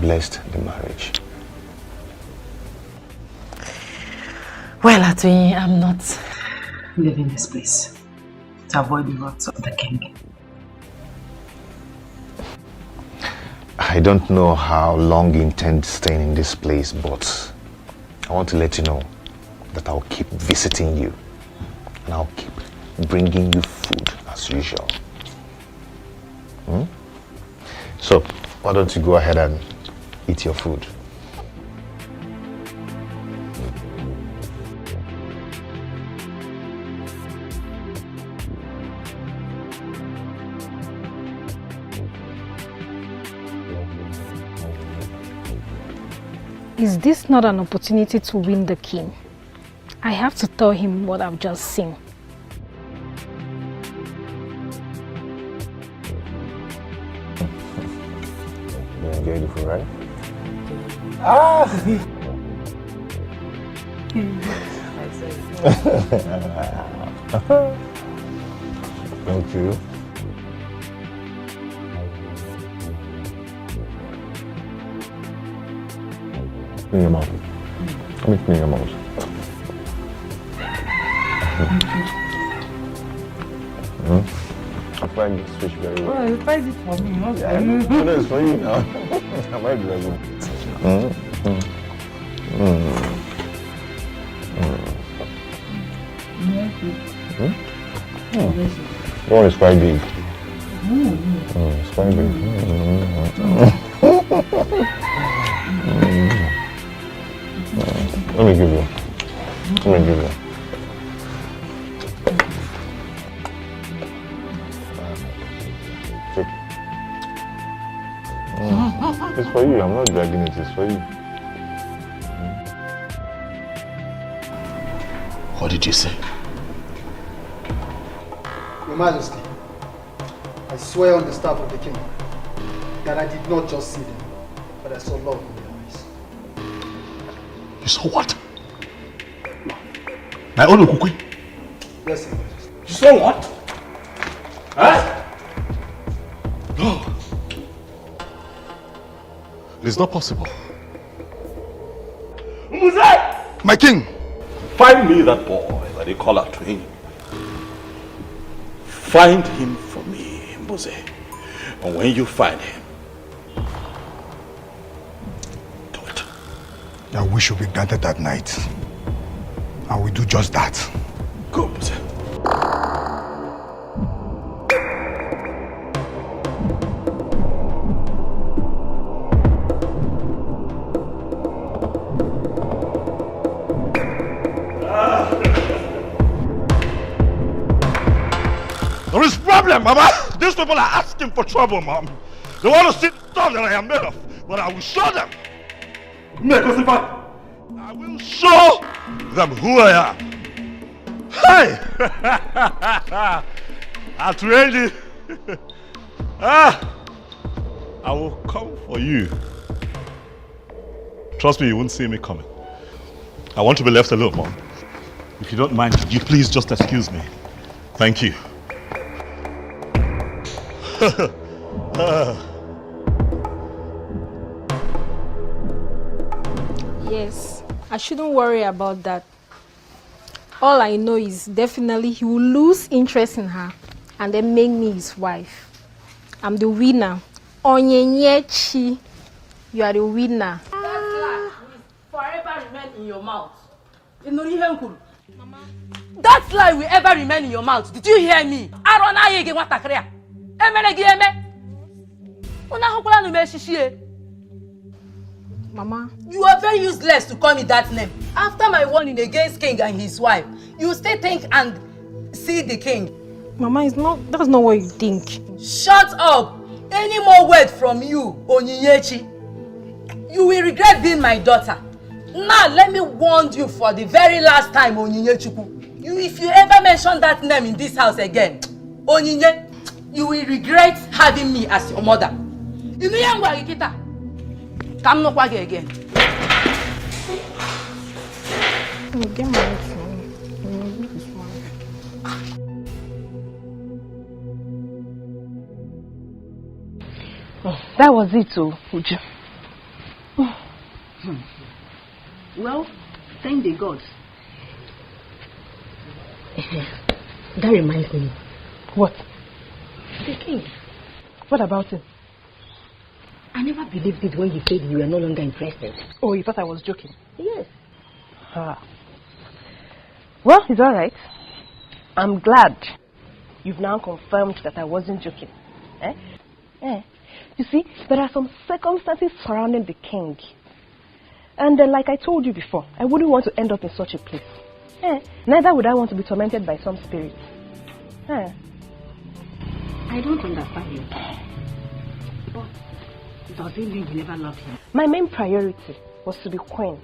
Speaker 16: blessed the marriage.
Speaker 21: Well, Atuyi, I'm not
Speaker 1: leaving this place to avoid the wrath of the king.
Speaker 16: I don't know how long you intend staying in this place, but I want to let you know that I'll keep visiting you and I'll keep bringing you food as usual. So, why don't you go ahead and eat your food?
Speaker 8: Is this not an opportunity to win the king? I have to tell him what I've just seen.
Speaker 16: You enjoyed the food, right? Thank you. In your mouth. Let me clean your mouth. I find this fish very well.
Speaker 5: Oh, you find it for me, not
Speaker 16: Yeah,
Speaker 5: for you.
Speaker 16: no, it's for you now. I might do that. The one is quite big. It's quite big. Let me give you. Take. It's for you. I'm not dragging it. It's for you.
Speaker 14: What did you say?
Speaker 7: Your Majesty, I swear on the staff of the king that I did not just see them, but I saw love in their eyes.
Speaker 14: You saw what? My own Okukwe?
Speaker 7: Yes, Your Majesty.
Speaker 14: You saw what? Huh? No. It is not possible.
Speaker 15: My king!
Speaker 6: Find me that boy that they call out to him. Find him for me, Mose. And when you find him,
Speaker 15: Your wish will be granted that night. I will do just that.
Speaker 6: go, Mose.
Speaker 14: There is problem, Mama. These people are asking for trouble, Mom. They want to see the stuff that I am made of, but I will show them. I will show them who I am. Hey! Atuyi. I will come for you. Trust me, you won't see me coming. I want to be left alone, Mom. If you don't mind, could you please just excuse me? Thank you.
Speaker 8: Yes, I shouldn't worry about that. All I know is definitely he will lose interest in her and then make me his wife. I'm the winner. Onyenyechi, you are the winner.
Speaker 12: Forever remain in your mouth. That lie will ever remain in your mouth. Did you hear me?
Speaker 8: Mama,
Speaker 12: you are very useless to call me that name. After my warning against king and his wife, you still think and see the king.
Speaker 8: Mama, that's not what you think.
Speaker 12: Shut up! Any more word from you, Onyinyechi?
Speaker 11: You will regret being my daughter. Now, let me warn you for the very last time, Onyinye Chukwu. If you ever mention that name in this house again, Onyinye, you will regret having me as your mother. You know young Kita. Come no kwage again.
Speaker 4: Get married to me. Oh, that was it, Uju.
Speaker 12: Well, thank the gods. That reminds me.
Speaker 4: What?
Speaker 12: The king.
Speaker 4: What about him?
Speaker 12: I never believed it when you said you were no longer interested.
Speaker 4: Oh, you thought I was joking?
Speaker 12: Yes.
Speaker 4: Well, it's alright. I'm glad you've now confirmed that I wasn't joking. You see, there are some circumstances surrounding the king. And like I told you before, I wouldn't want to end up in such a place. Neither would I want to be tormented by some spirit.
Speaker 12: I don't understand you. But does it mean you never loved him?
Speaker 4: My main priority was to be queen.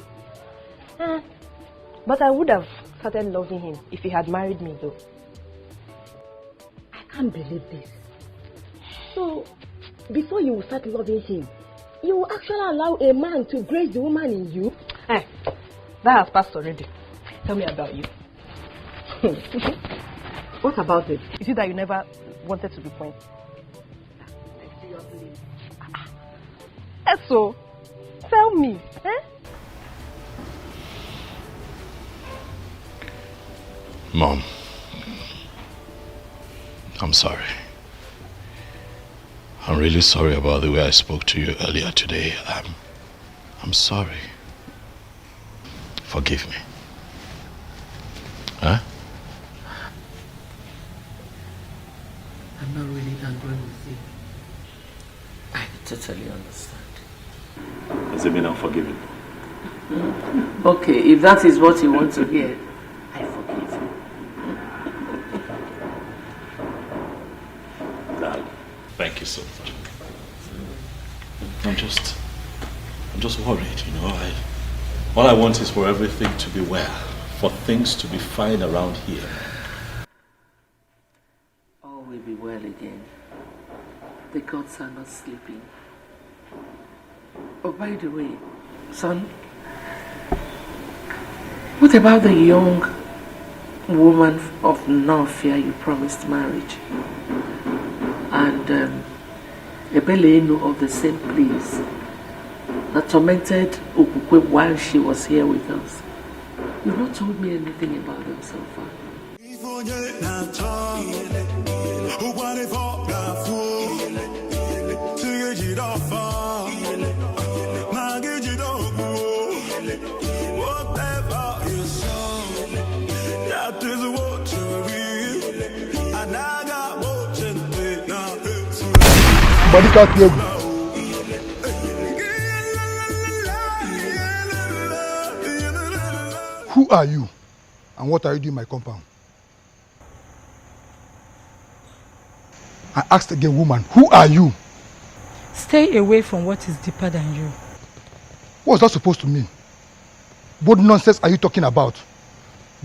Speaker 4: But I would have started loving him if he had married me, though.
Speaker 12: I can't believe this. So, before you will start loving him, you will actually allow a man to grace the woman in you?
Speaker 4: That has passed already. Tell me about you.
Speaker 12: What about it?
Speaker 4: Is it that you never wanted to be queen? So, tell me.
Speaker 6: Mom, I'm sorry. I'm really sorry about the way I spoke to you earlier today. I'm sorry. Forgive me. Huh?
Speaker 5: I'm not really angry with you. I totally understand.
Speaker 10: Does it mean I'm forgiven?
Speaker 5: Okay, if that is what you want to hear, I forgive you.
Speaker 10: Dad.
Speaker 6: Thank you so much. I'm just worried, you know. All I want is for everything to be well, for things to be fine around here.
Speaker 5: All will be well again. The gods are not sleeping. Oh, by the way, son, what about the young woman of Nofia you promised marriage? And Ebelenu of the same place that tormented Okukwe while she was here with us. You've not told me anything about them so far.
Speaker 7: Body can't hear you. Who are you? And what are you doing in my compound? I asked again, woman, who are you?
Speaker 8: Stay away from what is deeper than you.
Speaker 7: What's that supposed to mean? What nonsense are you talking about?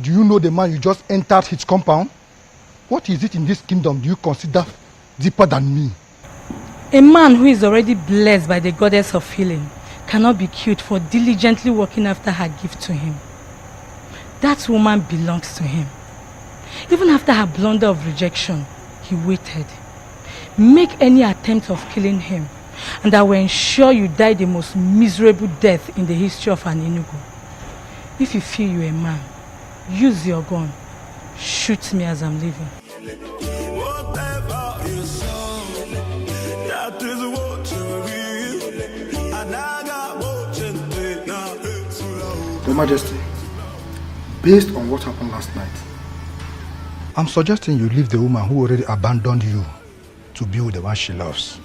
Speaker 7: Do you know the man you just entered his compound? What is it in this kingdom do you consider deeper than me?
Speaker 8: A man who is already blessed by the goddess of healing cannot be killed for diligently working after her gift to him. That woman belongs to him. Even after her blunder of rejection, he waited. Make any attempt of killing him, and I will ensure you die the most miserable death in the history of an Enugu. If you feel you're a man, use your gun. Shoot me as I'm leaving.
Speaker 7: Your Majesty, based on what happened last night, I'm suggesting you leave the woman who already abandoned you to be with the one she loves.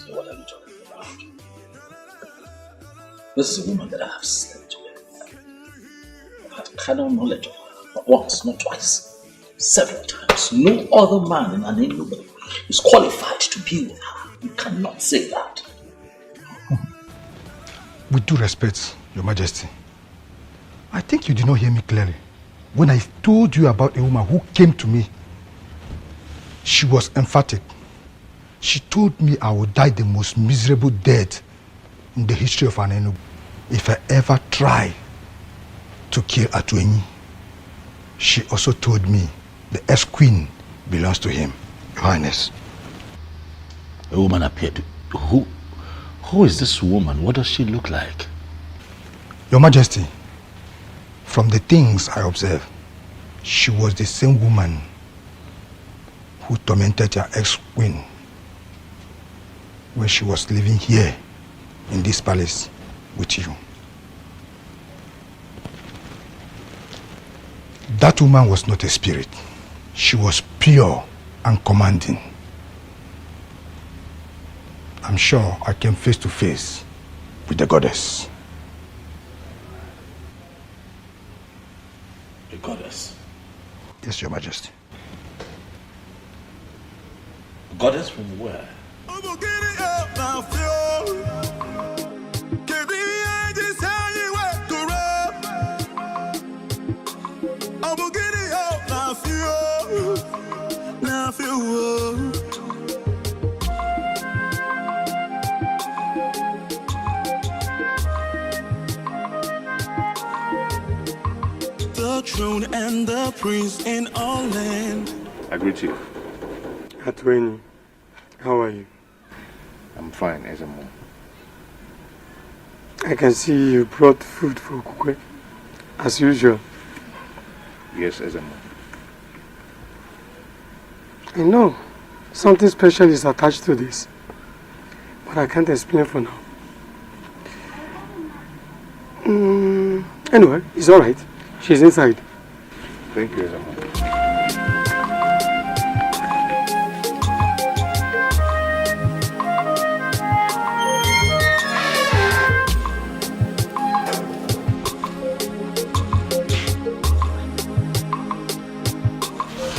Speaker 6: What are you talking about? This is a woman that I have slept with. I've had carnal knowledge of her, not once, not twice, several times. No other man in an Enugu is qualified to be with her. You cannot say that.
Speaker 7: With due respect, Your Majesty, I think you did not hear me clearly. When I told you about a woman who came to me, she was emphatic. She told me I would die the most miserable death in the history of an Enugu if I ever try to kill Atuenyi. She also told me the ex-queen belongs to him, Your Highness.
Speaker 6: A woman appeared. Who is this woman? What does she look like?
Speaker 7: Your Majesty, from the things I observed, she was the same woman who tormented your ex-queen when she was living here in this palace with you. That woman was not a spirit. She was pure and commanding. I'm sure I came face to face with the goddess.
Speaker 6: The goddess?
Speaker 7: Yes, Your Majesty.
Speaker 6: Goddess from where?
Speaker 9: The throne and the prince in all land.
Speaker 2: I greet you.
Speaker 3: Atuenyi, how are you?
Speaker 2: I'm fine, Ezemo.
Speaker 3: I can see you brought food for Kukwe, as usual.
Speaker 2: Yes, Ezemo.
Speaker 3: I know something special is attached to this, but I can't explain for now. Anyway, it's alright. She's inside.
Speaker 2: Thank you, Ezemo.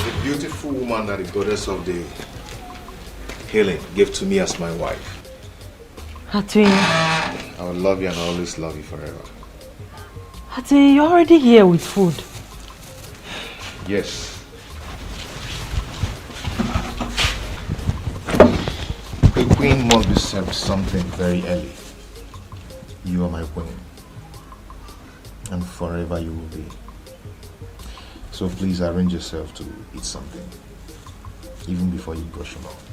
Speaker 16: The beautiful woman that the goddess of the healing gave to me as my wife.
Speaker 21: Atuenyi.
Speaker 16: I will love you and always love you forever.
Speaker 21: Atuenyi, you're already here with food.
Speaker 16: Yes. The queen must be served something very early. You are my queen. And forever you will be. So please arrange yourself to eat something. Even before you brush your mouth.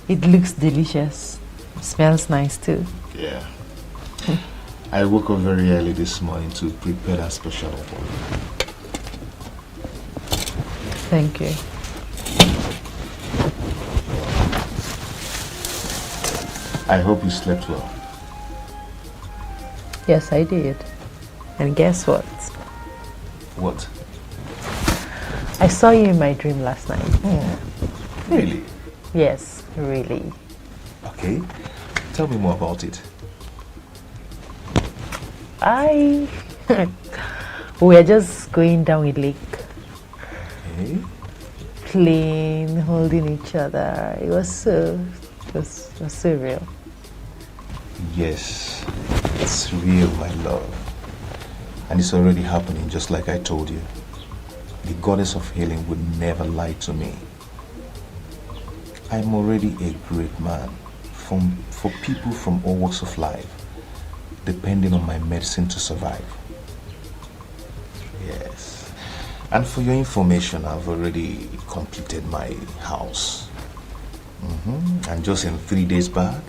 Speaker 21: It looks delicious. Smells nice too.
Speaker 16: Yeah. I woke up very early this morning to prepare that special for you.
Speaker 21: Thank you.
Speaker 16: I hope you slept well.
Speaker 21: Yes, I did. And guess what?
Speaker 16: What?
Speaker 21: I saw you in my dream last night.
Speaker 16: Really?
Speaker 21: Yes, really.
Speaker 16: Okay. Tell me more about it.
Speaker 21: We are just going down a lake.
Speaker 16: Okay.
Speaker 21: Playing, holding each other. It was so real.
Speaker 16: Yes, it's real, my love. And it's already happening, just like I told you. The goddess of healing would never lie to me. I'm already a great man for people from all walks of life, depending on my medicine to survive. Yes. And for your information, I've already completed my house. And just in 3 days back,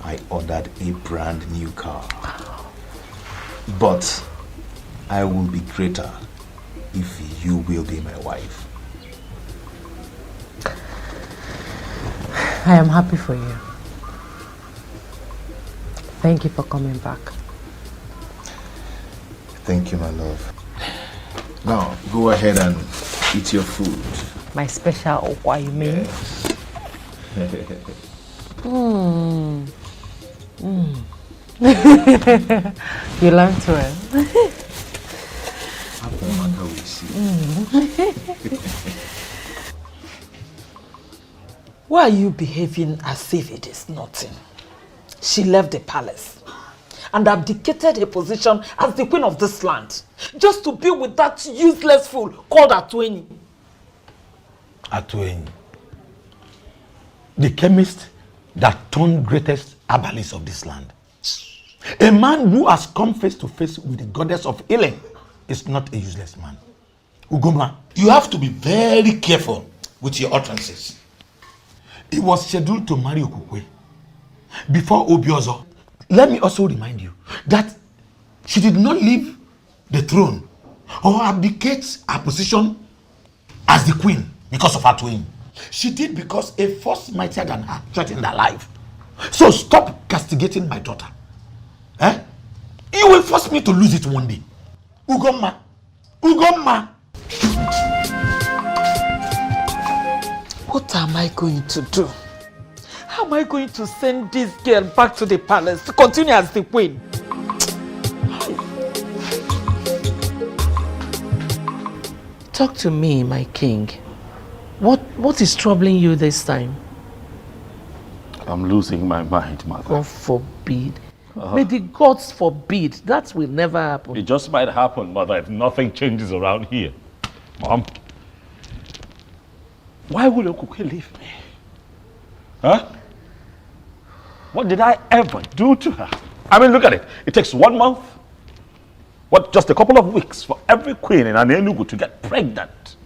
Speaker 16: I ordered a brand new car. But I will be greater if you will be my wife.
Speaker 21: I am happy for you. Thank you for coming back.
Speaker 16: Thank you, my love. Now, go ahead and eat your food.
Speaker 21: My special okwa, you mean?
Speaker 16: Yes.
Speaker 21: You learned well.
Speaker 5: Why are you behaving as if it is nothing? She left the palace and abdicated her position as the queen of this land just to be with that useless fool called Atueni.
Speaker 2: Atueni. The chemist that turned greatest herbalist of this land. A man who has come face to face with the goddess of healing is not a useless man. Ugoma, you have to be very careful with your utterances. He was scheduled to marry Okukwe before Obiozo. Let me also remind you that she did not leave the throne or abdicate her position as the queen because of her twin. She did because a force mightier than her threatened her life. So stop castigating my daughter. Eh? You will force me to lose it one day. Ugoma. Ugoma.
Speaker 5: What am I going to do? How am I going to send this girl back to the palace to continue as the queen? Talk to me, my king. What is troubling you this time?
Speaker 6: I'm losing my mind, mother.
Speaker 5: God forbid. May the gods forbid. That will never happen.
Speaker 6: It just might happen, mother, if nothing changes around here. Mom, why would Okuke leave me? Huh? What did I ever do to her? I mean, look at it. It takes 1 month, just a couple of weeks for every queen in Enugu to get pregnant.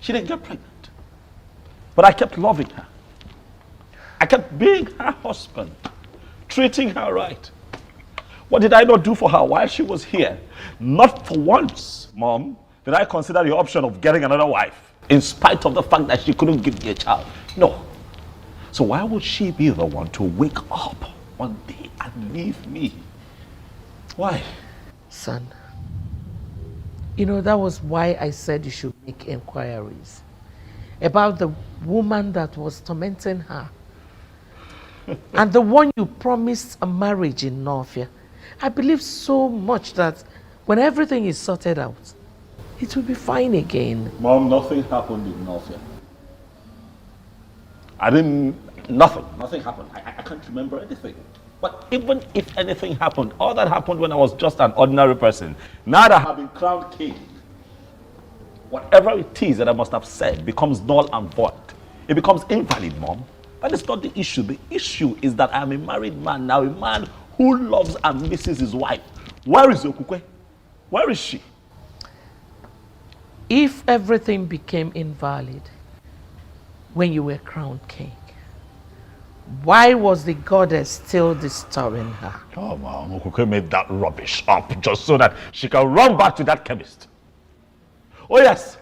Speaker 6: She didn't get pregnant. But I kept loving her. I kept being her husband, treating her right. What did I not do for her while she was here? Not for once, Mom, did I consider the option of getting another wife, in spite of the fact that she couldn't give me a child. No. So why would she be the one to wake up one day and leave me? Why?
Speaker 5: Son, you know, that was why I said you should make inquiries about the woman that was tormenting her. And the one you promised a marriage in Northia. I believe so much that when everything is sorted out, it will be fine again.
Speaker 6: Mom, nothing happened in Northia. Nothing happened. I can't remember anything. But even if anything happened, all that happened when I was just an ordinary person. Now that I have been crowned king, whatever it is that I must have said becomes null and void. It becomes invalid, Mom. That is not the issue. The issue is that I am a married man now, a man who loves and misses his wife. Where is Okukwe? Where is she?
Speaker 5: If everything became invalid when you were crowned king, why was the goddess still disturbing her?
Speaker 6: Oh, wow, Okukwe made that rubbish up just so that she can run back to that chemist. Oh, yes.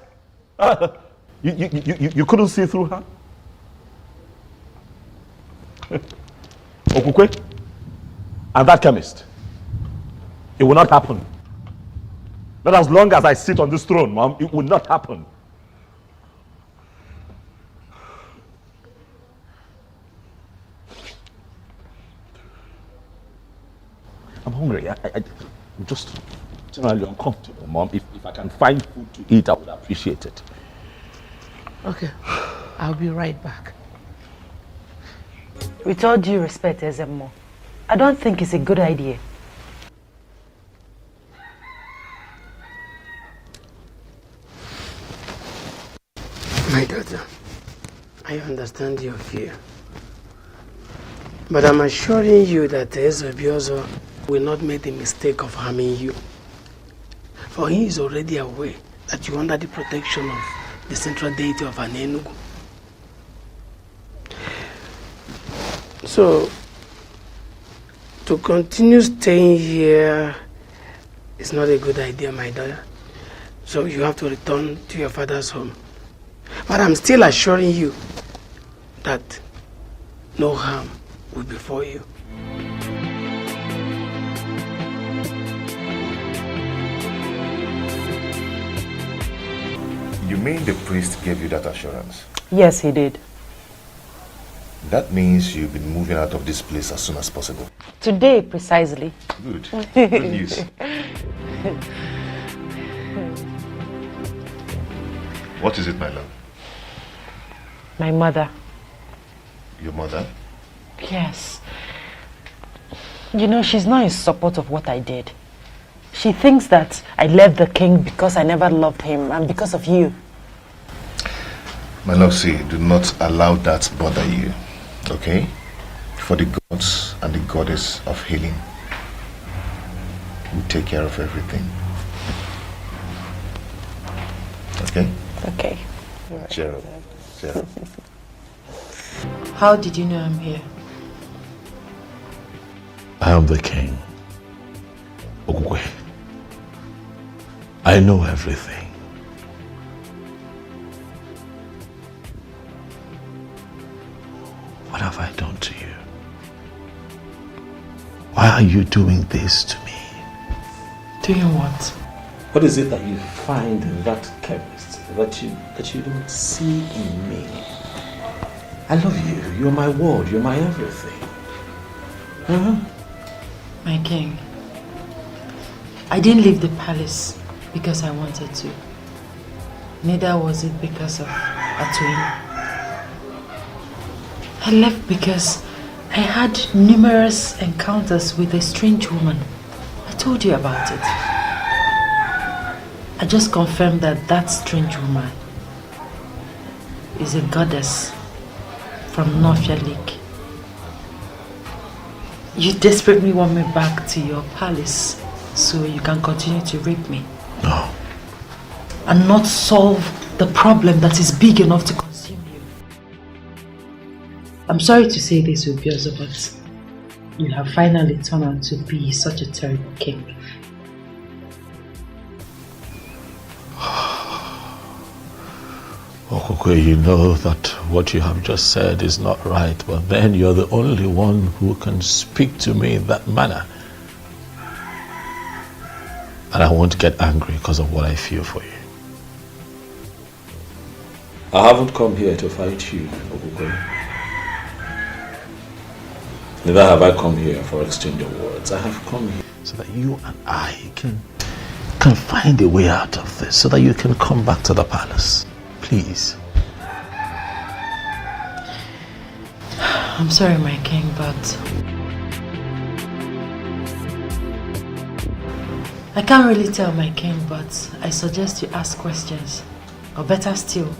Speaker 6: You couldn't see through her? Okukwe and that chemist. It will not happen. Not as long as I sit on this throne, Mom. It will not happen. I'm hungry. I'm just generally uncomfortable, Mom. If I can find food to eat, I would appreciate it.
Speaker 5: Okay, I'll be right back.
Speaker 21: With all due respect, Ezemo, I don't think it's a good idea.
Speaker 3: My daughter, I understand your fear. But I'm assuring you that Ezebiozo will not make the mistake of harming you. For he is already aware that you are under the protection of the central deity of Enugu. So, to continue staying here is not a good idea, my daughter. So you have to return to your father's home. But I'm still assuring you that no harm will befall you.
Speaker 16: You mean the priest gave you that assurance?
Speaker 21: Yes, he did.
Speaker 16: That means you'll be moving out of this place as soon as possible.
Speaker 21: Today, precisely.
Speaker 16: Good. Good news. What is it, my love?
Speaker 21: My mother.
Speaker 16: Your mother?
Speaker 21: Yes. You know, she's not in support of what I did. She thinks that I left the king because I never loved him and because of you.
Speaker 16: My love, see, do not allow that bother you, okay? For the gods and the goddess of healing will take care of everything. Okay?
Speaker 21: Okay.
Speaker 16: Cheer up. Cheer up.
Speaker 21: How did you know I'm here?
Speaker 6: I am the king. Ogwe. I know everything. What have I done to you? Why are you doing this to me?
Speaker 21: Doing what?
Speaker 6: What is it that you find in that chemist that you don't see in me? I love you. You're my world. You're my everything.
Speaker 21: My king, I didn't leave the palace because I wanted to. Neither was it because of Atoyin. I left because I had numerous encounters with a strange woman. I told you about it. I just confirmed that that strange woman is a goddess from Nofia Lake. You desperately want me back to your palace so you can continue to rape me.
Speaker 6: No.
Speaker 21: And not solve the problem that is big enough to consume you. I'm sorry to say this, Ubiozo, but you have finally turned out to be such a terrible king.
Speaker 6: Okokwe, you know that what you have just said is not right, but then you're the only one who can speak to me in that manner. And I won't get angry because of what I feel for you. I haven't come here to fight you, Okokwe. Neither have I come here for exchange of words. I have come here so that you and I can find a way out of this, so that you can come back to the palace. Please.
Speaker 21: I'm sorry, my king, but I can't really tell, my king, but I suggest you ask questions. Or better still,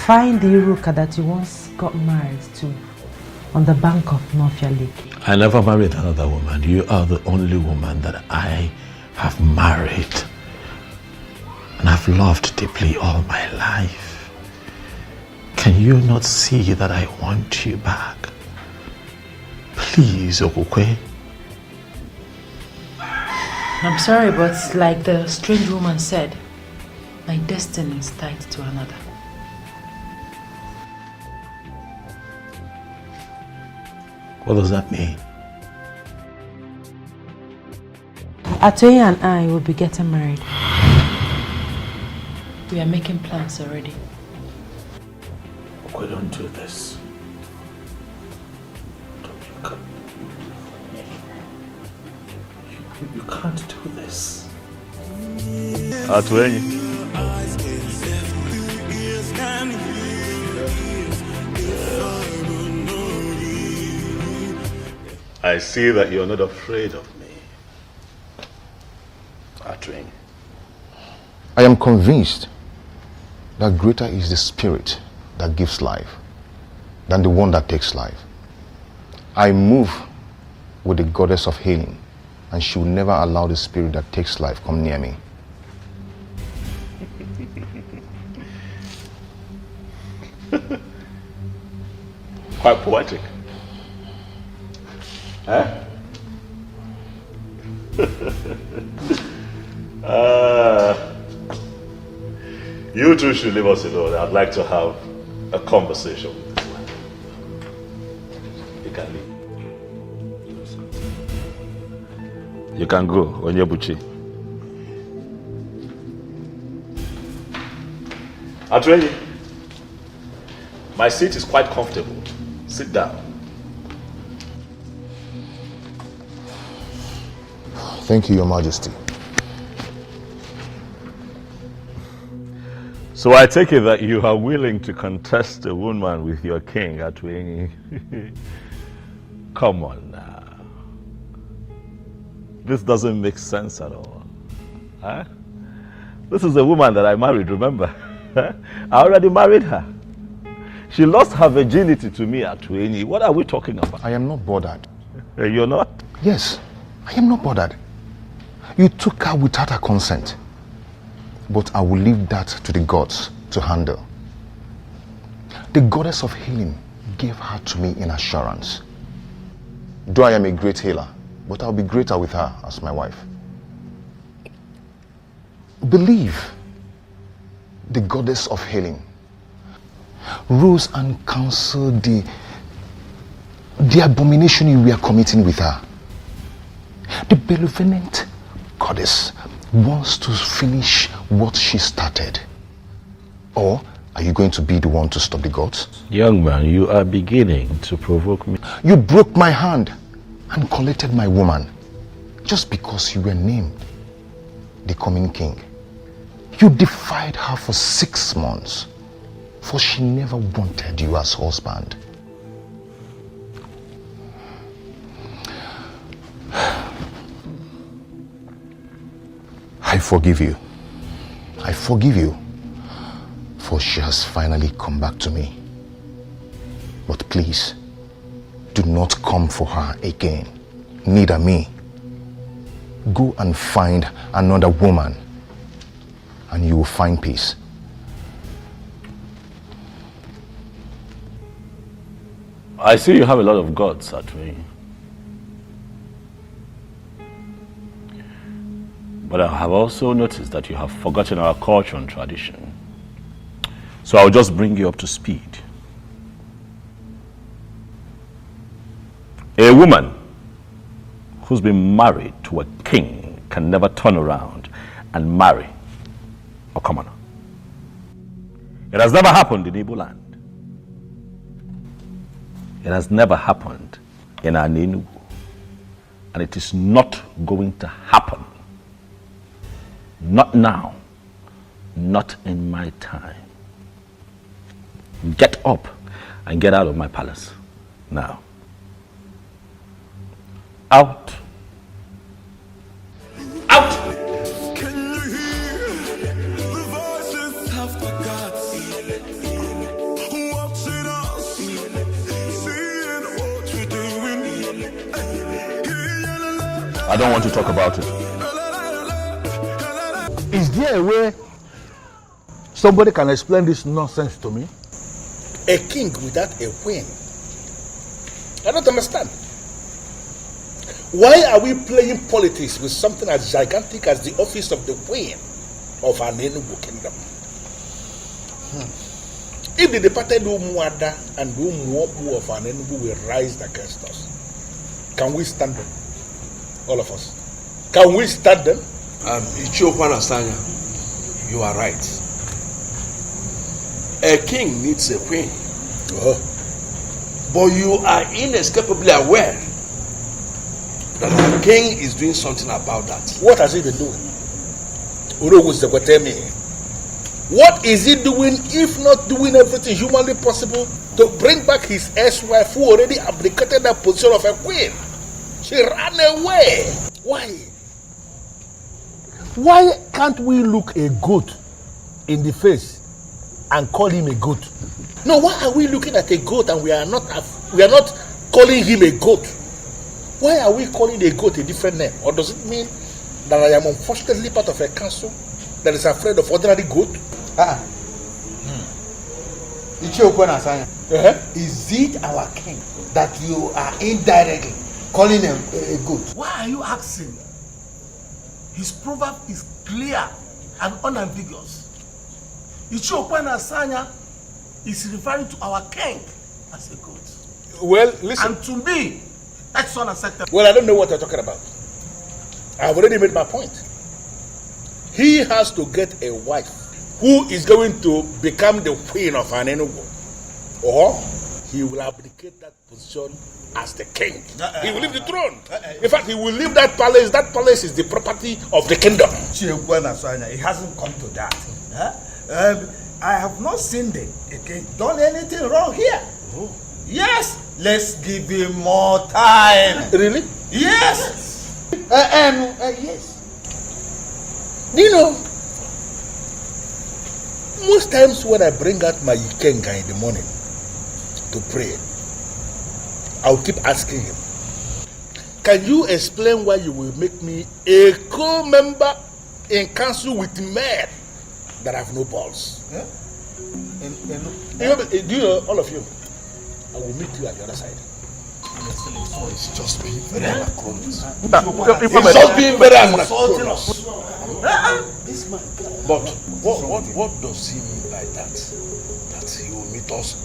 Speaker 21: find the Iruka that you once got married to on the bank of Nofia Lake.
Speaker 6: I never married another woman. You are the only woman that I have married. And I've loved deeply all my life. Can you not see that I want you back? Please, Okokwe.
Speaker 21: I'm sorry, but like the strange woman said, my destiny is tied to another.
Speaker 6: What does that mean?
Speaker 21: Atoyin and I will be getting married. We are making plans already.
Speaker 6: Okay, don't do this. You can't do this. Atoyin. I see that you're not afraid of me. Atoyin.
Speaker 16: I am convinced that greater is the spirit that gives life than the one that takes life. I move with the goddess of healing, and she will never allow the spirit that takes life come near me.
Speaker 6: Quite poetic. Huh? You two should leave us alone. I'd like to have a conversation with this man. You can leave. You can go, Onyebuchi. Atoyin, my seat is quite comfortable. Sit down.
Speaker 2: Thank you, Your Majesty.
Speaker 6: So I take it that you are willing to contest a woman with your king at Atwenyi. Come on now. This doesn't make sense at all. Huh? This is a woman that I married, remember? I already married her. She lost her virginity to me at Atwenyi. What are we talking about?
Speaker 2: I am not bothered.
Speaker 6: You're not?
Speaker 2: Yes, I am not bothered. You took her without her consent. But I will leave that to the gods to handle. The goddess of healing gave her to me in assurance. Though I am a great healer, but I'll be greater with her as my wife. Believe the goddess of healing rose and counseled the abomination you were committing with her. The benevolent goddess wants to finish what she started. Or are you going to be the one to stop the gods?
Speaker 6: Young man, you are beginning to provoke me.
Speaker 2: You broke my hand and collected my woman just because you were named the coming king. You defied her for 6 months, for she never wanted you as husband. I forgive you. I forgive you, for she has finally come back to me. But please, do not come for her again, neither me. Go and find another woman, and you will find peace.
Speaker 6: I see you have a lot of gods at me. But I have also noticed that you have forgotten our culture and tradition. So I'll just bring you up to speed. A woman who's been married to a king can never turn around and marry a commoner. It has never happened in Igbo land. It has never happened in Enugu. And it is not going to happen. Not now. Not in my time. Get up and get out of my palace now. Out. Out.
Speaker 9: Can you hear the voices of the gods watching us, seeing what we're doing?
Speaker 2: I don't want to talk about it.
Speaker 15: Is there a way somebody can explain this nonsense to me?
Speaker 14: A king without a queen? I don't understand. Why are we playing politics with something as gigantic as the office of the queen of an Enugu kingdom? If the departed Umuada and the Umuobu of an Enugu will rise against us, can we stand them? All of us. Can we stand them?
Speaker 20: Ichiokwana Sanya, you are right. A king needs a queen. But you are inescapably aware that the king is doing something about that.
Speaker 14: What has he been doing? What is he doing if not doing everything humanly possible to bring back his ex-wife who already abdicated the position of a queen? She ran away. Why?
Speaker 15: Why can't we look a goat in the face and call him a goat?
Speaker 14: No, why are we looking at a goat and we are not calling him a goat? Why are we calling a goat a different name? Or does it mean that I am unfortunately part of a council that is afraid of ordinary goat?
Speaker 18: Is it our king that you are indirectly calling him a goat?
Speaker 19: Why are you asking? His proverb is clear and unambiguous. Ichiokwana Sanya is referring to our king as a goat.
Speaker 14: Well, listen.
Speaker 19: And to me, that's unacceptable.
Speaker 14: Well, I don't know what you're talking about. I've already made my point. He has to get a wife who is going to become the queen of an Enugu. Or he will abdicate that position as the king. He will leave the throne. In fact, he will leave that palace. That palace is the property of the kingdom.
Speaker 18: It hasn't come to that. I have not seen the king done anything wrong here. Oh. Yes, let's give him more time.
Speaker 14: Really?
Speaker 18: Yes.
Speaker 14: Yes. Do you know, most times when I bring out my Ikenga in the morning to pray, I'll keep asking him, can you explain why you will make me a co-member in council with men that have no balls? Yeah? Do you know, all of you, I will meet you at the other side.
Speaker 18: It's just being very anachronous.
Speaker 14: It's just being very anachronous.
Speaker 18: This man.
Speaker 14: But what does he mean by that? That he will meet us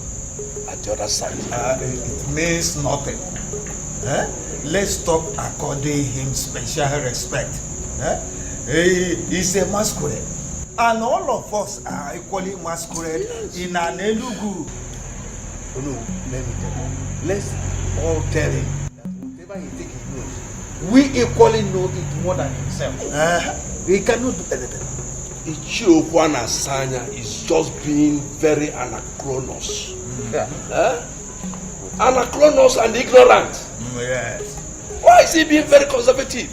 Speaker 14: at the other side?
Speaker 18: It means nothing. Let's stop according him special respect. He's a masquerade. And all of us are equally masquerade in an Enugu.
Speaker 14: Oh no, let me tell you. Let's all tell him that whatever he thinks he knows, we equally know it more than himself. He cannot do anything.
Speaker 20: Ichiokwana Sanya is just being very anachronous. Anachronous and ignorant.
Speaker 18: Yes.
Speaker 20: Why is he being very conservative?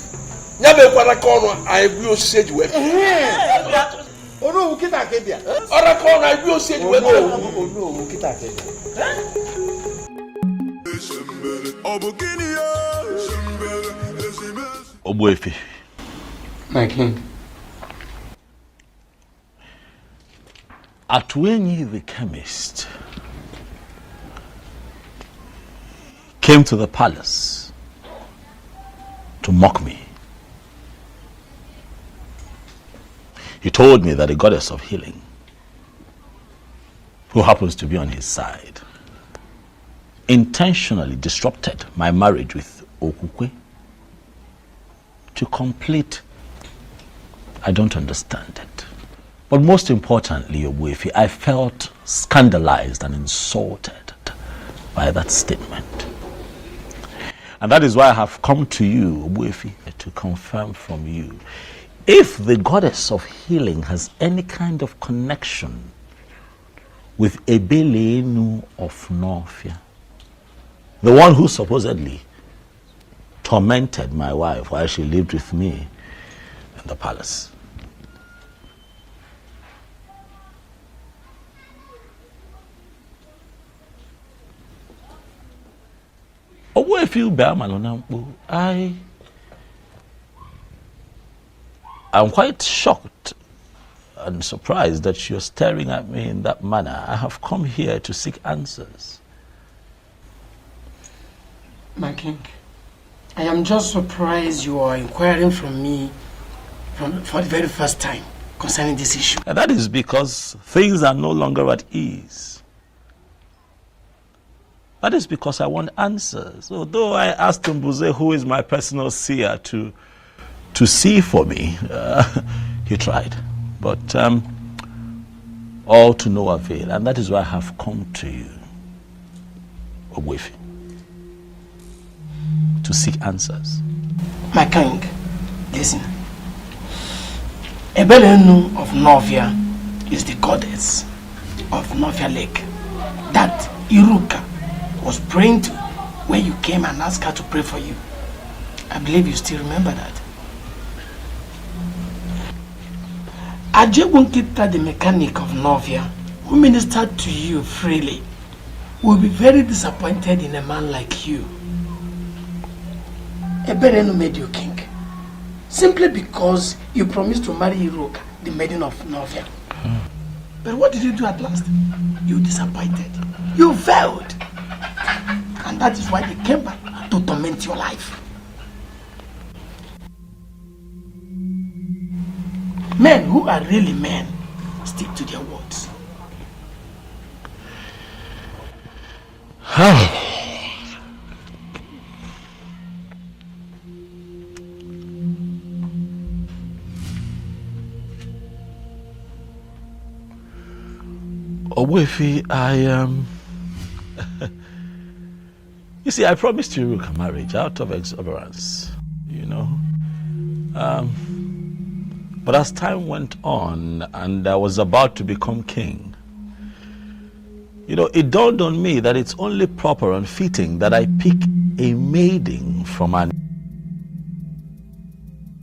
Speaker 20: I will say you.
Speaker 14: Oh no, kita kedia.
Speaker 20: Orakon I will say you.
Speaker 14: Oh no, kita kedia.
Speaker 6: Obuefi.
Speaker 3: My king.
Speaker 6: Atwenyi the chemist came to the palace to mock me. He told me that the goddess of healing, who happens to be on his side, intentionally disrupted my marriage with Okukwe to complete. I don't understand it. But most importantly, Obuefi, I felt scandalized and insulted by that statement. And that is why I have come to you, Obuefi, to confirm from you if the goddess of healing has any kind of connection with Ebelenu of Norfia, the one who supposedly tormented my wife while she lived with me in the palace. I'm quite shocked and surprised that you're staring at me in that manner. I have come here to seek answers.
Speaker 3: My king, I am just surprised you are inquiring from me for the very first time concerning this issue.
Speaker 6: And that is because things are no longer at ease. That is because I want answers. Although I asked Mbuze, who is my personal seer, to see for me, he tried. But all to no avail. And that is why I have come to you, Obuefi, to seek answers.
Speaker 3: My king, listen. Ebelenu of Novia is the goddess of Novia Lake that Iruka was praying to when you came and asked her to pray for you. I believe you still remember that. Ajebunkita, the mechanic of Novia, who ministered to you freely, will be very disappointed in a man like you. Eberenu made you king, simply because you promised to marry Iruka, the maiden of Novia. But what did you do at last? You disappointed. You failed. And that is why they came back to torment your life. Men who are really men stick to their words.
Speaker 6: Obuefi, I am You see, I promised you a marriage out of exuberance, you know. But as time went on and I was about to become king, you know, it dawned on me that it's only proper and fitting that I pick a maiden from an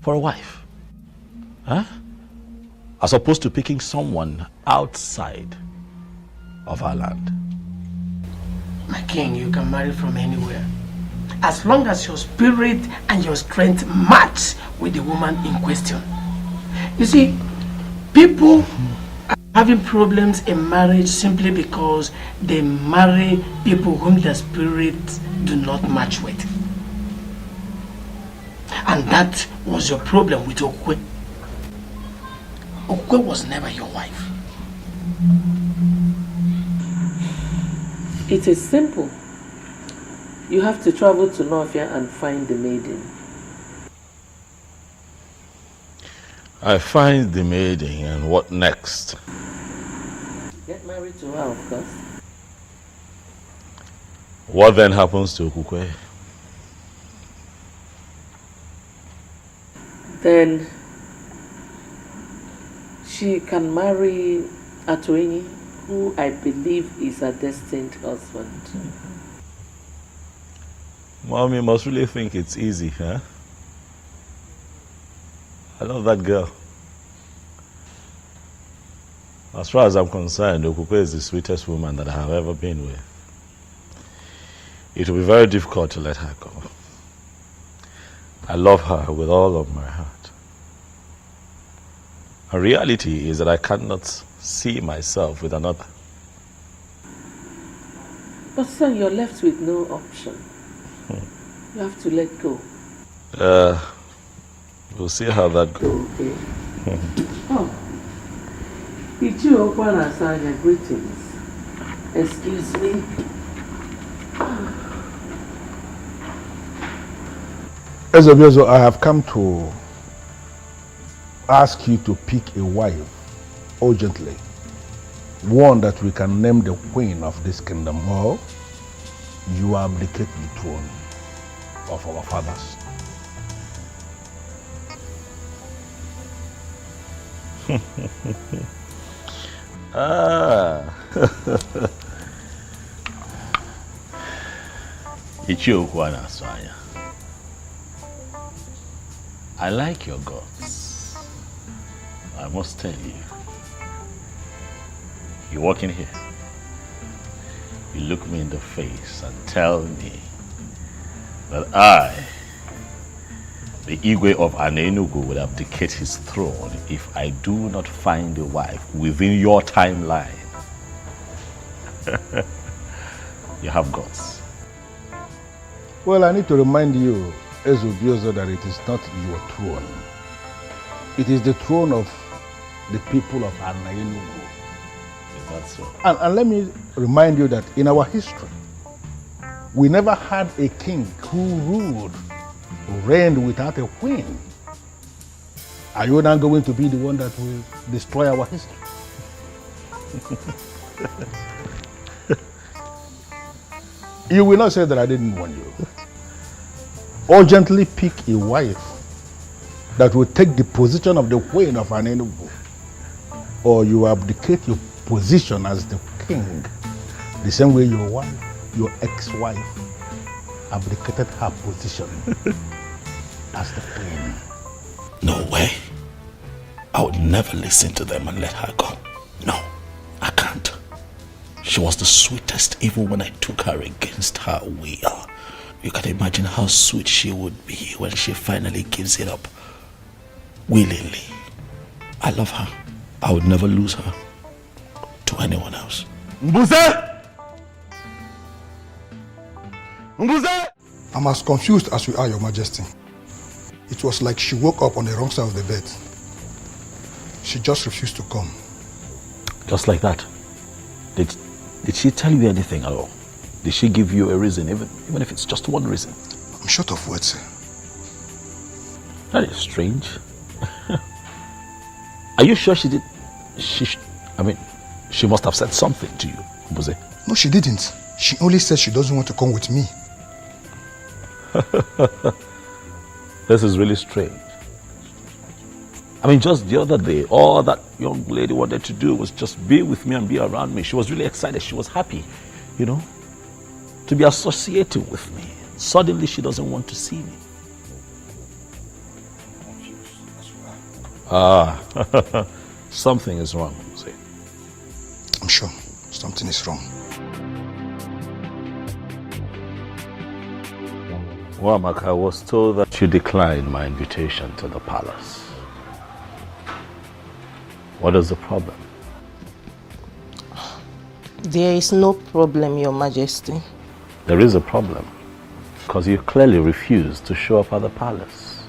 Speaker 6: for a wife. Huh? As opposed to picking someone outside of our land.
Speaker 3: My king, you can marry from anywhere. As long as your spirit and your strength match with the woman in question. You see, people are having problems in marriage simply because they marry people whom their spirits do not match with. And that was your problem with Okwe. Okwe was never your wife.
Speaker 5: It is simple. You have to travel to Northia and find the maiden.
Speaker 6: I find the maiden, and what next?
Speaker 5: Get married to her, of course.
Speaker 6: What then happens to Okukwe?
Speaker 5: Then she can marry Atoini, who I believe is a destined husband.
Speaker 6: Mommy must really think it's easy, huh? I love that girl. As far as I'm concerned, Okukwe is the sweetest woman that I have ever been with. It will be very difficult to let her go. I love her with all of my heart. The reality is that I cannot see myself with another.
Speaker 5: But son, you're left with no option. You have to let go.
Speaker 6: We'll see how that goes.
Speaker 5: Okay. Oh. Ichi Okwana Sanya, greetings. Excuse me.
Speaker 2: Ezobiozo, I have come to ask you to pick a wife urgently. One that we can name the queen of this kingdom, or you abdicate the throne of our fathers.
Speaker 6: Ichiokwana Swanya. I like your guts. I must tell you. You walk in here. You look me in the face and tell me that I, the Igwe of Anenugu, would abdicate his throne if I do not find a wife within your timeline. You have guts.
Speaker 2: Well, I need to remind you, Ezobiozo, that it is not your throne. It is the throne of the people of Anenugu.
Speaker 6: Is that so?
Speaker 2: And let me remind you that in our history, we never had a king who ruled, reigned without a queen. Are you now going to be the one that will destroy our history? You will not say that I didn't warn you. Urgently pick a wife that will take the position of the queen of Anenugu, or you abdicate your position as the king, the same way your wife, your ex-wife, abdicated her position as the queen.
Speaker 10: No way. I would never listen to them and let her go. No, I can't. She was the sweetest even when I took her against her will. You can imagine how sweet she would be when she finally gives it up willingly. I love her. I would never lose her to anyone else.
Speaker 2: Mbuze! Mbuze!
Speaker 7: I'm as confused as you are, Your Majesty. It was like she woke up on the wrong side of the bed. She just refused to come.
Speaker 6: Just like that? Did she tell you anything at all? Did she give you a reason, even if it's just one reason?
Speaker 7: I'm short of words, sir.
Speaker 6: That is strange. Are you sure she did? She must have said something to you, Mbuze.
Speaker 7: No, she didn't. She only said she doesn't want to come with me.
Speaker 6: This is really strange. I mean, just the other day, all that young lady wanted to do was just be with me and be around me. She was really excited. She was happy, you know, to be associated with me. Suddenly, she doesn't want to see me. Something is wrong, Jose.
Speaker 7: I'm sure something is wrong.
Speaker 6: Well, Mark, I was told that you declined my invitation to the palace. What is the problem?
Speaker 17: There is no problem, Your Majesty.
Speaker 6: There is a problem, because you clearly refused to show up at the palace.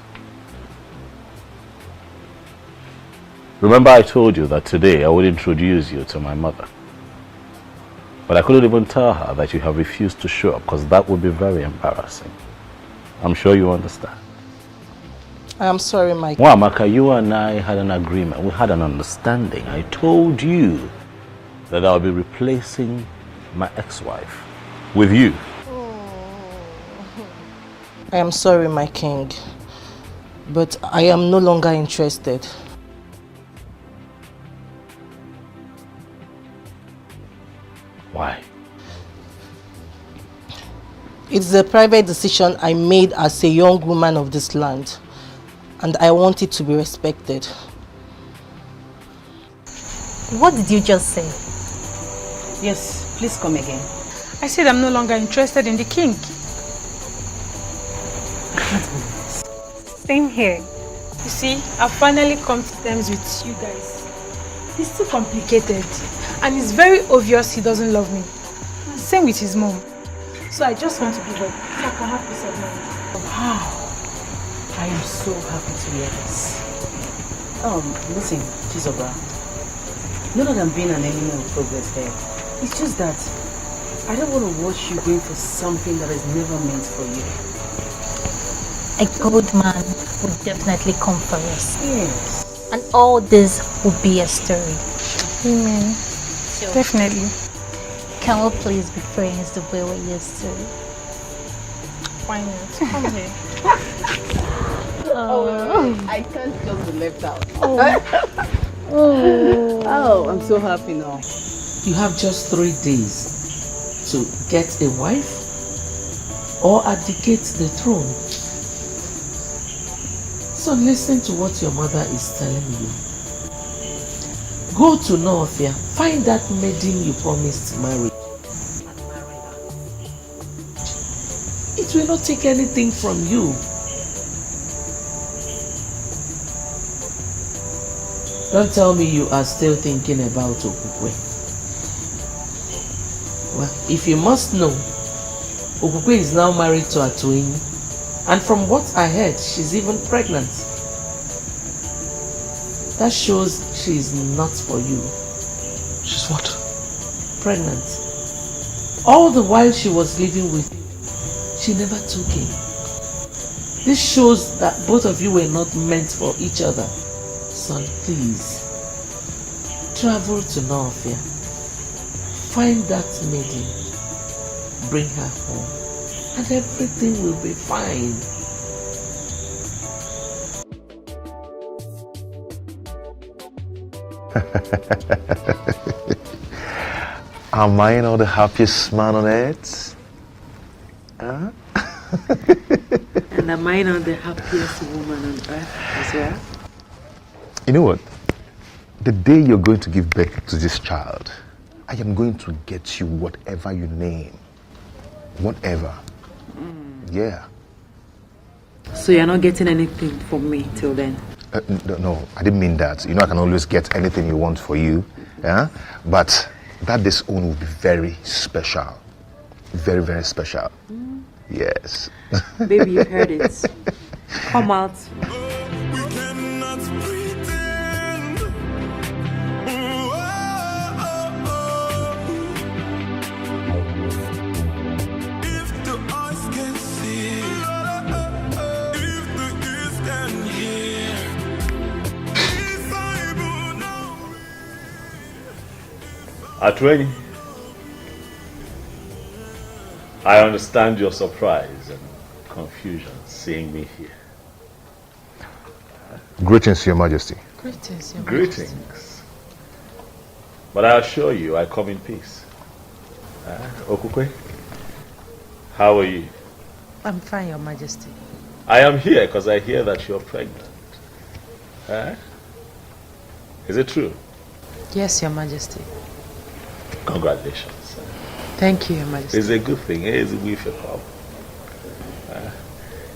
Speaker 6: Remember I told you that today I would introduce you to my mother. But I couldn't even tell her that you have refused to show up, because that would be very embarrassing. I'm sure you understand.
Speaker 17: I am sorry, my king.
Speaker 6: Well, Maka, you and I had an agreement. We had an understanding. I told you that I'll be replacing my ex-wife with you.
Speaker 17: I am sorry, my king. But I am no longer interested.
Speaker 6: Why?
Speaker 17: It's a private decision I made as a young woman of this land, and I want it to be respected.
Speaker 8: What did you just say?
Speaker 1: Yes, please come again.
Speaker 8: I said I'm no longer interested in the king. Same here. You see, I've finally come to terms with you guys. He's too complicated, and it's very obvious he doesn't love me. Same with his mom. So I just want to give up, so I can have peace of mind.
Speaker 1: Wow. I am so happy to hear this. Listen, Chizoba. Not that I'm being an enemy of progress here. It's just that I don't want to watch you going for something that is never meant for you.
Speaker 13: A good man would definitely come for us.
Speaker 1: Yes.
Speaker 13: And all this will be a story.
Speaker 8: Amen. Definitely.
Speaker 13: Can we please be friends the way we used to?
Speaker 8: Why not? Come here.
Speaker 1: I can't just be left out.
Speaker 8: Oh,
Speaker 1: I'm so happy now.
Speaker 5: You have just 3 days to get a wife or abdicate the throne. So listen to what your mother is telling you. Go to Northia, find that maiden you promised to marry. It will not take anything from you. Don't tell me you are still thinking about Okukwe. Well, if you must know, Okukwe is now married to Atuini, and from what I heard, she's even pregnant. That shows she is not for you.
Speaker 16: She's what?
Speaker 5: Pregnant. All the while she was living with you, she never took him. This shows that both of you were not meant for each other. Son, please, travel to Northia. Find that maiden. Bring her home. And everything will be fine.
Speaker 16: Am I not the happiest man on earth? Huh?
Speaker 21: And am I not the happiest woman on earth as well?
Speaker 16: You know what? The day you're going to give birth to this child, I am going to get you whatever you name. Whatever. Yeah.
Speaker 21: So you're not getting anything from me till then?
Speaker 16: No, I didn't mean that. You know, I can always get anything you want for you. Yeah? But that disown will be very special. Very, very special. Yes.
Speaker 21: Baby, you heard it. Come out.
Speaker 6: Atweni, I understand your surprise and confusion seeing me here.
Speaker 2: Greetings, Your Majesty.
Speaker 21: Greetings, Your Majesty.
Speaker 6: Greetings. But I assure you, I come in peace. Okukwe, how are you?
Speaker 21: I'm fine, Your Majesty.
Speaker 6: I am here because I hear that you're pregnant. Is it true?
Speaker 21: Yes, Your Majesty.
Speaker 6: Congratulations.
Speaker 21: Thank you, Your Majesty.
Speaker 6: It's a good thing. It's a good thing.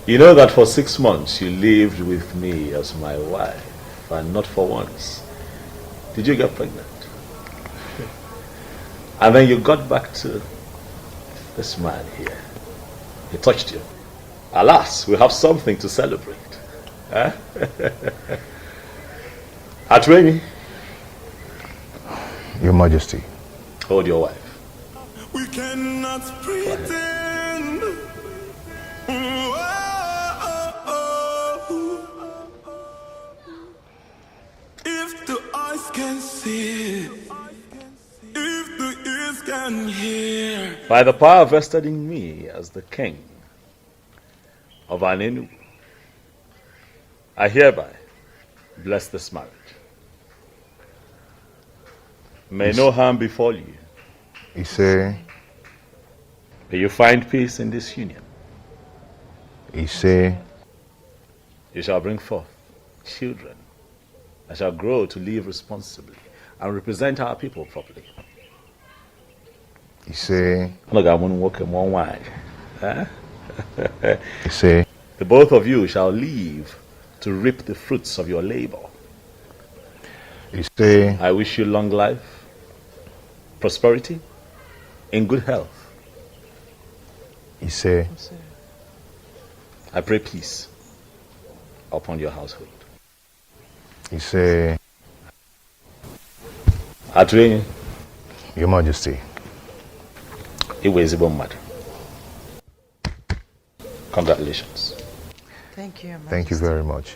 Speaker 6: You know that for 6 months you lived with me as my wife, and not for once did you get pregnant. And then you got back to this man here. He touched you. Alas, we have something to celebrate. Atwemi.
Speaker 2: Your Majesty.
Speaker 6: Hold your wife.
Speaker 9: We cannot pretend. If the eyes can see, if the ears can hear.
Speaker 6: By the power vested in me as the king of Anenu, I hereby bless this marriage. May no harm befall you.
Speaker 2: He say.
Speaker 6: May you find peace in this union.
Speaker 2: He say.
Speaker 6: You shall bring forth children that shall grow to live responsibly and represent our people properly.
Speaker 2: He say.
Speaker 6: Look, I'm going to walk in one way.
Speaker 2: He say.
Speaker 6: The both of you shall live to reap the fruits of your labor.
Speaker 2: He say.
Speaker 6: I wish you long life, prosperity, in good health.
Speaker 2: He say.
Speaker 6: I pray peace upon your household.
Speaker 2: He say.
Speaker 6: Atwene.
Speaker 2: Your Majesty.
Speaker 6: It was a matter. Congratulations.
Speaker 21: Thank you, Your Majesty.
Speaker 2: Thank you very much.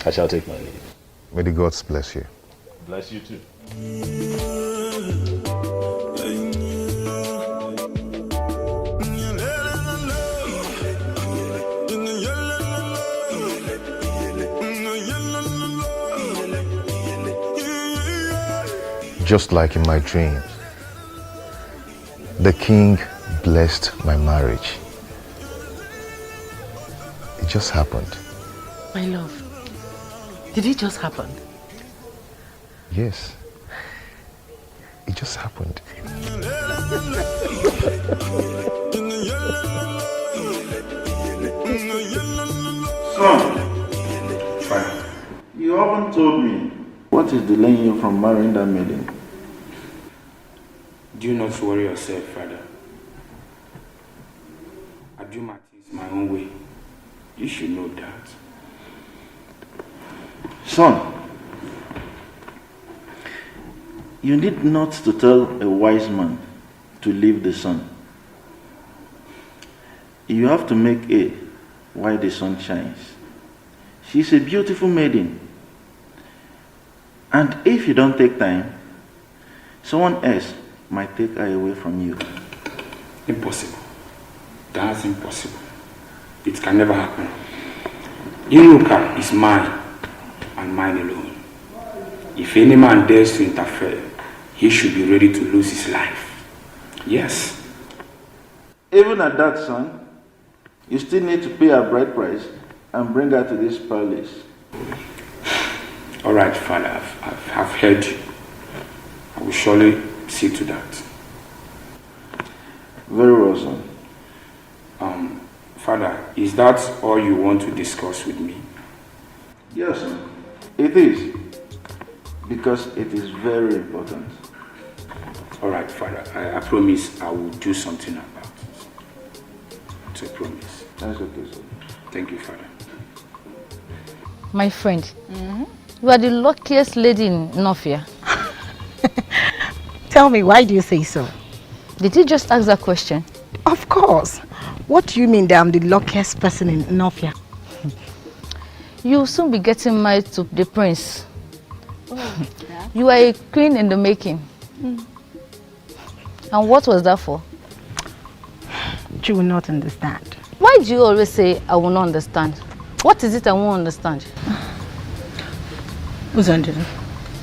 Speaker 6: I shall take my leave.
Speaker 2: May the gods bless you.
Speaker 6: Bless you too.
Speaker 2: Just like in my dreams, the king blessed my marriage. It just happened.
Speaker 5: My love, did it just happen?
Speaker 2: Yes. It just happened.
Speaker 11: Son, you haven't told me what is delaying you from marrying that maiden.
Speaker 22: Do not worry yourself, Father. I do my things my own way. You should know that.
Speaker 11: Son, you need not to tell a wise man to leave the sun. You have to make hay while the sun shines. She's a beautiful maiden. And if you don't take time, someone else might take her away from you.
Speaker 22: Impossible. That's impossible. It can never happen. Inuka is mine and mine alone. If any man dares to interfere, he should be ready to lose his life. Yes.
Speaker 11: Even at that, son, you still need to pay her bride price and bring her to this palace.
Speaker 22: All right, Father, I've heard you. I will surely see to that.
Speaker 11: Very well, son.
Speaker 22: Father, is that all you want to discuss with me?
Speaker 11: Yes, son. It is. Because it is very important.
Speaker 22: All right, Father, I promise I will do something about it. It's a promise.
Speaker 11: That's okay, sir.
Speaker 22: Thank you, Father.
Speaker 23: My friend, you are the luckiest lady in Nofia.
Speaker 24: Tell me, why do you say so?
Speaker 23: Did you just ask that question?
Speaker 24: Of course. What do you mean that I'm the luckiest person in Nofia?
Speaker 23: You'll soon be getting married to the prince. You are a queen in the making. And what was that for?
Speaker 24: You will not understand.
Speaker 23: Why do you always say I will not understand? What is it I won't understand?
Speaker 24: Uzandra,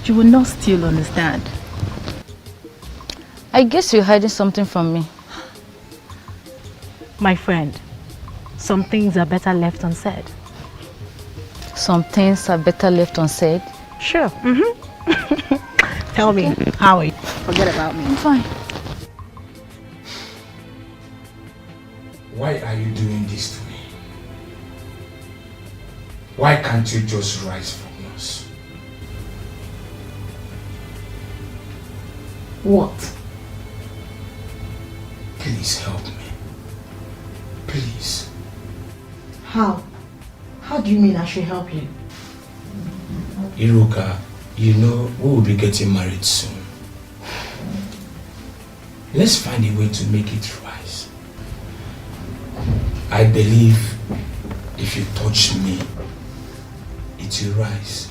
Speaker 24: you will not still understand.
Speaker 23: I guess you're hiding something from me.
Speaker 24: My friend, some things are better left unsaid.
Speaker 23: Some things are better left unsaid?
Speaker 24: Sure. Tell me, how are you? Forget about me.
Speaker 23: I'm fine.
Speaker 22: Why are you doing this to me? Why can't you just rise from us?
Speaker 24: What?
Speaker 22: Please help me. Please.
Speaker 24: How? How do you mean I should help you?
Speaker 22: Iruka, you know we will be getting married soon. Let's find a way to make it rise. I believe if you touch me, it will rise.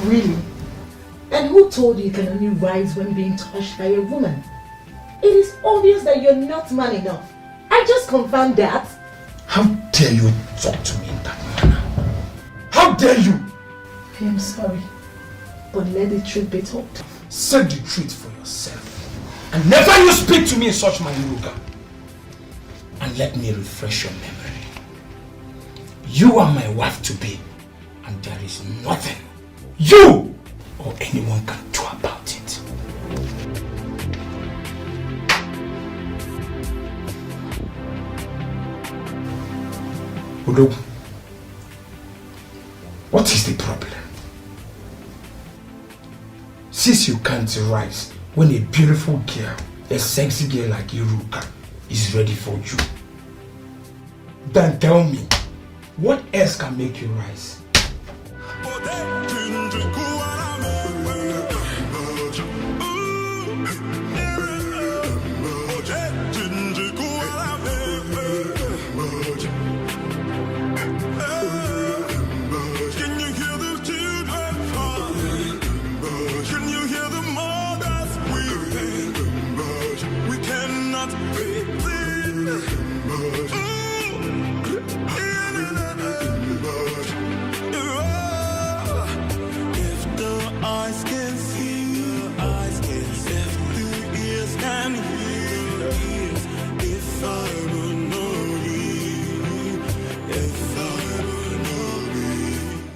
Speaker 24: Really? And who told you can only rise when being touched by a woman? It is obvious that you're not man enough. I just confirmed that.
Speaker 22: How dare you talk to me in that manner? How dare you?
Speaker 24: I am sorry, but let the truth be told.
Speaker 22: Say the truth for yourself. And never you speak to me in such manner, Iruka. And let me refresh your memory. You are my wife to be, and there is nothing you or anyone can do about it. Udo, what is the problem? Since you can't rise when a beautiful girl, a sexy girl like Iruka is ready for you, then tell me, what else can make you rise?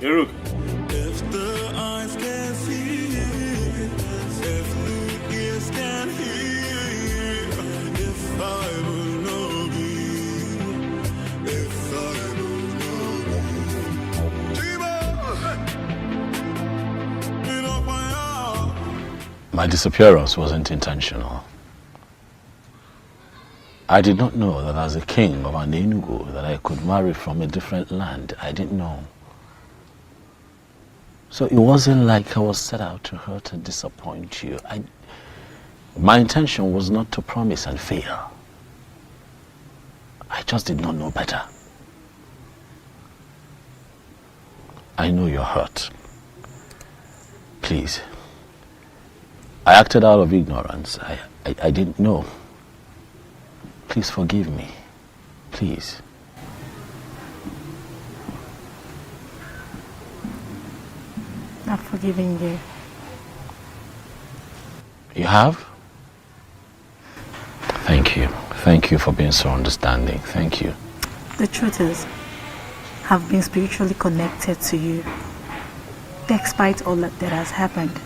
Speaker 10: Eruk.
Speaker 9: If the eyes can see, if the ears can hear, if I will know thee, if I will know thee.
Speaker 6: My disappearance wasn't intentional. I did not know that as a king of an Enugu that I could marry from a different land. I didn't know. So it wasn't like I was set out to hurt and disappoint you. My intention was not to promise and fail. I just did not know better. I know you're hurt. Please. I acted out of ignorance. I didn't know. Please forgive me. Please.
Speaker 24: I've forgiven you.
Speaker 6: You have? Thank you. Thank you for being so understanding. Thank you.
Speaker 24: The truth is, I've been spiritually connected to you. Despite all that has happened,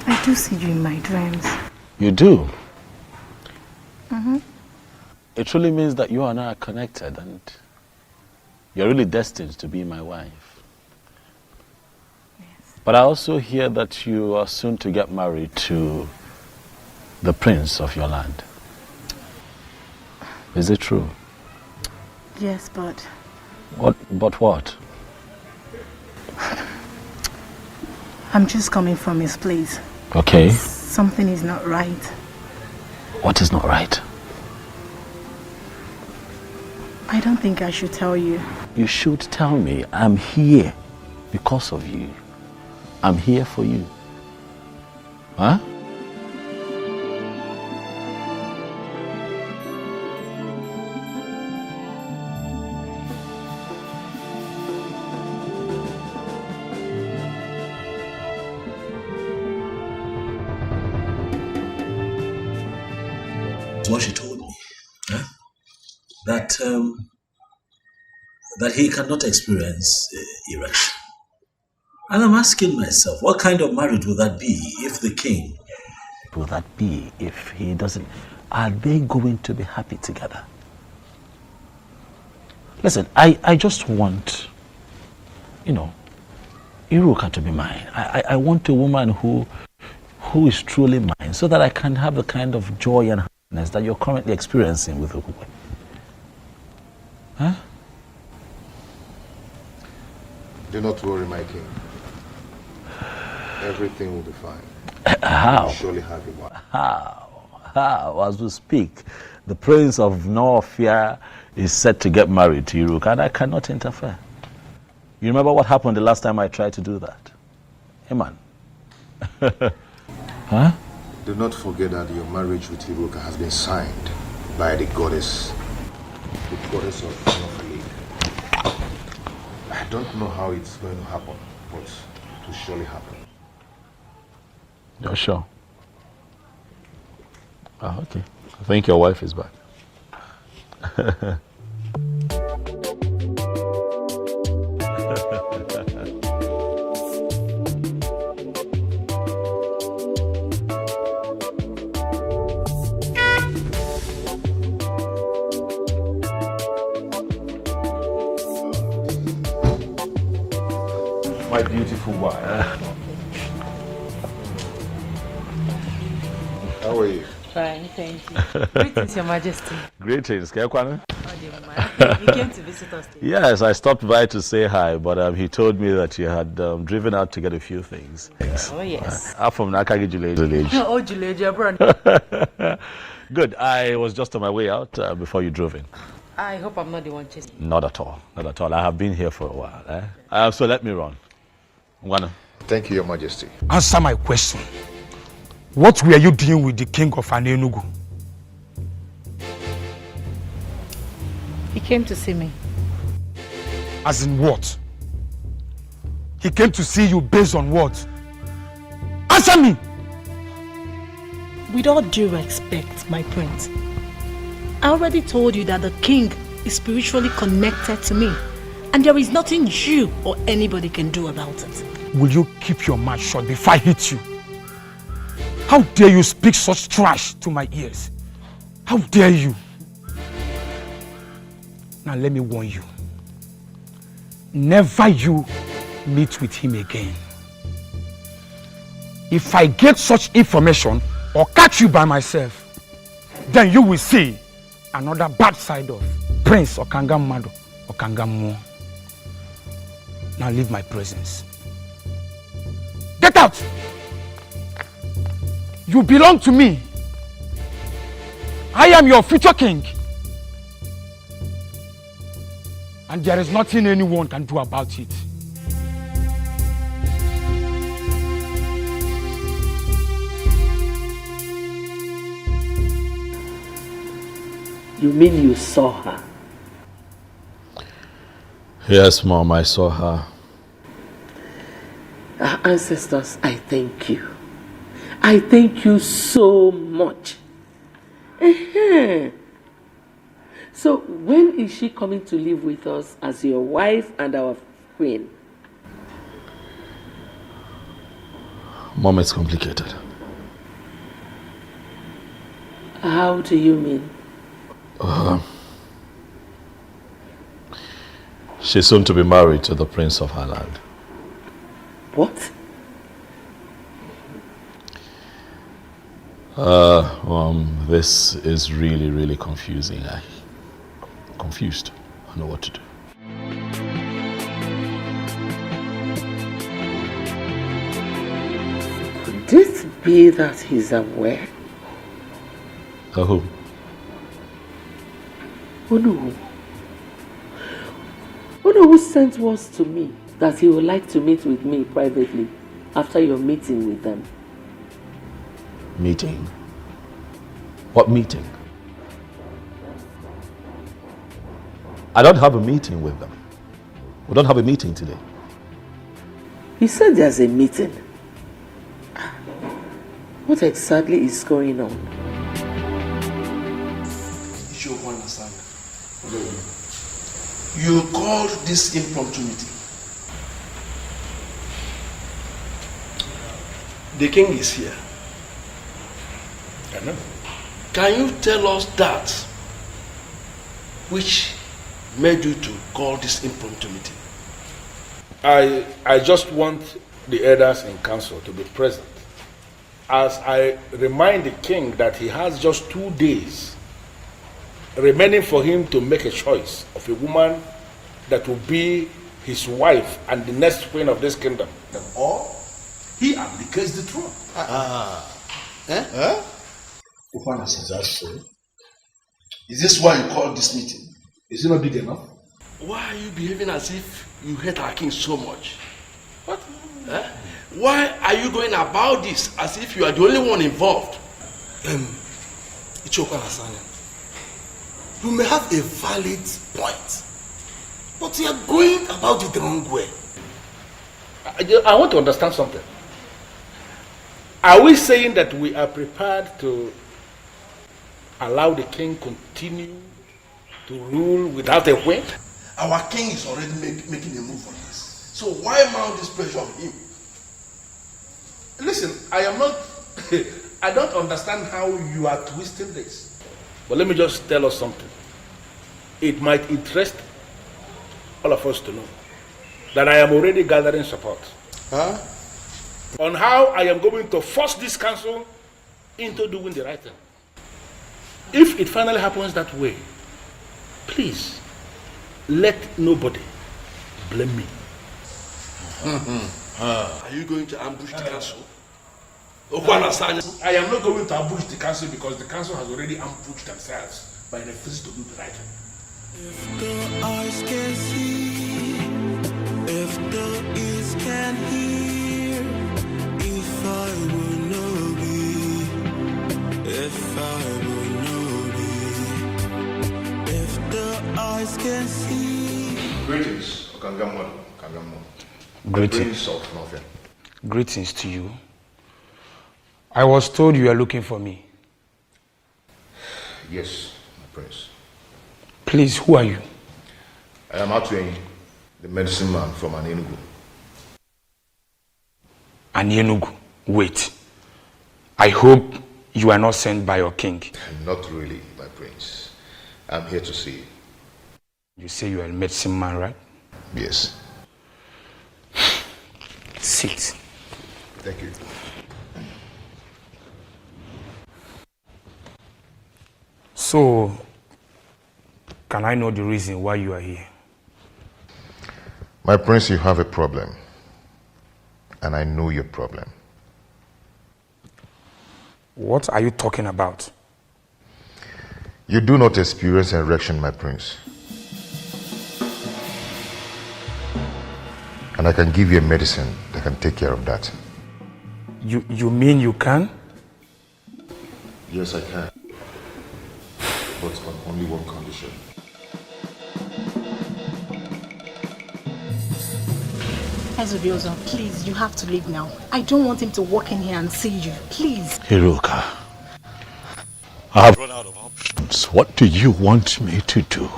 Speaker 24: I do see you in my dreams.
Speaker 6: You do?
Speaker 24: Mm-hmm.
Speaker 6: It truly means that you and I are connected and you're really destined to be my wife. Yes. But I also hear that you are soon to get married to the prince of your land. Is it true?
Speaker 24: Yes, but...
Speaker 6: But what?
Speaker 24: I'm just coming from his place.
Speaker 6: Okay.
Speaker 24: Something is not right.
Speaker 6: What is not right?
Speaker 24: I don't think I should tell you.
Speaker 6: You should tell me. I'm here because of you. I'm here for you. Huh? what she told me. Huh? That he cannot experience erection. And I'm asking myself, what kind of marriage would that be if the king... Will that be if he doesn't... Are they going to be happy together? Listen, I just want, Iruka to be mine. I want a woman who is truly mine, so that I can have the kind of joy and happiness that you're currently experiencing with Ukwe. Huh?
Speaker 16: Do not worry, my king. Everything will be fine.
Speaker 6: How?
Speaker 16: You surely have a wife.
Speaker 6: How? As we speak, the prince of Norfia is set to get married to Iruka, and I cannot interfere. You remember what happened the last time I tried to do that? Hey, man. Huh?
Speaker 16: Do not forget that your marriage with Iruka has been signed by the goddess of Norfolk. I don't know how it's going to happen, but it will surely happen.
Speaker 6: You're sure? Oh, okay. I think your wife is back.
Speaker 16: My beautiful wife. How are you?
Speaker 21: Fine, thank you. Greetings, Your Majesty.
Speaker 6: Greetings, Kekwane.
Speaker 21: You came to visit us today.
Speaker 6: Yes, I stopped by to say hi, but he told me that you had driven out to get a few things.
Speaker 21: Oh, yes.
Speaker 6: I'm from Nakagi Village.
Speaker 21: Oh, Juleja, brother.
Speaker 6: Good. I was just on my way out before you drove in.
Speaker 21: I hope I'm not the one chasing.
Speaker 6: Not at all. Not at all. I have been here for a while. So let me run. Ngwana.
Speaker 16: Thank you, Your Majesty.
Speaker 7: Answer my question. What were you doing with the king of Anenugu?
Speaker 21: He came to see me.
Speaker 7: As in what? He came to see you based on what? Answer me!
Speaker 8: With all due respect, my prince, I already told you that the king is spiritually connected to me, and there is nothing you or anybody can do about it.
Speaker 7: Will you keep your mouth shut before I hit you? How dare you speak such trash to my ears? How dare you? Now let me warn you. Never you meet with him again. If I get such information or catch you by myself, then you will see another bad side of Prince Okangamado Okangamu. Now leave my presence. Get out! You belong to me. I am your future king. And there is nothing anyone can do about it.
Speaker 5: You mean you saw her?
Speaker 6: Yes, Mom, I saw her.
Speaker 5: Our ancestors, I thank you. I thank you so much. So when is she coming to live with us as your wife and our queen?
Speaker 6: Mom, it's complicated.
Speaker 5: How do you mean?
Speaker 6: She's soon to be married to the prince of her land.
Speaker 5: What?
Speaker 6: This is really, really confusing. I'm confused. I don't know what to do.
Speaker 5: Could it be that he's aware?
Speaker 6: Who?
Speaker 5: Unu who sent words to me that he would like to meet with me privately after your meeting with them.
Speaker 6: Meeting? What meeting? I don't have a meeting with them. We don't have a meeting today.
Speaker 5: He said there's a meeting. What exactly is going on?
Speaker 20: You call this impromptu meeting. The king is here.
Speaker 14: I know.
Speaker 20: Can you tell us that which made you to call this impromptu meeting?
Speaker 14: I just want the elders in council to be present as I remind the king that he has just 2 days remaining for him to make a choice of a woman that will be his wife and the next queen of this kingdom.
Speaker 20: Or he abdicates the throne.
Speaker 14: Is that so?
Speaker 20: Is this why you called this meeting?
Speaker 14: Is it not big enough?
Speaker 20: Why are you behaving as if you hate our king so much? What? Why are you going about this as if you are the only one involved?
Speaker 4: You may have a valid point, but you are going about it the wrong way.
Speaker 14: I want to understand something. Are we saying that we are prepared to allow the king continue to rule without a queen?
Speaker 20: Our king is already making a move on this. So why mount this pressure on him?
Speaker 14: Listen, I am not... I don't understand how you are twisting this. But let me just tell us something. It might interest all of us to know that I am already gathering support. On how I am going to force this council into doing the right thing. If it finally happens that way, please, let nobody blame me.
Speaker 20: Are you going to ambush the council?
Speaker 14: I am not going to ambush the council because the council has already ambushed themselves by refusing to do the right thing.
Speaker 9: If the eyes can see, if the ears can hear, if I will know be, if I will know be, if the eyes can see.
Speaker 16: Greetings, Kangamon.
Speaker 12: Greetings. Greetings to you. I was told you are looking for me.
Speaker 16: Yes, my prince.
Speaker 12: Please, who are you?
Speaker 16: I am Atwin, the medicine man from Anenugu.
Speaker 12: Anenugu? Wait. I hope you are not sent by your king.
Speaker 16: Not really, my prince. I'm here to see you.
Speaker 12: You say you are a medicine man, right?
Speaker 16: Yes.
Speaker 12: Sit.
Speaker 16: Thank you.
Speaker 12: So, can I know the reason why you are here?
Speaker 16: My prince, you have a problem. And I know your problem.
Speaker 12: What are you talking about?
Speaker 16: You do not experience erection, my prince. And I can give you a medicine that can take care of that.
Speaker 12: You mean you can?
Speaker 16: Yes, I can. But on only one condition.
Speaker 8: Ezobiozo, please, you have to leave now. I don't want him to walk in here and see you. Please.
Speaker 15: Hiruka, I have run out of options. What do you want me to do?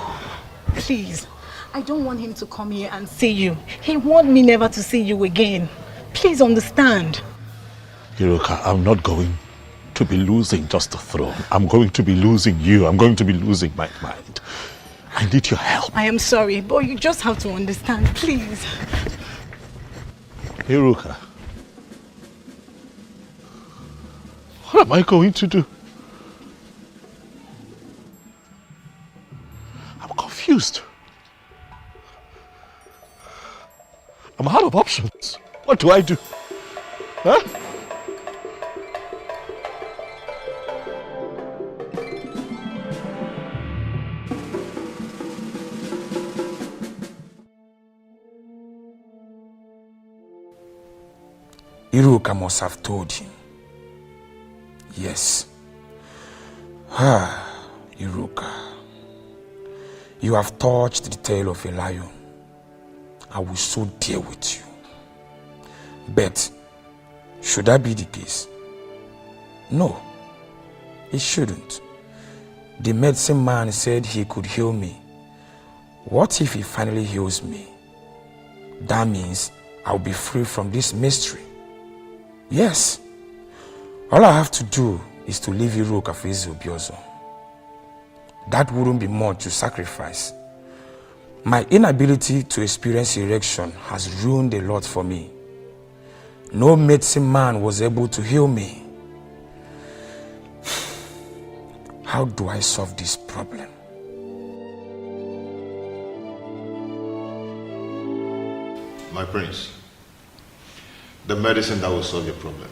Speaker 8: Please. I don't want him to come here and see you. He wants me never to see you again. Please understand.
Speaker 15: Hiruka, I'm not going to be losing just the throne. I'm going to be losing you. I'm going to be losing my mind. I need your help.
Speaker 8: I am sorry, but you just have to understand, please.
Speaker 15: Hiruka, what am I going to do? I'm confused. I'm out of options. What do I do? Huh?
Speaker 12: Iruka must have told him. Yes. Iruka. You have touched the tail of a lion. I will so deal with you. But should that be the case? No, it shouldn't. The medicine man said he could heal me What if he finally heals me? That means I'll be free from this mystery. Yes. All I have to do is to leave Iruka for Obiozo. That wouldn't be much to sacrifice. My inability to experience erection has ruined a lot for me. No medicine man was able to heal me. How do I solve this problem?
Speaker 16: My prince, the medicine that will solve your problem.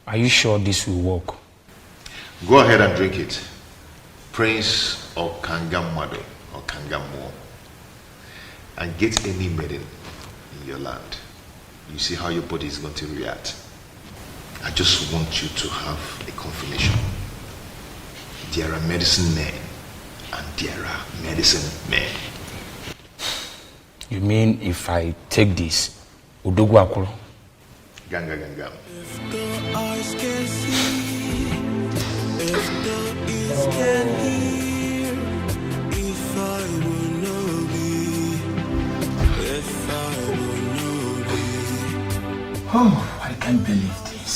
Speaker 12: Are you sure this will work?
Speaker 16: Go ahead and drink it. Prince or Kangamado or Kangamo. And get any maiden in your land. You see how your body is going to react. I just want you to have a confirmation. There are medicine men and there are medicine men.
Speaker 12: You mean if I take this, Udogu Akuro?
Speaker 16: Ganga Ganga.
Speaker 9: If the eyes can see, if the ears can hear, if I will know thee, if I will know thee.
Speaker 12: Oh, I can't believe this.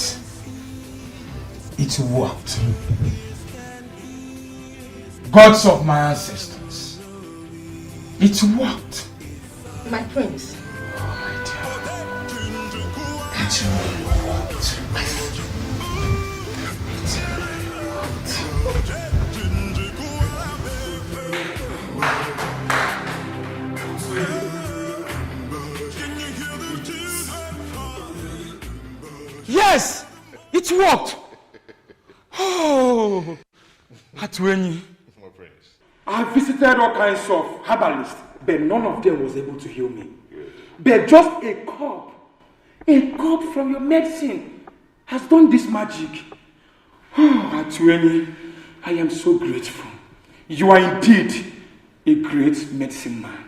Speaker 12: It worked. Gods of my ancestors. It worked.
Speaker 24: My prince.
Speaker 12: It really worked. Yes! It worked! Oh! Atweni.
Speaker 22: I visited all kinds of herbalists, but none of them was able to heal me. But just a cup from your medicine has done this magic. Oh, Atweni, I am so grateful. You are indeed a great medicine man.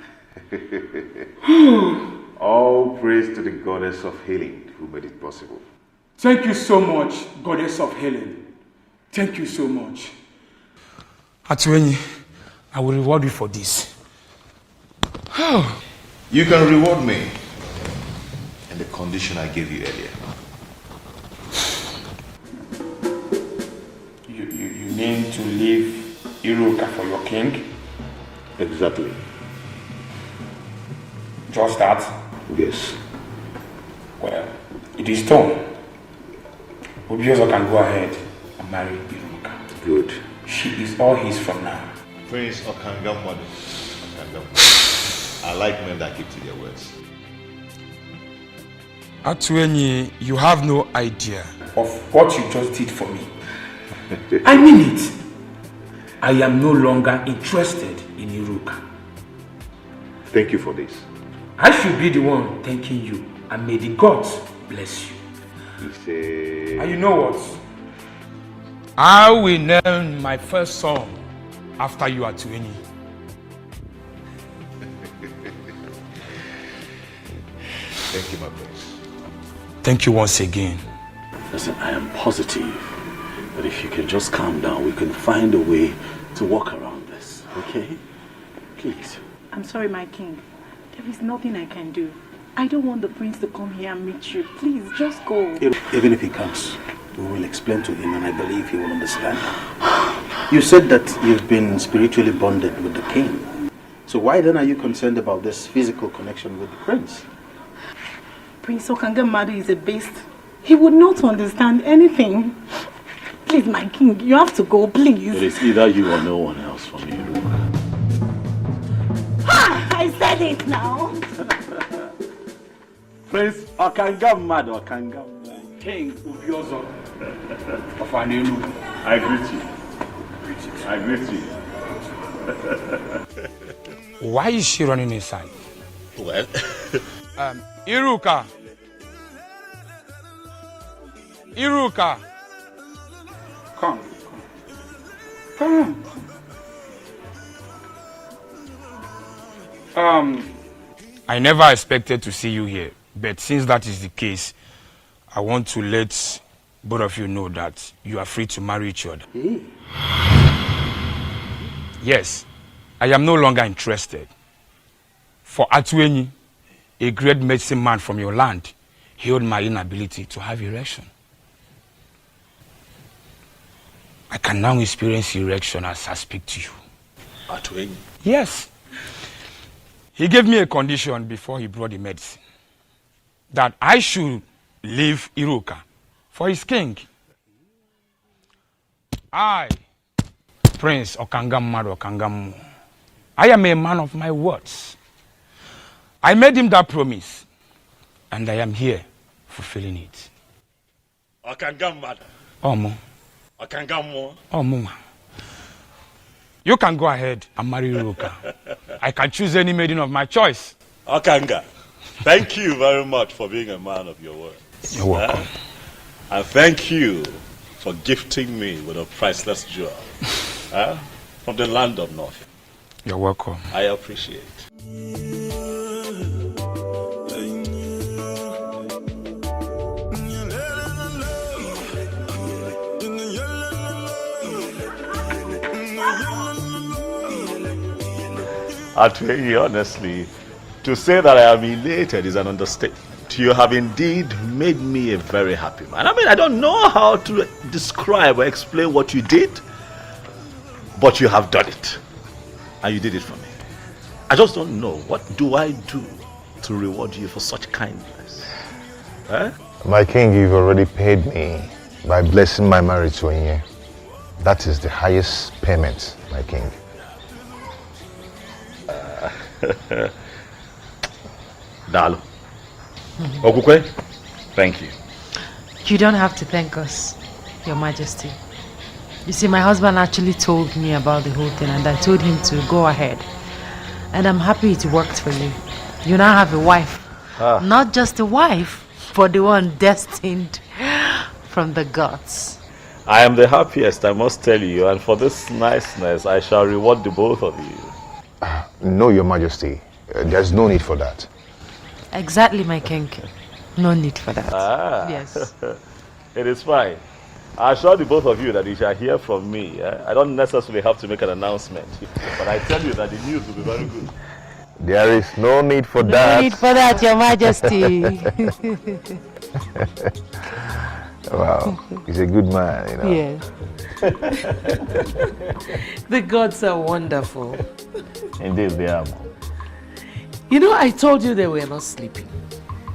Speaker 16: All praise to the goddess of healing who made it possible.
Speaker 22: Thank you so much, goddess of healing. Thank you so much.
Speaker 12: Atweni, I will reward you for this.
Speaker 16: You can reward me in the condition I gave you earlier.
Speaker 22: You mean to leave Iruka for your king?
Speaker 16: Exactly.
Speaker 22: Just that?
Speaker 16: Yes.
Speaker 22: Well, it is done. Obiozo can go ahead and marry Iruka.
Speaker 16: Good.
Speaker 22: She is all his from now.
Speaker 16: Prince Okangamwadu. I like men that keep to their words.
Speaker 12: Atweni, you have no idea
Speaker 22: of what you just did for me. I mean it. I am no longer interested in Iruka.
Speaker 16: Thank you for this.
Speaker 22: I should be the one thanking you, and may the gods bless you. And you know what?
Speaker 12: I will name my first son after you, Atweni.
Speaker 16: Thank you, my prince.
Speaker 12: Thank you once again.
Speaker 10: Listen, I am positive that if you can just calm down, we can find a way to walk around this, okay? Please.
Speaker 3: I'm sorry, my king. There is nothing I can do. I don't want the prince to come here and meet you. Please, just go.
Speaker 10: Even if he comes, we will explain to him and I believe he will understand. You said that you've been spiritually bonded with the king. So why then are you concerned about this physical connection with the prince?
Speaker 3: Prince Okangamadu is a beast. He would not understand anything. Please, my king, you have to go, please.
Speaker 10: It is either you or no one else for me.
Speaker 3: I said it now.
Speaker 22: Prince Okangamadu Okangamadu, King Obiozo of Anelu.
Speaker 10: I greet you. I greet you.
Speaker 12: Why is she running inside?
Speaker 10: Well,
Speaker 12: Iruka. Iruka.
Speaker 22: Come.
Speaker 12: I never expected to see you here, but since that is the case, I want to let both of you know that you are free to marry each other.
Speaker 10: Hey.
Speaker 12: Yes, I am no longer interested. For Atueni, a great medicine man from your land, healed my inability to have erection. I can now experience erection as I speak to you.
Speaker 15: Atueni?
Speaker 12: Yes. He gave me a condition before he brought the medicine. That I should leave Iruka for his king. I, Prince Okangam Okangamu, I am a man of my words. I made him that promise, and I am here fulfilling it.
Speaker 15: Okangam.
Speaker 12: Omo.
Speaker 15: Okangam.
Speaker 12: Omo. You can go ahead and marry Iruka. I can choose any maiden of my choice.
Speaker 15: Okanga, thank you very much for being a man of your word.
Speaker 12: You're welcome.
Speaker 15: And thank you for gifting me with a priceless jewel from the land of North.
Speaker 12: You're welcome.
Speaker 15: I appreciate. Atueni, honestly, to say that I am elated is an understatement. You have indeed made me a very happy man. I mean, I don't know how to describe or explain what you did, but you have done it. And you did it for me. I just don't know, what do I do to reward you for such kindness?
Speaker 2: My king, you've already paid me by blessing my marriage to Onye. That is the highest payment, my king.
Speaker 15: Dalo. Okukwe, thank you.
Speaker 21: You don't have to thank us, Your Majesty. You see, my husband actually told me about the whole thing, and I told him to go ahead. And I'm happy it worked for you. You now have a wife. Not just a wife, but the one destined from the gods.
Speaker 15: I am the happiest, I must tell you, and for this niceness, I shall reward the both of you.
Speaker 2: No, Your Majesty. There's no need for that.
Speaker 21: Exactly, my king. No need for that.
Speaker 15: Yes. It is fine. I assure the both of you that you shall hear from me. I don't necessarily have to make an announcement, but I tell you that the news will be very good.
Speaker 2: There is no need for that.
Speaker 21: No need for that, Your Majesty.
Speaker 2: Wow, he's a good man, you know.
Speaker 21: Yes. The gods are wonderful.
Speaker 15: Indeed, they are.
Speaker 5: You know, I told you they were not sleeping.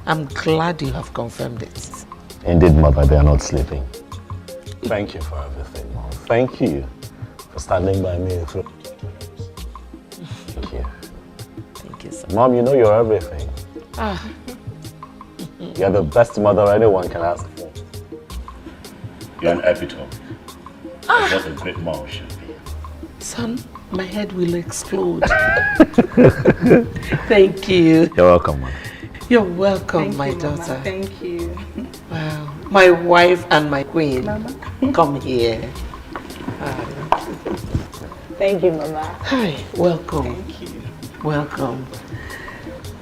Speaker 5: I'm glad you have confirmed it.
Speaker 15: Indeed, Mother, they are not sleeping. Thank you for everything, Mom. Thank you for standing by me through. Thank you.
Speaker 5: Thank you, sir.
Speaker 15: Mom, you know you're everything. You're the best mother anyone can ask for. You're an epitome. What a great mom should be.
Speaker 5: Son, my head will explode. Thank you.
Speaker 15: You're welcome, Mom.
Speaker 5: You're welcome,
Speaker 3: Thank
Speaker 5: my
Speaker 3: you,
Speaker 5: daughter.
Speaker 3: Mama. Thank you.
Speaker 5: Wow. My wife and my queen.
Speaker 3: Mama.
Speaker 5: Come here.
Speaker 3: Thank you, Mama.
Speaker 5: Hi, welcome.
Speaker 3: Thank you.
Speaker 5: Welcome.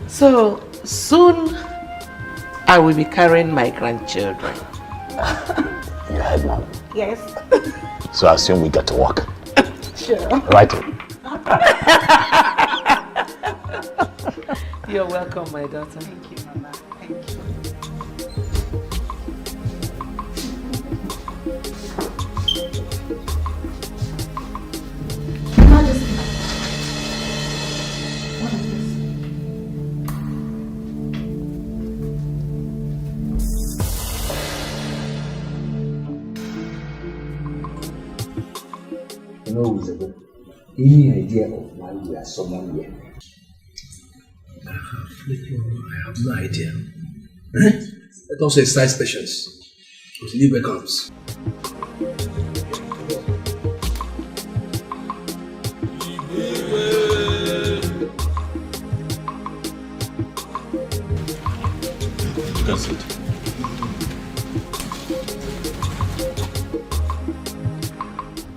Speaker 5: So, soon I will be carrying my grandchildren.
Speaker 15: You heard, Mom.
Speaker 3: Yes.
Speaker 15: So I assume we get to work.
Speaker 3: Sure.
Speaker 15: Right.
Speaker 5: You're welcome, my daughter.
Speaker 3: Thank you, Mama. Thank you.
Speaker 13: No, Isabel. Any idea of why we are summoned here?
Speaker 20: I have no idea. Let us exercise patience until Libre comes.
Speaker 15: You can sit.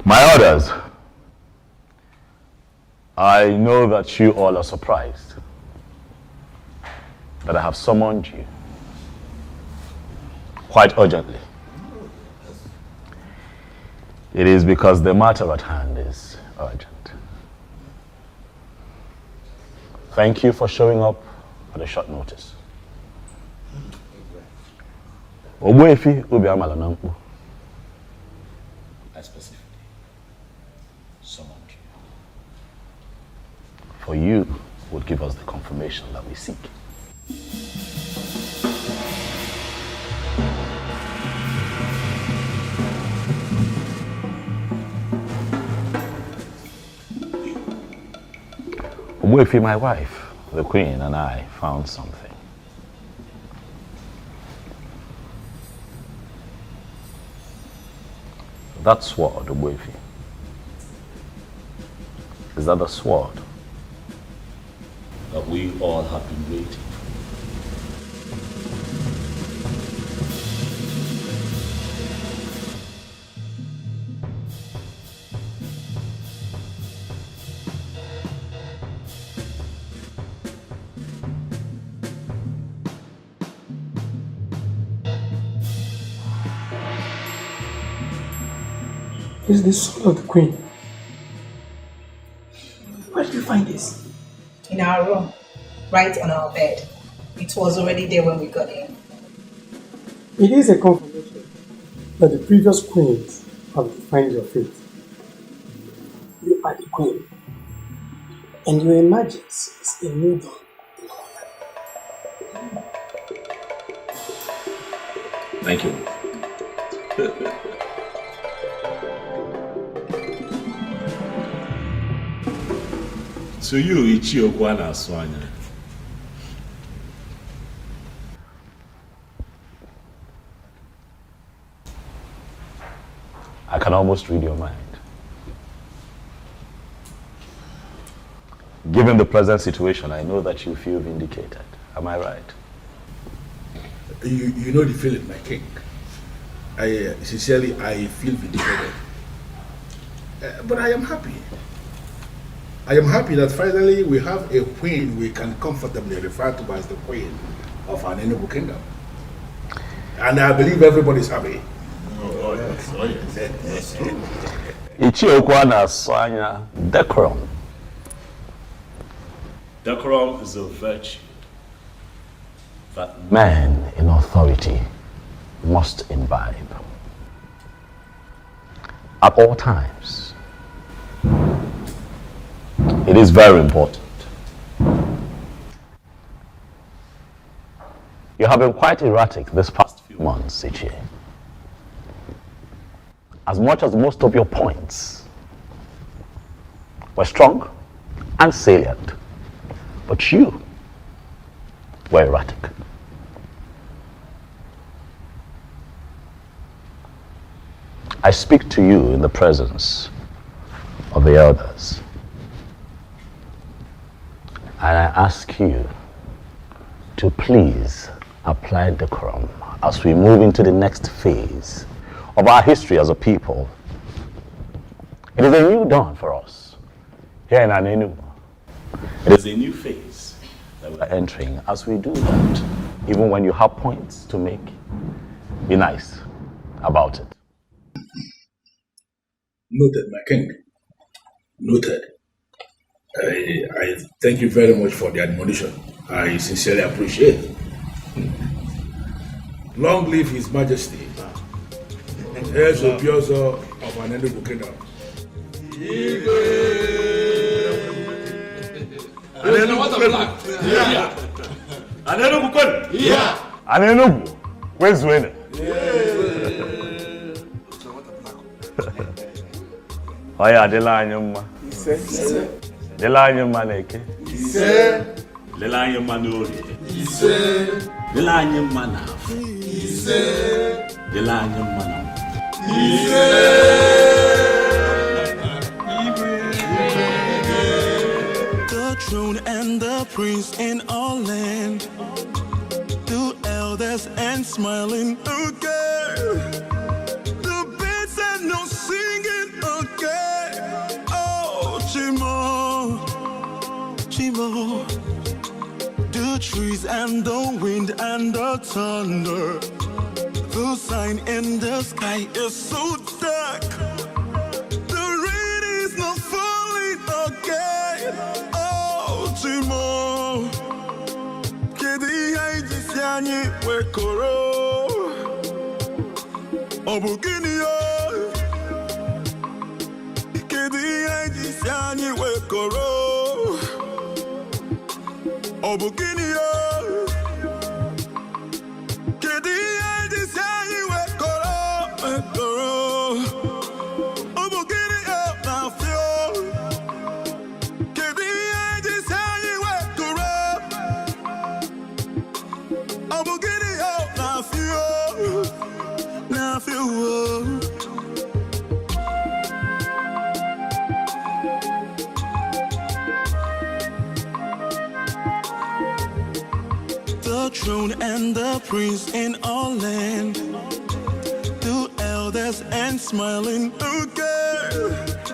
Speaker 15: My orders. I know that you all are surprised that I have summoned you quite urgently. It is because the matter at hand is urgent.
Speaker 6: Thank you for showing up at a short notice. Ogbuefi Obi Amala na Nkpu.
Speaker 15: I specifically summoned you.
Speaker 6: For you would give us the confirmation that we seek. Ogbuefi, my wife, the Queen, and I found something. That sword, Ogbuefi, is that the sword
Speaker 15: That we all have been waiting.
Speaker 1: It's the soul of the Queen.
Speaker 17: Where did you find this?
Speaker 18: In our room, right on our bed. It was already there when we got in.
Speaker 1: It is a confirmation that the previous queens have defined your fate. You are the Queen, and your emergence is a new dawn.
Speaker 15: Thank you. To you, Ichiokwa na Swanya.
Speaker 6: I can almost read your mind. Given the present situation, I know that you feel vindicated. Am I right?
Speaker 14: You know the feeling, my king. I sincerely feel vindicated. But I am happy. I am happy that finally we have a queen we can comfortably refer to as the queen of an Enugu kingdom. And I believe everybody's happy.
Speaker 15: Oh, yes. Oh, yes.
Speaker 6: Ichiokwa na Swanya, decorum.
Speaker 15: Decorum is a virtue that
Speaker 6: Man in authority must imbibe. At all times. It is very important. You have been quite erratic this past few months, Ichie. As much as most of your points were strong and salient, but you were erratic. I speak to you in the presence of the elders. And I ask you to please apply decorum as we move into the next phase of our history as a people. It is a new dawn for us here in Anenu. It is a new phase that we are entering. As we do that, even when you have points to make, be nice about it.
Speaker 14: Noted, my king. Noted. I thank you very much for the admonition. I sincerely appreciate it. Long live His Majesty, heirs of Biozo of an Enugu kingdom.
Speaker 6: Anenugu, where's winning? Oya adela anyuma. Dela anyuma neke.
Speaker 15: Lela anyuma n'ori. Lela anyuma n'afọ. Lela anyuma
Speaker 9: The throne and the prince in all land, two elders and smiling again. The birds and no singing again. Oh, Chimo, Chimo. The trees and the wind and the thunder. The sign in the sky is so dark. The rain is not falling again. Oh, Chimo. Imo Kedi haijisi anyị wekoro Obugini yo Kedi haijisi anyị wekoro Obugini yo Kedi haijisi anyị wekoro Obugini yo na fio The throne and the prince in our land, 2 elders and smiling again.